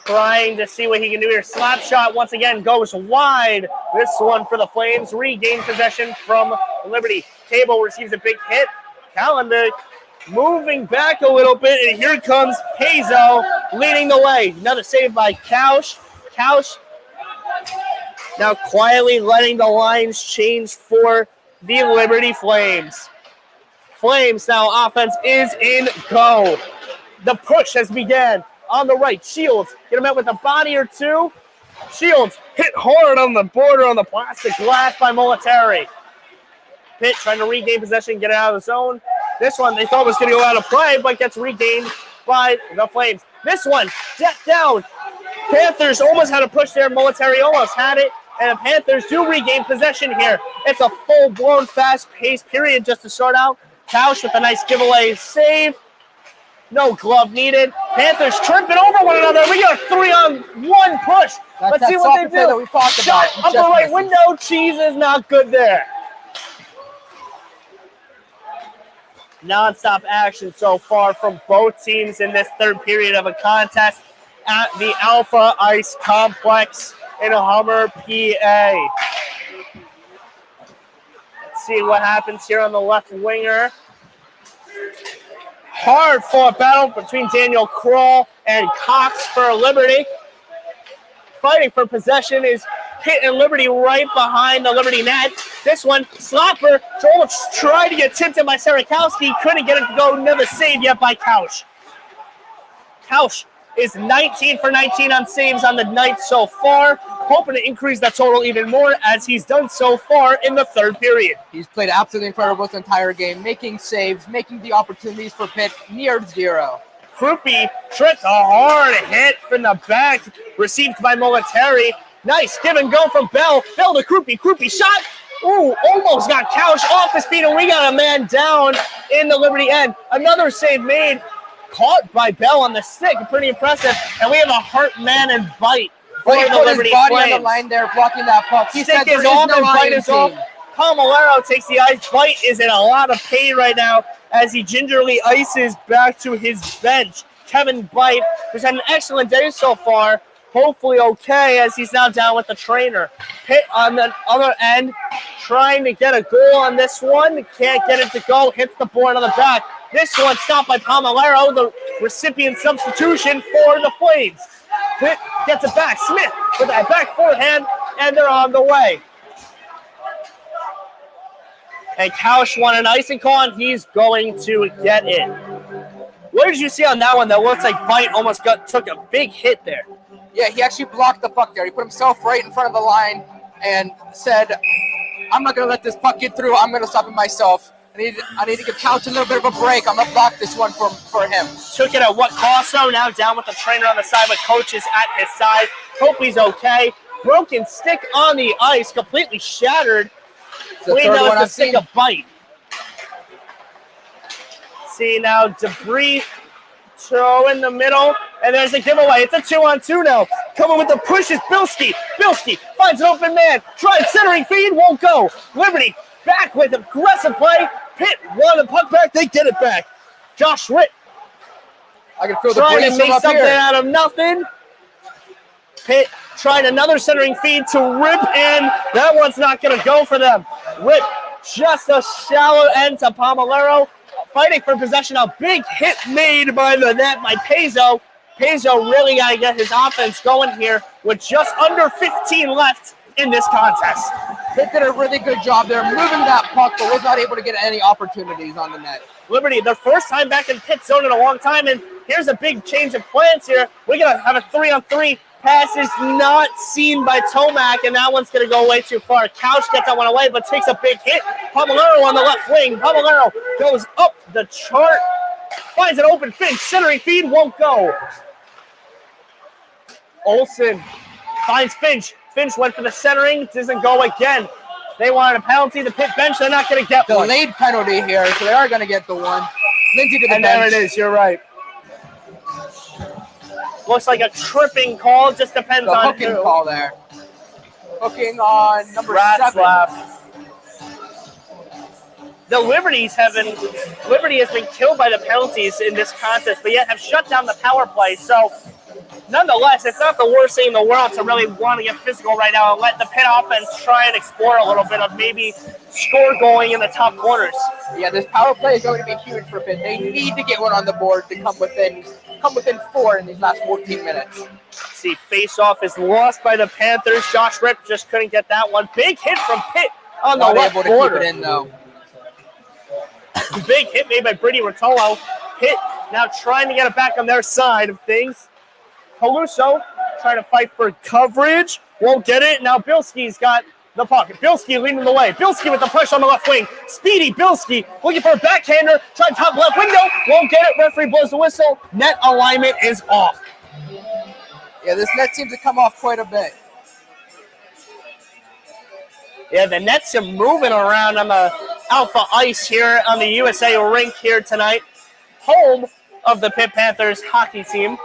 Trying to see what he can do here. Slap shot once again goes wide. This one for the Flames. Regain possession from Liberty. Cable receives a big hit. Calendar moving back a little bit, and here comes Pezo leading the way. Another save by Couch. Couch now quietly letting the lines change for the Liberty Flames. Flames now offense is in go. The push has begun on the right. Shields get him out with a body or two. Shields hit hard on the border on the plastic glass by Molitari. Pitt trying to regain possession, get it out of the zone. This one they thought was going to go out of play, but gets regained by the Flames. This one, jet down. Panthers almost had a push there. Molitari almost had it. And the Panthers do regain possession here. It's a full-blown, fast-paced period just to start out. Tausch with a nice giveaway save. No glove needed. Panthers tripping over one another. We got a 3-on-1 push. Let's see what they do. That we talked Shot about. up the right window. Cheese is not good there. Non-stop action so far from both teams in this third period of a contest at the Alpha Ice Complex in Hummer, PA. Let's see what happens here on the left winger. Hard fought battle between Daniel Kroll and Cox for Liberty. Fighting for possession is Pitt and Liberty right behind the Liberty net. This one, Slapper, Joel tried to get tipped in by Sarakowski. Couldn't get it to go. Never saved yet by Couch. Couch is 19 for 19 on saves on the night so far. Hoping to increase that total even more as he's done so far in the third period. He's played absolutely incredible this entire game, making saves, making the opportunities for Pitt near zero. Krupe tripped a hard hit from the back, received by Molitari. Nice give and go from Bell. Bell to Krupe. Krupe shot. Ooh, almost got Couch off his feet, and we got a man down in the Liberty end. Another save made. Caught by Bell on the stick. Pretty impressive. And we have a heart man and bite for he the put Liberty his body Flames. on the line there, blocking that puck. He Stick said there is is off no and bite Lion is off. team. Palmolero takes the ice. Bite is in a lot of pain right now as he gingerly ices back to his bench. Kevin Bite, who's had an excellent day so far, hopefully okay as he's now down with the trainer. Pitt on the other end, trying to get a goal on this one. Can't get it to go. Hits the board on the back. This one stopped by Palmolero, the recipient substitution for the Flames. Pitt gets it back. Smith with that back forehand, and they're on the way. And Couch won an icing call, and he's going to get it. What did you see on that one that looks like Bite almost took a big hit there? Yeah, he actually blocked the puck there. He put himself right in front of the line and said, I'm not going to let this puck get through. I'm going to stop it myself. I need to give Couch a little bit of a break. I'm going to block this one for him. Took it at what cost, though? Now down with the trainer on the side, with coaches at his side. Hope he's okay. Broken stick on the ice, completely shattered. Cleaned out the stick of Bite. See now, debris throw in the middle, and there's a giveaway. It's a 2-on-2 now. Coming with the push is Bilski. Bilski finds an open man. Tried centering feed, won't go. Liberty back with aggressive play. Pitt won the puck back. They get it back. Josh Ritt. I can feel the trying breeze to make from up something here. out of nothing. Pitt tried another centering feed to Rip, and that one's not going to go for them. Rip just a shallow end to Palmolero. fighting for possession. A big hit made by the net by Pezo. Pezo really got to get his offense going here with just under 15 left in this contest. Pitt did a really good job there moving that puck, but was not able to get any opportunities on the net. Liberty, their first time back in pit zone in a long time, and here's a big change of plans here. We're going to have a 3-on-3. Pass is not seen by Tomac, and that one's going to go way too far. Couch gets that one away, but takes a big hit. Pabellero on the left wing. Pabellero goes up the chart, finds an open Finch. Centering feed won't go. Olsen finds Finch. Finch went for the centering, doesn't go again. They wanted a penalty. The pit bench, they're not going to get one. Delayed penalty here, so they are going to get the one. Lindsay to the and bench. there it is, you're right. Looks like a tripping call, just depends on hooking who. call there. Hooking on number 7. The Liberty has been killed by the penalties in this contest, but yet have shut down the power play. So, nonetheless, it's not the worst thing in the world to really want to get physical right now and let the Pitt offense try and explore a little bit of maybe score going in the top corners. Yeah, this power play is going to be huge for Pitt. They need to get one on the board to come within 4 in these last 14 minutes. See, face-off is lost by the Panthers. Josh Rip just couldn't get that one. Big hit from Pitt on the left able to border. keep it in, though. Big hit made by Brady Rotolo. Pitt now trying to get it back on their side of things. Peluso trying to fight for coverage. Won't get it. Now Bilski's got the puck. Bilski leading the way. Bilski with the push on the left wing. Speedy Bilski looking for a backhander. Trying top left window. Won't get it. Referee blows the whistle. Net alignment is off. Yeah, this net seems to come off quite a bit. Yeah, the Nets are moving around on the Alpha Ice here on the USA rink here tonight. Home of the Pitt Panthers hockey team.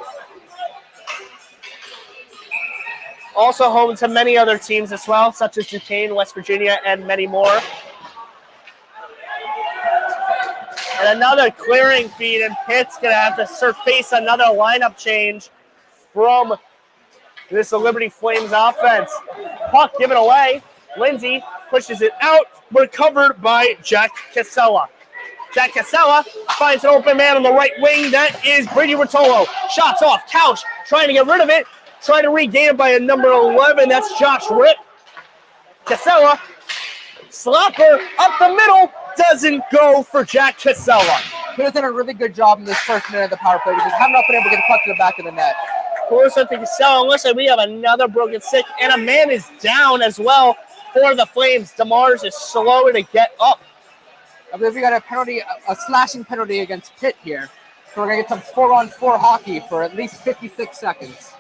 Also home to many other teams as well, such as Duquesne, West Virginia, and many more. And another clearing feed, and Pitt's going to have to face another lineup change from this Liberty Flames offense. Puck given away. Lindsay pushes it out, recovered by Jack Casella. Jack Casella finds an open man on the right wing. That is Brady Rotolo. Shots off. Couch trying to get rid of it. Trying to regain it by a number 11. That's Josh Rip. Casella. Slapper up the middle. Doesn't go for Jack Casella. He has done a really good job in this first minute of the power play. Because have not been able to get the puck to the back of the net. Closer to Casella. Looks like we have another broken stick. And a man is down as well for the Flames. DeMars is slow to get up. I believe we got a penalty, a slashing penalty against Pitt here. So we're going to get some 4-on-4 hockey for at least 56 seconds.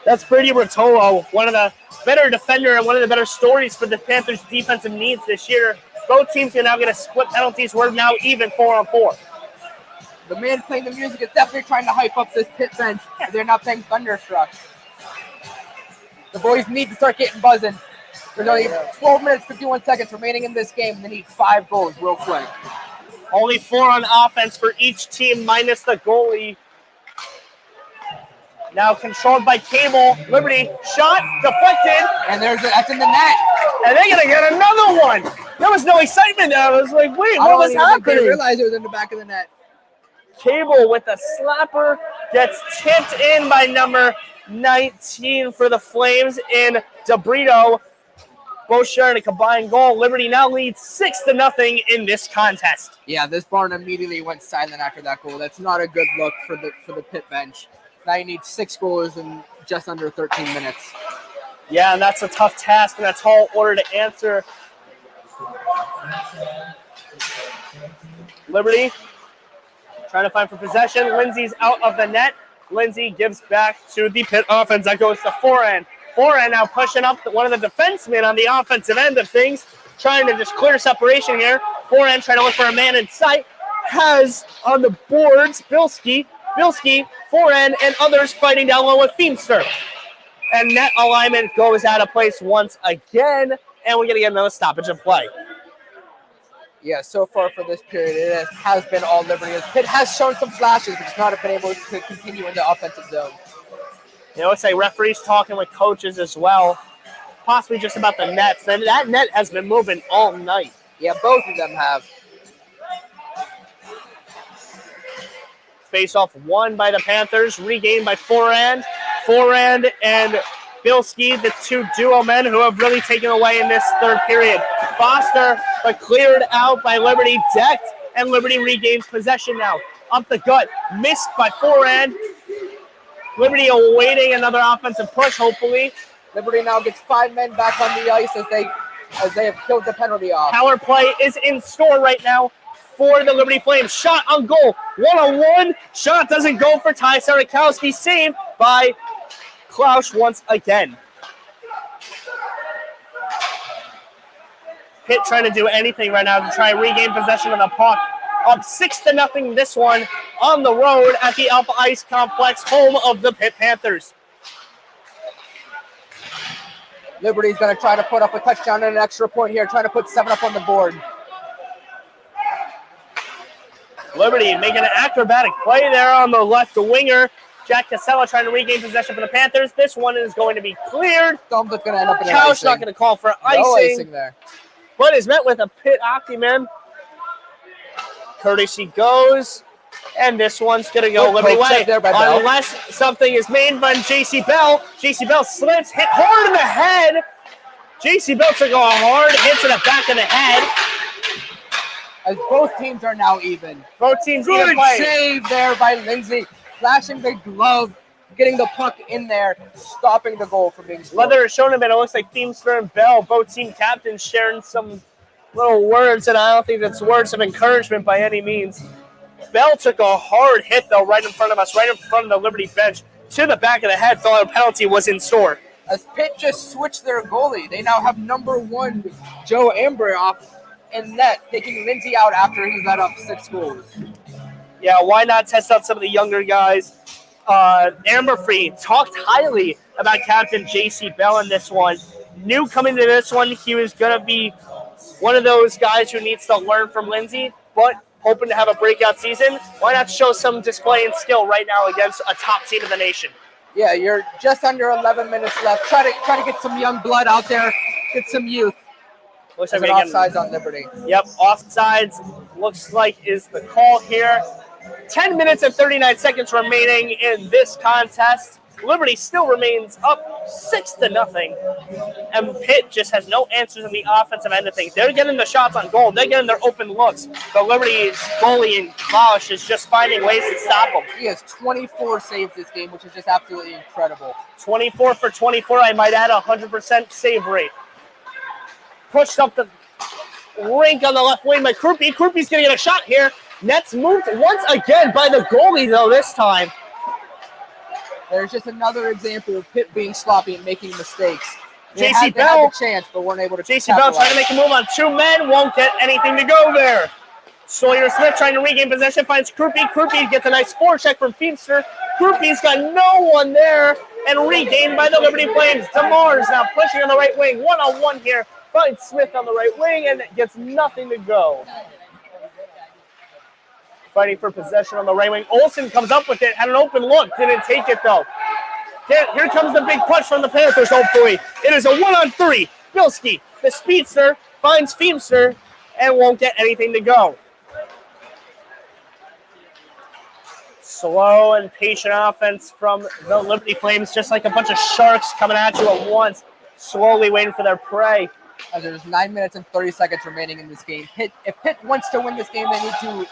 That's Brady Rotolo, one of the better defender and one of the better stories for the Panthers' defensive needs this year. Both teams are now going to split penalties. We're now even 4-on-4. The man playing the music is definitely trying to hype up this Pitt bench. They're not playing Thunderstruck. The boys need to start getting buzzing. There's only 12 minutes, 51 seconds remaining in this game, and they need 5 goals real quick. Only 4 on offense for each team, minus the goalie. Now controlled by Cable. Liberty, shot, deflected. And that's in the net. And they're going to get another one. There was no excitement there. I was like, wait, what was happening? I realized it was in the back of the net. Cable with a slapper gets tipped in by number 19 for the Flames in DeBrito. Both sharing a combined goal. Liberty now leads 6-0 in this contest. Yeah, this barn immediately went silent after that goal. That's not a good look for the Pitt bench. Now you need 6 goals in just under 13 minutes. Yeah, and that's a tough task, and that's tall order to answer. Liberty trying to fight for possession. Lindsay's out of the net. Lindsay gives back to the Pitt offense. That goes to Foran. Foran now pushing up one of the defensemen on the offensive end of things, trying to just clear separation here. Foran trying to look for a man in sight. Has on the boards Bilski, Foran, and others fighting down low with Feemster. And net alignment goes out of place once again, and we're going to get another stoppage of play. Yeah, so far for this period, it has been all Liberty. Pitt has shown some flashes, but it's not been able to continue in the offensive zone. You know, it's like referees talking with coaches as well, possibly just about the nets. That net has been moving all night. Yeah, both of them have. Face-off won by the Panthers, regained by Forand. Forand and Bilski, the two duo men who have really taken away in this third period. Foster, but cleared out by Liberty, decked, and Liberty regains possession now. Up the gut, missed by Forand. Liberty awaiting another offensive push, hopefully. Liberty now gets 5 men back on the ice as they have killed the penalty off. Power play is in store right now for the Liberty Flames. Shot on goal, 1-on-1. Shot doesn't go for Ty Sarakowski. Saved by Klausch once again. Pitt trying to do anything right now to try and regain possession of the puck. Up 6-0 this one on the road at the Alpha Ice Complex, home of the Pitt Panthers. Liberty's going to try to put up a touchdown and an extra point here, trying to put 7 up on the board. Liberty making an acrobatic play there on the left winger. Jack Casella trying to regain possession for the Panthers. This one is going to be cleared. Thumb's going to end up in Couch not going to call for icing. No icing there. But is met with a Pitt hockey man. Courtesy goes. And this one's going to go Liberty way. Unless something is made by J.C. Bell. J.C. Bell slips, hit hard in the head. J.C. Bell took a hard hit to the back of the head. As both teams are now even. Both teams Good even play. Save there by Lindsay. Flashing the glove, getting the puck in there, stopping the goal from being scored. Whether it's shown him, it looks like Feemster and Bell, both team captains, sharing some little words, and I don't think that's words of encouragement by any means. Bell took a hard hit, though, right in front of us, right in front of the Liberty bench, to the back of the head. Thought a penalty was in store. As Pitt just switched their goalie, they now have number 1 Joe Ambrioff in net, taking Lindsay out after he's let up 6 goals. Yeah, why not test out some of the younger guys? Amber Free talked highly about Captain J.C. Bell in this one. Knew coming to this one he was going to be one of those guys who needs to learn from Lindsay, but hoping to have a breakout season. Why not show some display and skill right now against a top team in the nation? Yeah, you're just under 11 minutes left. Try to get some young blood out there, get some youth. Looks like offsides on Liberty. Yep, offsides looks like is the call here. 10 minutes and 39 seconds remaining in this contest. Liberty still remains up 6-0. And Pitt just has no answers on the offensive end of things. They're getting the shots on goal. They're getting their open looks. But Liberty's goalie in Klausch is just finding ways to stop them. He has 24 saves this game, which is just absolutely incredible. 24 for 24, I might add, 100% save rate. Pushed up the rink on the left wing by Krupe. Krupe's going to get a shot here. Net's moved once again by the goalie, though, this time. There's just another example of Pitt being sloppy and making mistakes. J.C. Bell had the chance, but weren't able to. J.C. Bell trying to make a move on 2 men, won't get anything to go there. Sawyer Smith trying to regain possession, finds Krupe. Krupe gets a nice forecheck from Feemster. Krupe's got no one there, and regained by the Liberty Flames. DeMars now pushing on the right wing, 1-on-1 here. Finds Smith on the right wing and gets nothing to go. Fighting for possession on the right wing. Olsen comes up with it, had an open look, didn't take it though. Here comes the big punch from the Panthers, hopefully. It is a 1-on-3. Bilski, the speedster, finds Feemster and won't get anything to go. Slow and patient offense from the Liberty Flames, just like a bunch of sharks coming at you at once, slowly waiting for their prey. As there's 9 minutes and 30 seconds remaining in this game. If Pitt wants to win this game, they need to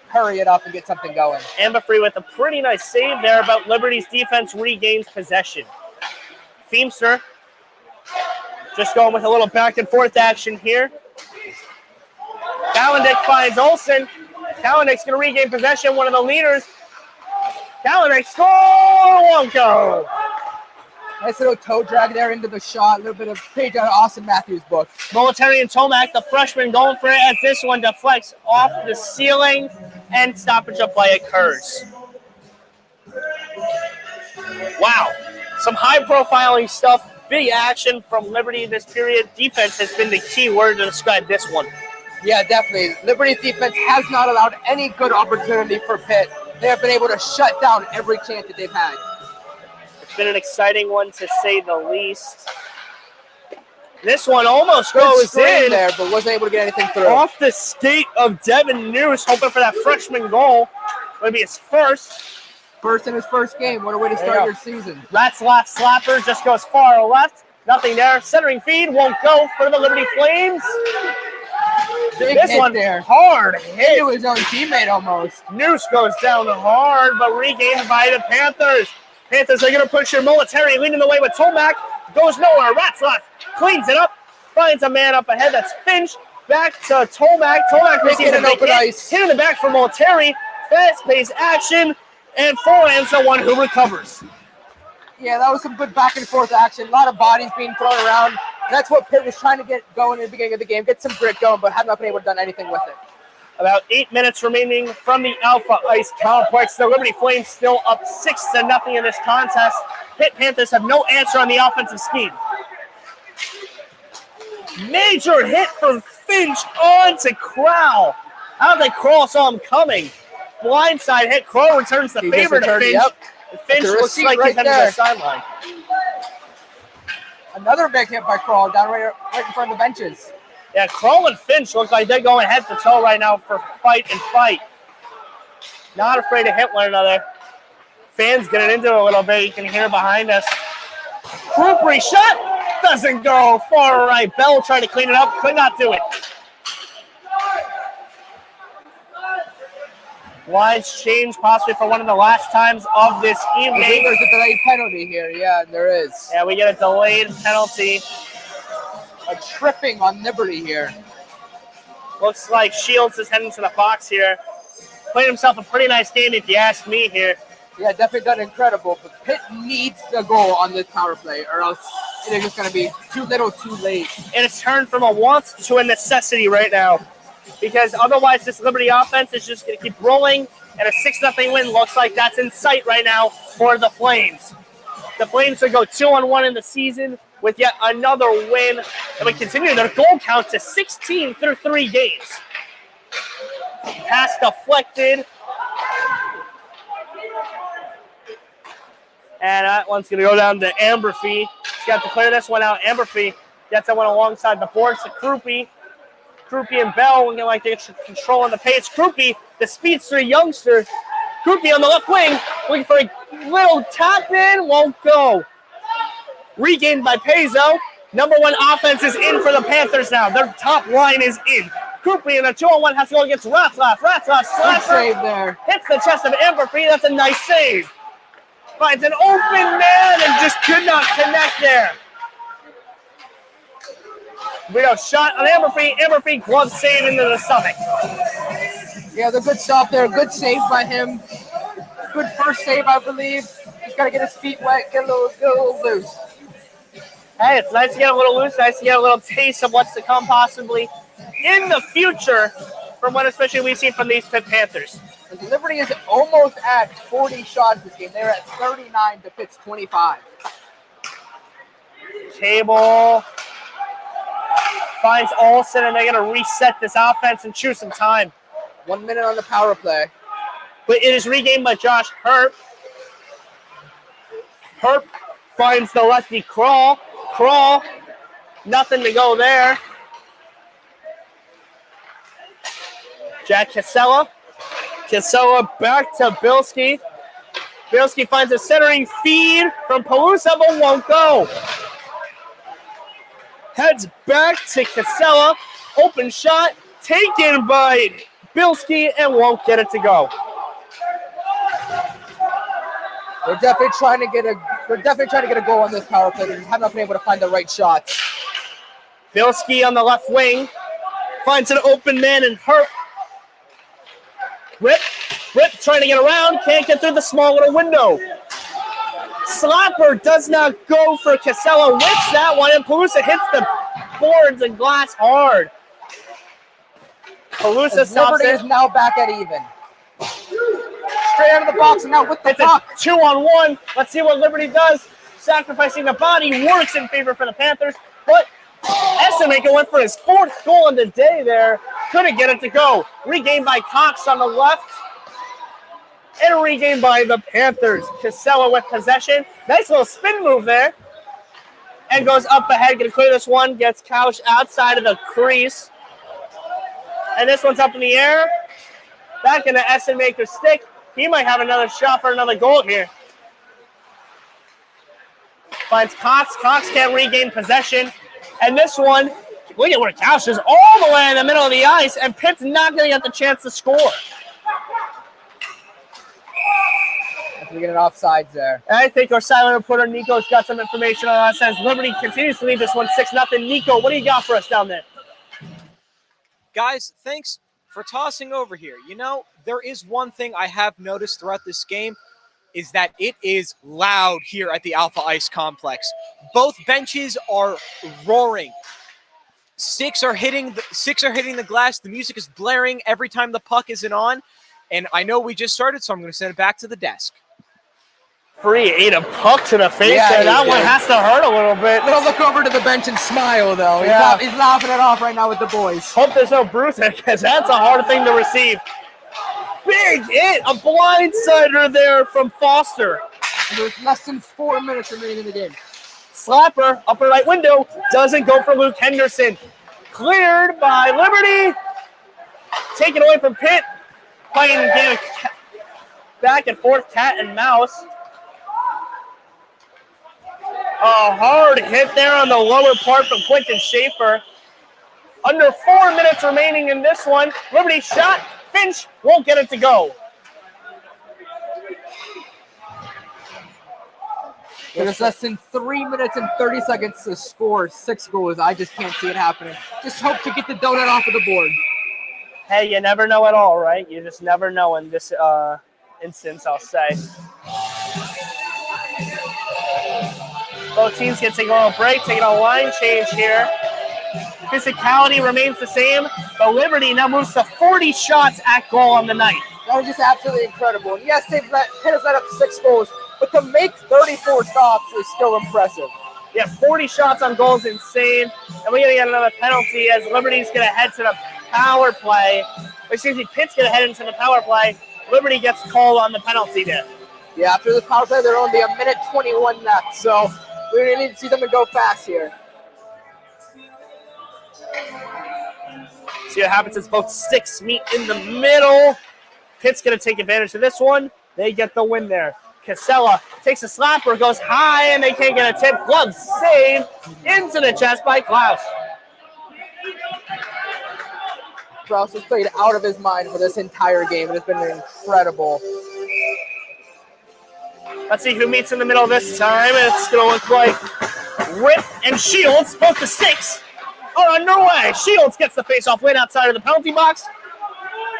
hurry it up and get something going. Ambafree with a pretty nice save there, but Liberty's defense regains possession. Feemster just going with a little back and forth action here. Kalendick finds Olsen. Kalendick's going to regain possession, one of the leaders. Kalendick score! Won't go. Nice little toe drag there into the shot. A little bit of page out of Austin Matthews' book. Molitari and Tomac, the freshman, going for it as this one deflects off the ceiling and stoppage of play occurs. Wow. Some high-profiling stuff. Big action from Liberty this period. Defense has been the key word to describe this one. Yeah, definitely. Liberty's defense has not allowed any good opportunity for Pitt. They have been able to shut down every chance that they've had. It's been an exciting one, to say the least. This one almost goes in there, but wasn't able to get anything through. Off the skate of Devin Noose, hoping for that freshman goal. It'll be his first. First in his first game. What a way to start your season. Ratzlaff slapper just goes far left. Nothing there. Centering feed won't go for the Liberty Flames. Big This hit one there. hard hit. Into his own teammate almost. Noose goes down hard, but regained by the Panthers. Panthers are going to push your military, leading the way with Tomac. Goes nowhere. Ratzlaff cleans it up. Finds a man up ahead. That's Finch. Back to Tomac. Tomac receives an open ice. Hit in the back for military. Fast-paced action. And forehands the one who recovers. Yeah, that was some good back and forth action. A lot of bodies being thrown around. That's what Pitt was trying to get going in the beginning of the game. Get some grit going, but have not been able to do anything with it. About 8 minutes remaining from the Alpha Ice Complex. The Liberty Flames still up 6-0 in this contest. Pitt Panthers have no answer on the offensive scheme. Major hit from Finch on to Crowell. I don't think Crowell saw him coming. Blindside hit. Crowell returns the favor to Finch. Yep. Finch looks like he's heading to the sideline. Another big hit by Crowell down right in front of the benches. Yeah, Crowell and Finch look like they're going head to toe right now for fight and fight. Not afraid to hit one another. Fans getting into it a little bit. You can hear behind us. Krupery shot doesn't go far right. Bell trying to clean it up. Could not do it. Lines change possibly for one of the last times of this evening. I think there's a delayed penalty here. Yeah, there is. Yeah, we get a delayed penalty. A tripping on Liberty here. Looks like Shields is heading to the box here. Played himself a pretty nice game if you ask me here. Yeah, definitely done incredible, but Pitt needs a goal on this power play or else it is just going to be too little too late. And it's turned from a want to a necessity right now. Because otherwise this Liberty offense is just going to keep rolling, and a 6-0 win looks like that's in sight right now for the Flames. The Flames will go 2-1 in the season with yet another win, and we continue their goal count to 16 through 3 games. Pass deflected. And that one's going to go down to Amberfee. He's got to clear this one out. Amberfee gets that one alongside the boards to Krupe. Krupe and Bell looking like they get control on the pace. Krupe, the speedster youngster. Krupe on the left wing, looking for a little tap in, won't go. Regained by Pezo. Number 1 offense is in for the Panthers now. Their top line is in. Krupe in a 2-on-1 has to go against Ratzlaff. Ratzlaff slaps save there. Hits the chest of Amberfee. That's a nice save. Finds an open man and just could not connect there. We have shot on Amberfee. Amberfee glove save into the stomach. Yeah, the good stop there. Good save by him. Good first save, I believe. He's got to get his feet wet, get a little loose. Hey, it's nice to get a little loose. Nice to get a little taste of what's to come possibly in the future from what especially we've seen from these Pitt Panthers. Liberty is almost at 40 shots this game. They're at 39 to Pitt's 25. Cable finds Olsen, and they're going to reset this offense and choose some time. 1 minute on the power play. But it is regained by Josh Herp. Herp finds the lefty Crawl. Crawl, nothing to go there. Jack Casella. Casella back to Bilski. Bilski finds a centering feed from Pelusa, but won't go. Heads back to Casella. Open shot taken by Bilski and won't get it to go. They're definitely trying to get a goal on this power play. They just have not been able to find the right shots. Bilski on the left wing finds an open man and Herp. Rip trying to get around, can't get through the small little window. Slapper does not go for Casella, whips that one, and Pelusa hits the boards and glass hard. Pelusa stops Liberty it. is now back at even. Straight out of the box and now with the puck. It's a 2-on-1. Let's see what Liberty does. Sacrificing the body works in favor for the Panthers, but Essemaker went for his 4th goal of the day there. Couldn't get it to go. Regained by Cox on the left. And regained by the Panthers. Casella with possession. Nice little spin move there. And goes up ahead. Going to clear this one. Gets Couch outside of the crease. And this one's up in the air. Back into Essemaker's stick. He might have another shot for another goal here. Finds Cox. Cox can't regain possession. And this one, look at where Couch is all the way in the middle of the ice, and Pitt's not going to get the chance to score. We get an offsides there. And I think our silent reporter Nico's got some information on us as Liberty continues to lead this one 6-0. Nico, what do you got for us down there? Guys, thanks for tossing over here. You know, there is one thing I have noticed throughout this game is that it is loud here at the Alpha Ice Complex. Both benches are roaring. Six are hitting the glass. The music is blaring every time the puck isn't on. And I know we just started, so I'm going to send it back to the desk. Free ate a puck to the face there. That one has to hurt a little bit. Little look over to the bench and smile, though. He's laughing it off right now with the boys. Hope there's no bruising, because that's a hard thing to receive. Big hit, a blindsider there from Foster. There's less than 4 minutes remaining in the game. Slapper, upper right window, doesn't go for Luke Henderson. Cleared by Liberty. Taken away from Pitt. Playing the game back and forth, cat and mouse. A hard hit there on the lower part from Quentin Schaefer. Under 4 minutes remaining in this one. Liberty shot. Finch won't get it to go. There's less than 3 minutes and 30 seconds to score 6 goals. I just can't see it happening. Just hope to get the donut off of the board. Hey, you never know at all, right? You just never know in this instance, I'll say. Both teams get taking a little break, taking a line change here. Physicality remains the same, but Liberty now moves to 40 shots at goal on the night. That was just absolutely incredible. And yes, Pitt has let up 6 goals, but to make 34 stops is still impressive. Yeah, 40 shots on goal is insane. And we're going to get another penalty as Liberty's going to head to the power play. Excuse me, Pitt's going to head into the power play. Liberty gets called on the penalty there. Yeah, after the power play, there are only 1:21 left, so we really need to see them go fast here. See what happens as both sticks meet in the middle. Pitt's going to take advantage of this one. They get the win there. Casella takes a slapper, goes high, and they can't get a tip. Glove save into the chest by Klaus. Klaus has played out of his mind for this entire game. It has been incredible. Let's see who meets in the middle this time. It's going to look like Rip and Shields, both the sticks, are underway. Shields gets the face-off win outside of the penalty box.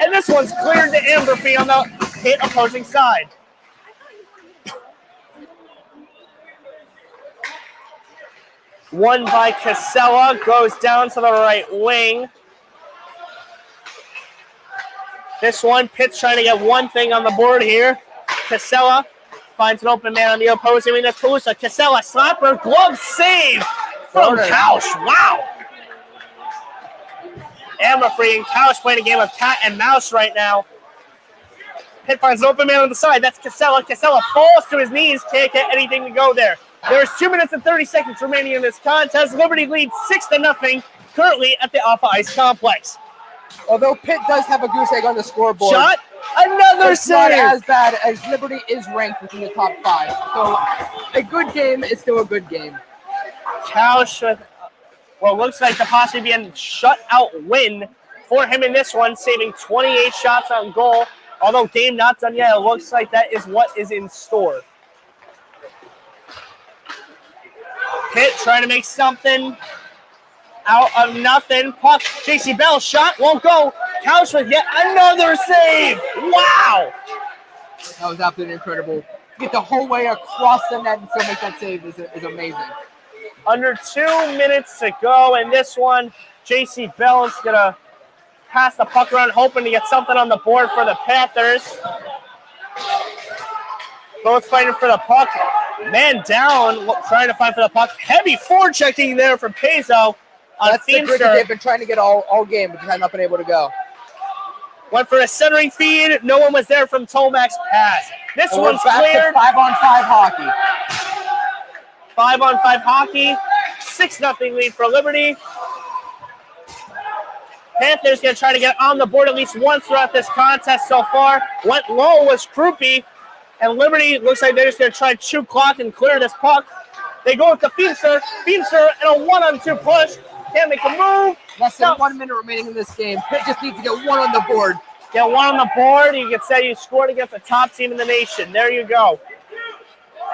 And this one's cleared to Amberfee on the hit opposing side. One by Casella, goes down to the right wing. This one, Pitt's trying to get one thing on the board here. Casella finds an open man on the opposing wing. That's Calusa. Casella, slapper, glove save from Couch. Wow. Amberfee and Couch playing a game of cat and mouse right now. Pitt finds an open man on the side. That's Casella. Casella falls to his knees. Can't get anything to go there. There's 2 minutes and 30 seconds remaining in this contest. Liberty leads 6-0 currently at the Alpha Ice Complex. Although Pitt does have a goose egg on the scoreboard. Shot. Another it's save. Not as bad as Liberty is ranked within the top 5. So a good game is still a good game. Couch with what looks like to possibly be a shutout win for him in this one, saving 28 shots on goal. Although game not done yet, it looks like that is what is in store. Pitt trying to make something out of nothing. Puck, JC Bell shot, won't go. Couch with yet another save. Wow. That was absolutely incredible. Get the whole way across the net and still make that save is amazing. Under 2 minutes to go, and this one, JC Bell is going to pass the puck around, hoping to get something on the board for the Panthers. Both fighting for the puck. Man down, trying to fight for the puck. Heavy forechecking there from Peso. That's the grid that they've been trying to get all game, but have not been able to go. Went for a centering feed. No one was there from Tomac's pass. This one's back cleared. To 5-on-5 hockey. 5-on-5 hockey. 6-0 lead for Liberty. Panthers going to try to get on the board at least once throughout this contest so far. Went low was Krupe, and Liberty looks like they're just going to try to chew clock and clear this puck. They go with the Feemster and a 1-on-2 push. Can't make a move. Less than 1 minute remaining in this game. Pitt just needs to get one on the board. Get one on the board, you can say you scored against the top team in the nation. There you go.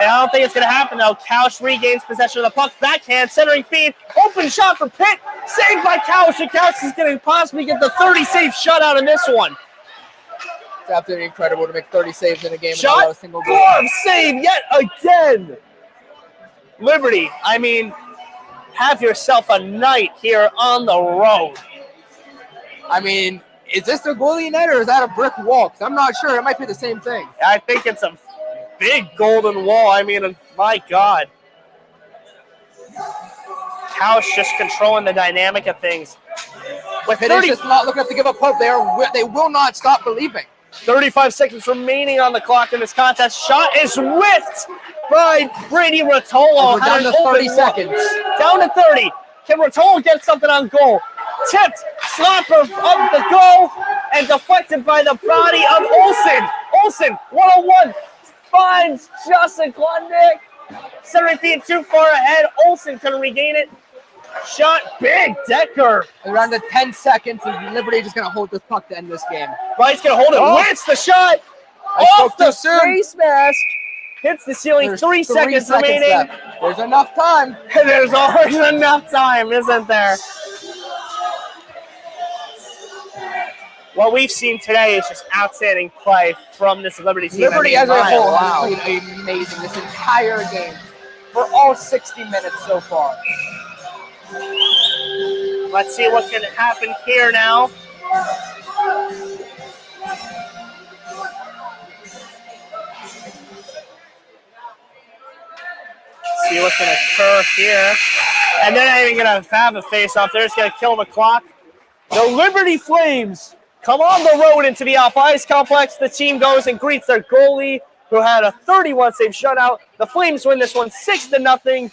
And I don't think it's going to happen, though. Couch regains possession of the puck. Backhand, centering feed. Open shot for Pitt. Saved by Couch. And Couch is going to possibly get the 30-save shutout in this one. It's absolutely incredible to make 30 saves in a game. Shot, without a single goal. glove, save yet again. Liberty, I mean, have yourself a night here on the road. I mean, is this a goalie net or is that a brick wall? 'Cause I'm not sure. It might be the same thing. I think it's a big golden wall. I mean, my God. Couch just controlling the dynamic of things. With Pitt is just not looking up to give up hope. They will not stop believing. 35 seconds remaining on the clock in this contest. Shot is whiffed by Brady Rotolo. We're down to 30 seconds. Down to 30. Can Rotolo get something on goal? Tipped, slapper of the goal, and deflected by the body of Olsen. Olsen, 101, finds Justin Klondike. Centering feet too far ahead. Olsen couldn't regain it. Shot big, Decker. Around the 10 seconds, and Liberty just going to hold this puck to end this game. Right, he's going to hold it. Whiffs the shot. Off the face mask. Hits the ceiling. There's 3 seconds remaining. left. There's enough time. There's always enough time, isn't there? What we've seen today is just outstanding play from this Liberty team. Liberty as a whole has played amazing this entire game for all 60 minutes so far. Let's see what can happen here now. See what can occur here. And they're not even going to have a face-off. They're just going to kill the clock. The Liberty Flames come on the road into the off-ice complex. The team goes and greets their goalie, who had a 31-save shutout. The Flames win this one 6-0.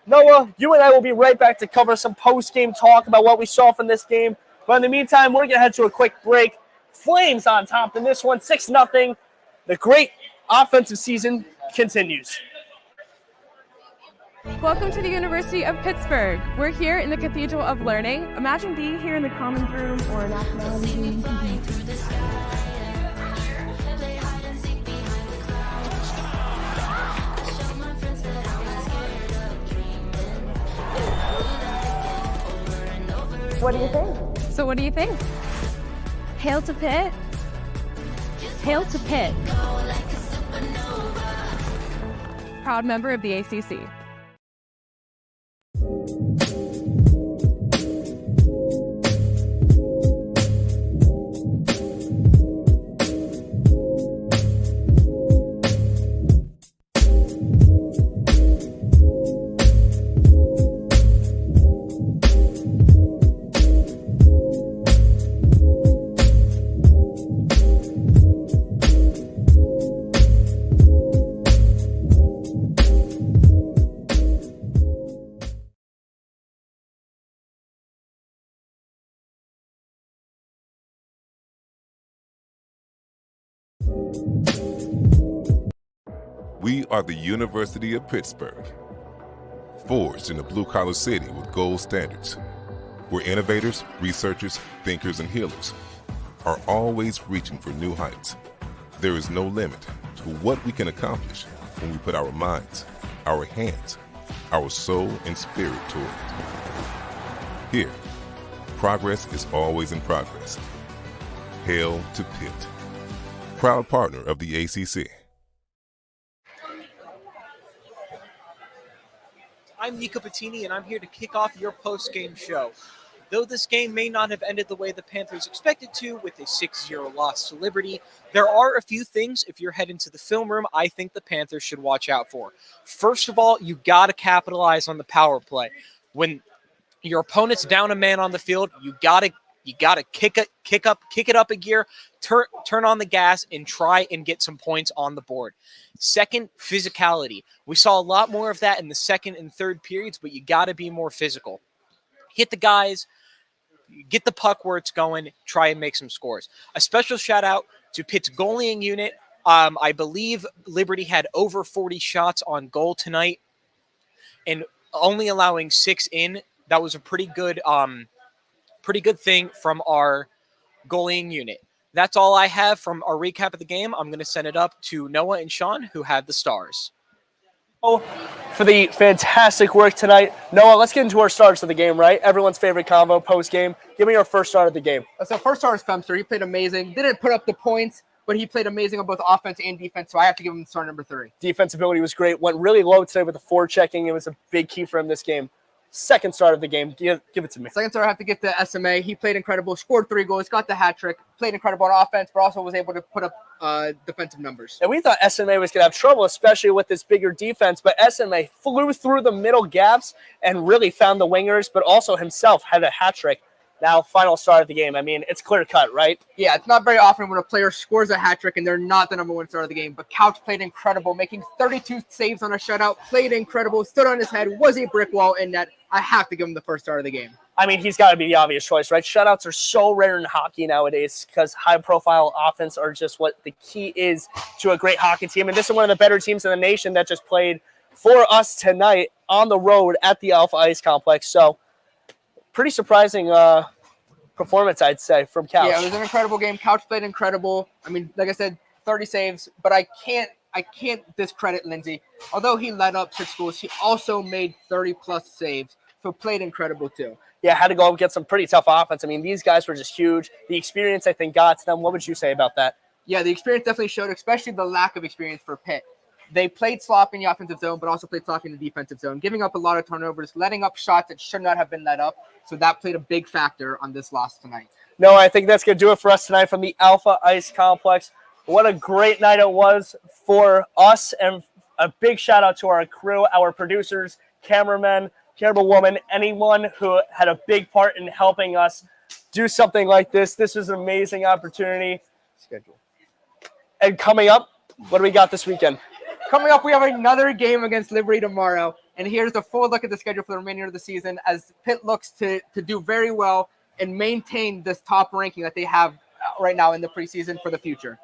Noah, you and I will be right back to cover some post-game talk about what we saw from this game. But in the meantime, we're going to head to a quick break. Flames on top in this one, 6-0. The great offensive season continues. Welcome to the University of Pittsburgh. We're here in the Cathedral of Learning. Imagine being here in the Commons Room or a nationality game. What do you think? So what do you think? Hail to Pitt. Hail to Pitt. Proud member of the ACC. We are the University of Pittsburgh, forged in a blue-collar city with gold standards, where innovators, researchers, thinkers, and healers are always reaching for new heights. There is no limit to what we can accomplish when we put our minds, our hands, our soul, and spirit toward it. Here, progress is always in progress. Hail to Pitt, proud partner of the ACC. I'm Nico Bettini, and I'm here to kick off your post-game show. Though this game may not have ended the way the Panthers expected to, with a 6-0 loss to Liberty, there are a few things, if you're heading to the film room, I think the Panthers should watch out for. First of all, you got to capitalize on the power play. When your opponent's down a man on the field, you got to kick it up a gear, turn on the gas, and try and get some points on the board. Second, physicality. We saw a lot more of that in the second and third periods, but you got to be more physical. Hit the guys, get the puck where it's going, try and make some scores. A special shout out to Pitt's goalieing unit. I believe Liberty had over 40 shots on goal tonight, and only allowing 6 in. That was a pretty good thing from our goalieing unit. That's all I have from our recap of the game. I'm going to send it up to Noah and Sean, who had the stars. For the fantastic work tonight. Noah, let's get into our stars of the game, right? Everyone's favorite combo post-game. Give me your first star of the game. So first star is Femster. He played amazing. Didn't put up the points, but he played amazing on both offense and defense, so I have to give him star number 3. Defensibility was great. Went really low today with the forechecking. It was a big key for him this game. Second star of the game. Give it to me. Second star I have to get to SMA. He played incredible. Scored 3 goals. Got the hat trick. Played incredible on offense, but also was able to put up defensive numbers. And we thought SMA was going to have trouble, especially with this bigger defense, but SMA flew through the middle gaps and really found the wingers, but also himself had a hat trick. Now, final star of the game. I mean, it's clear cut, right? Yeah, it's not very often when a player scores a hat trick and they're not the number 1 star of the game, but Couch played incredible, making 32 saves on a shutout, played incredible, stood on his head, was a brick wall in net. I have to give him the first star of the game. I mean, he's got to be the obvious choice, right? Shutouts are so rare in hockey nowadays because high-profile offense are just what the key is to a great hockey team. And this is one of the better teams in the nation that just played for us tonight on the road at the Alpha Ice Complex. So, pretty surprising performance, I'd say, from Couch. Yeah, it was an incredible game. Couch played incredible. I mean, like I said, 30 saves, but I can't discredit Lindsay. Although he led up 6 goals, he also made 30-plus saves, so played incredible too. Yeah, had to go up and get some pretty tough offense. I mean, these guys were just huge. The experience, I think, got to them. What would you say about that? Yeah, the experience definitely showed, especially the lack of experience for Pitt. They played sloppy in the offensive zone, but also played sloppy in the defensive zone, giving up a lot of turnovers, letting up shots that should not have been let up. So that played a big factor on this loss tonight. No, I think that's going to do it for us tonight from the Alpha Ice Complex. What a great night it was for us, and a big shout out to our crew, our producers, cameramen, camerawoman, anyone who had a big part in helping us do something like this. This is an amazing opportunity. Schedule. And coming up, what do we got this weekend? Coming up, we have another game against Liberty tomorrow. And here's a full look at the schedule for the remainder of the season as Pitt looks to do very well and maintain this top ranking that they have right now in the preseason for the future.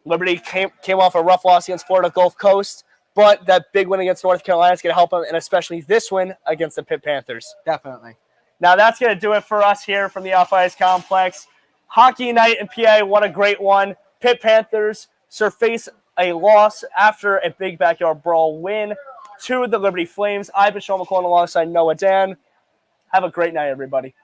Liberty came off a rough loss against Florida Gulf Coast, but that big win against North Carolina is going to help them, and especially this win against the Pitt Panthers. Definitely. Now that's going to do it for us here from the Alpha Ice Complex. Hockey night in PA, what a great one. Pitt Panthers surface a loss after a big backyard brawl win to the Liberty Flames. I've been Sean McClellan alongside Noah Dan. Have a great night, everybody.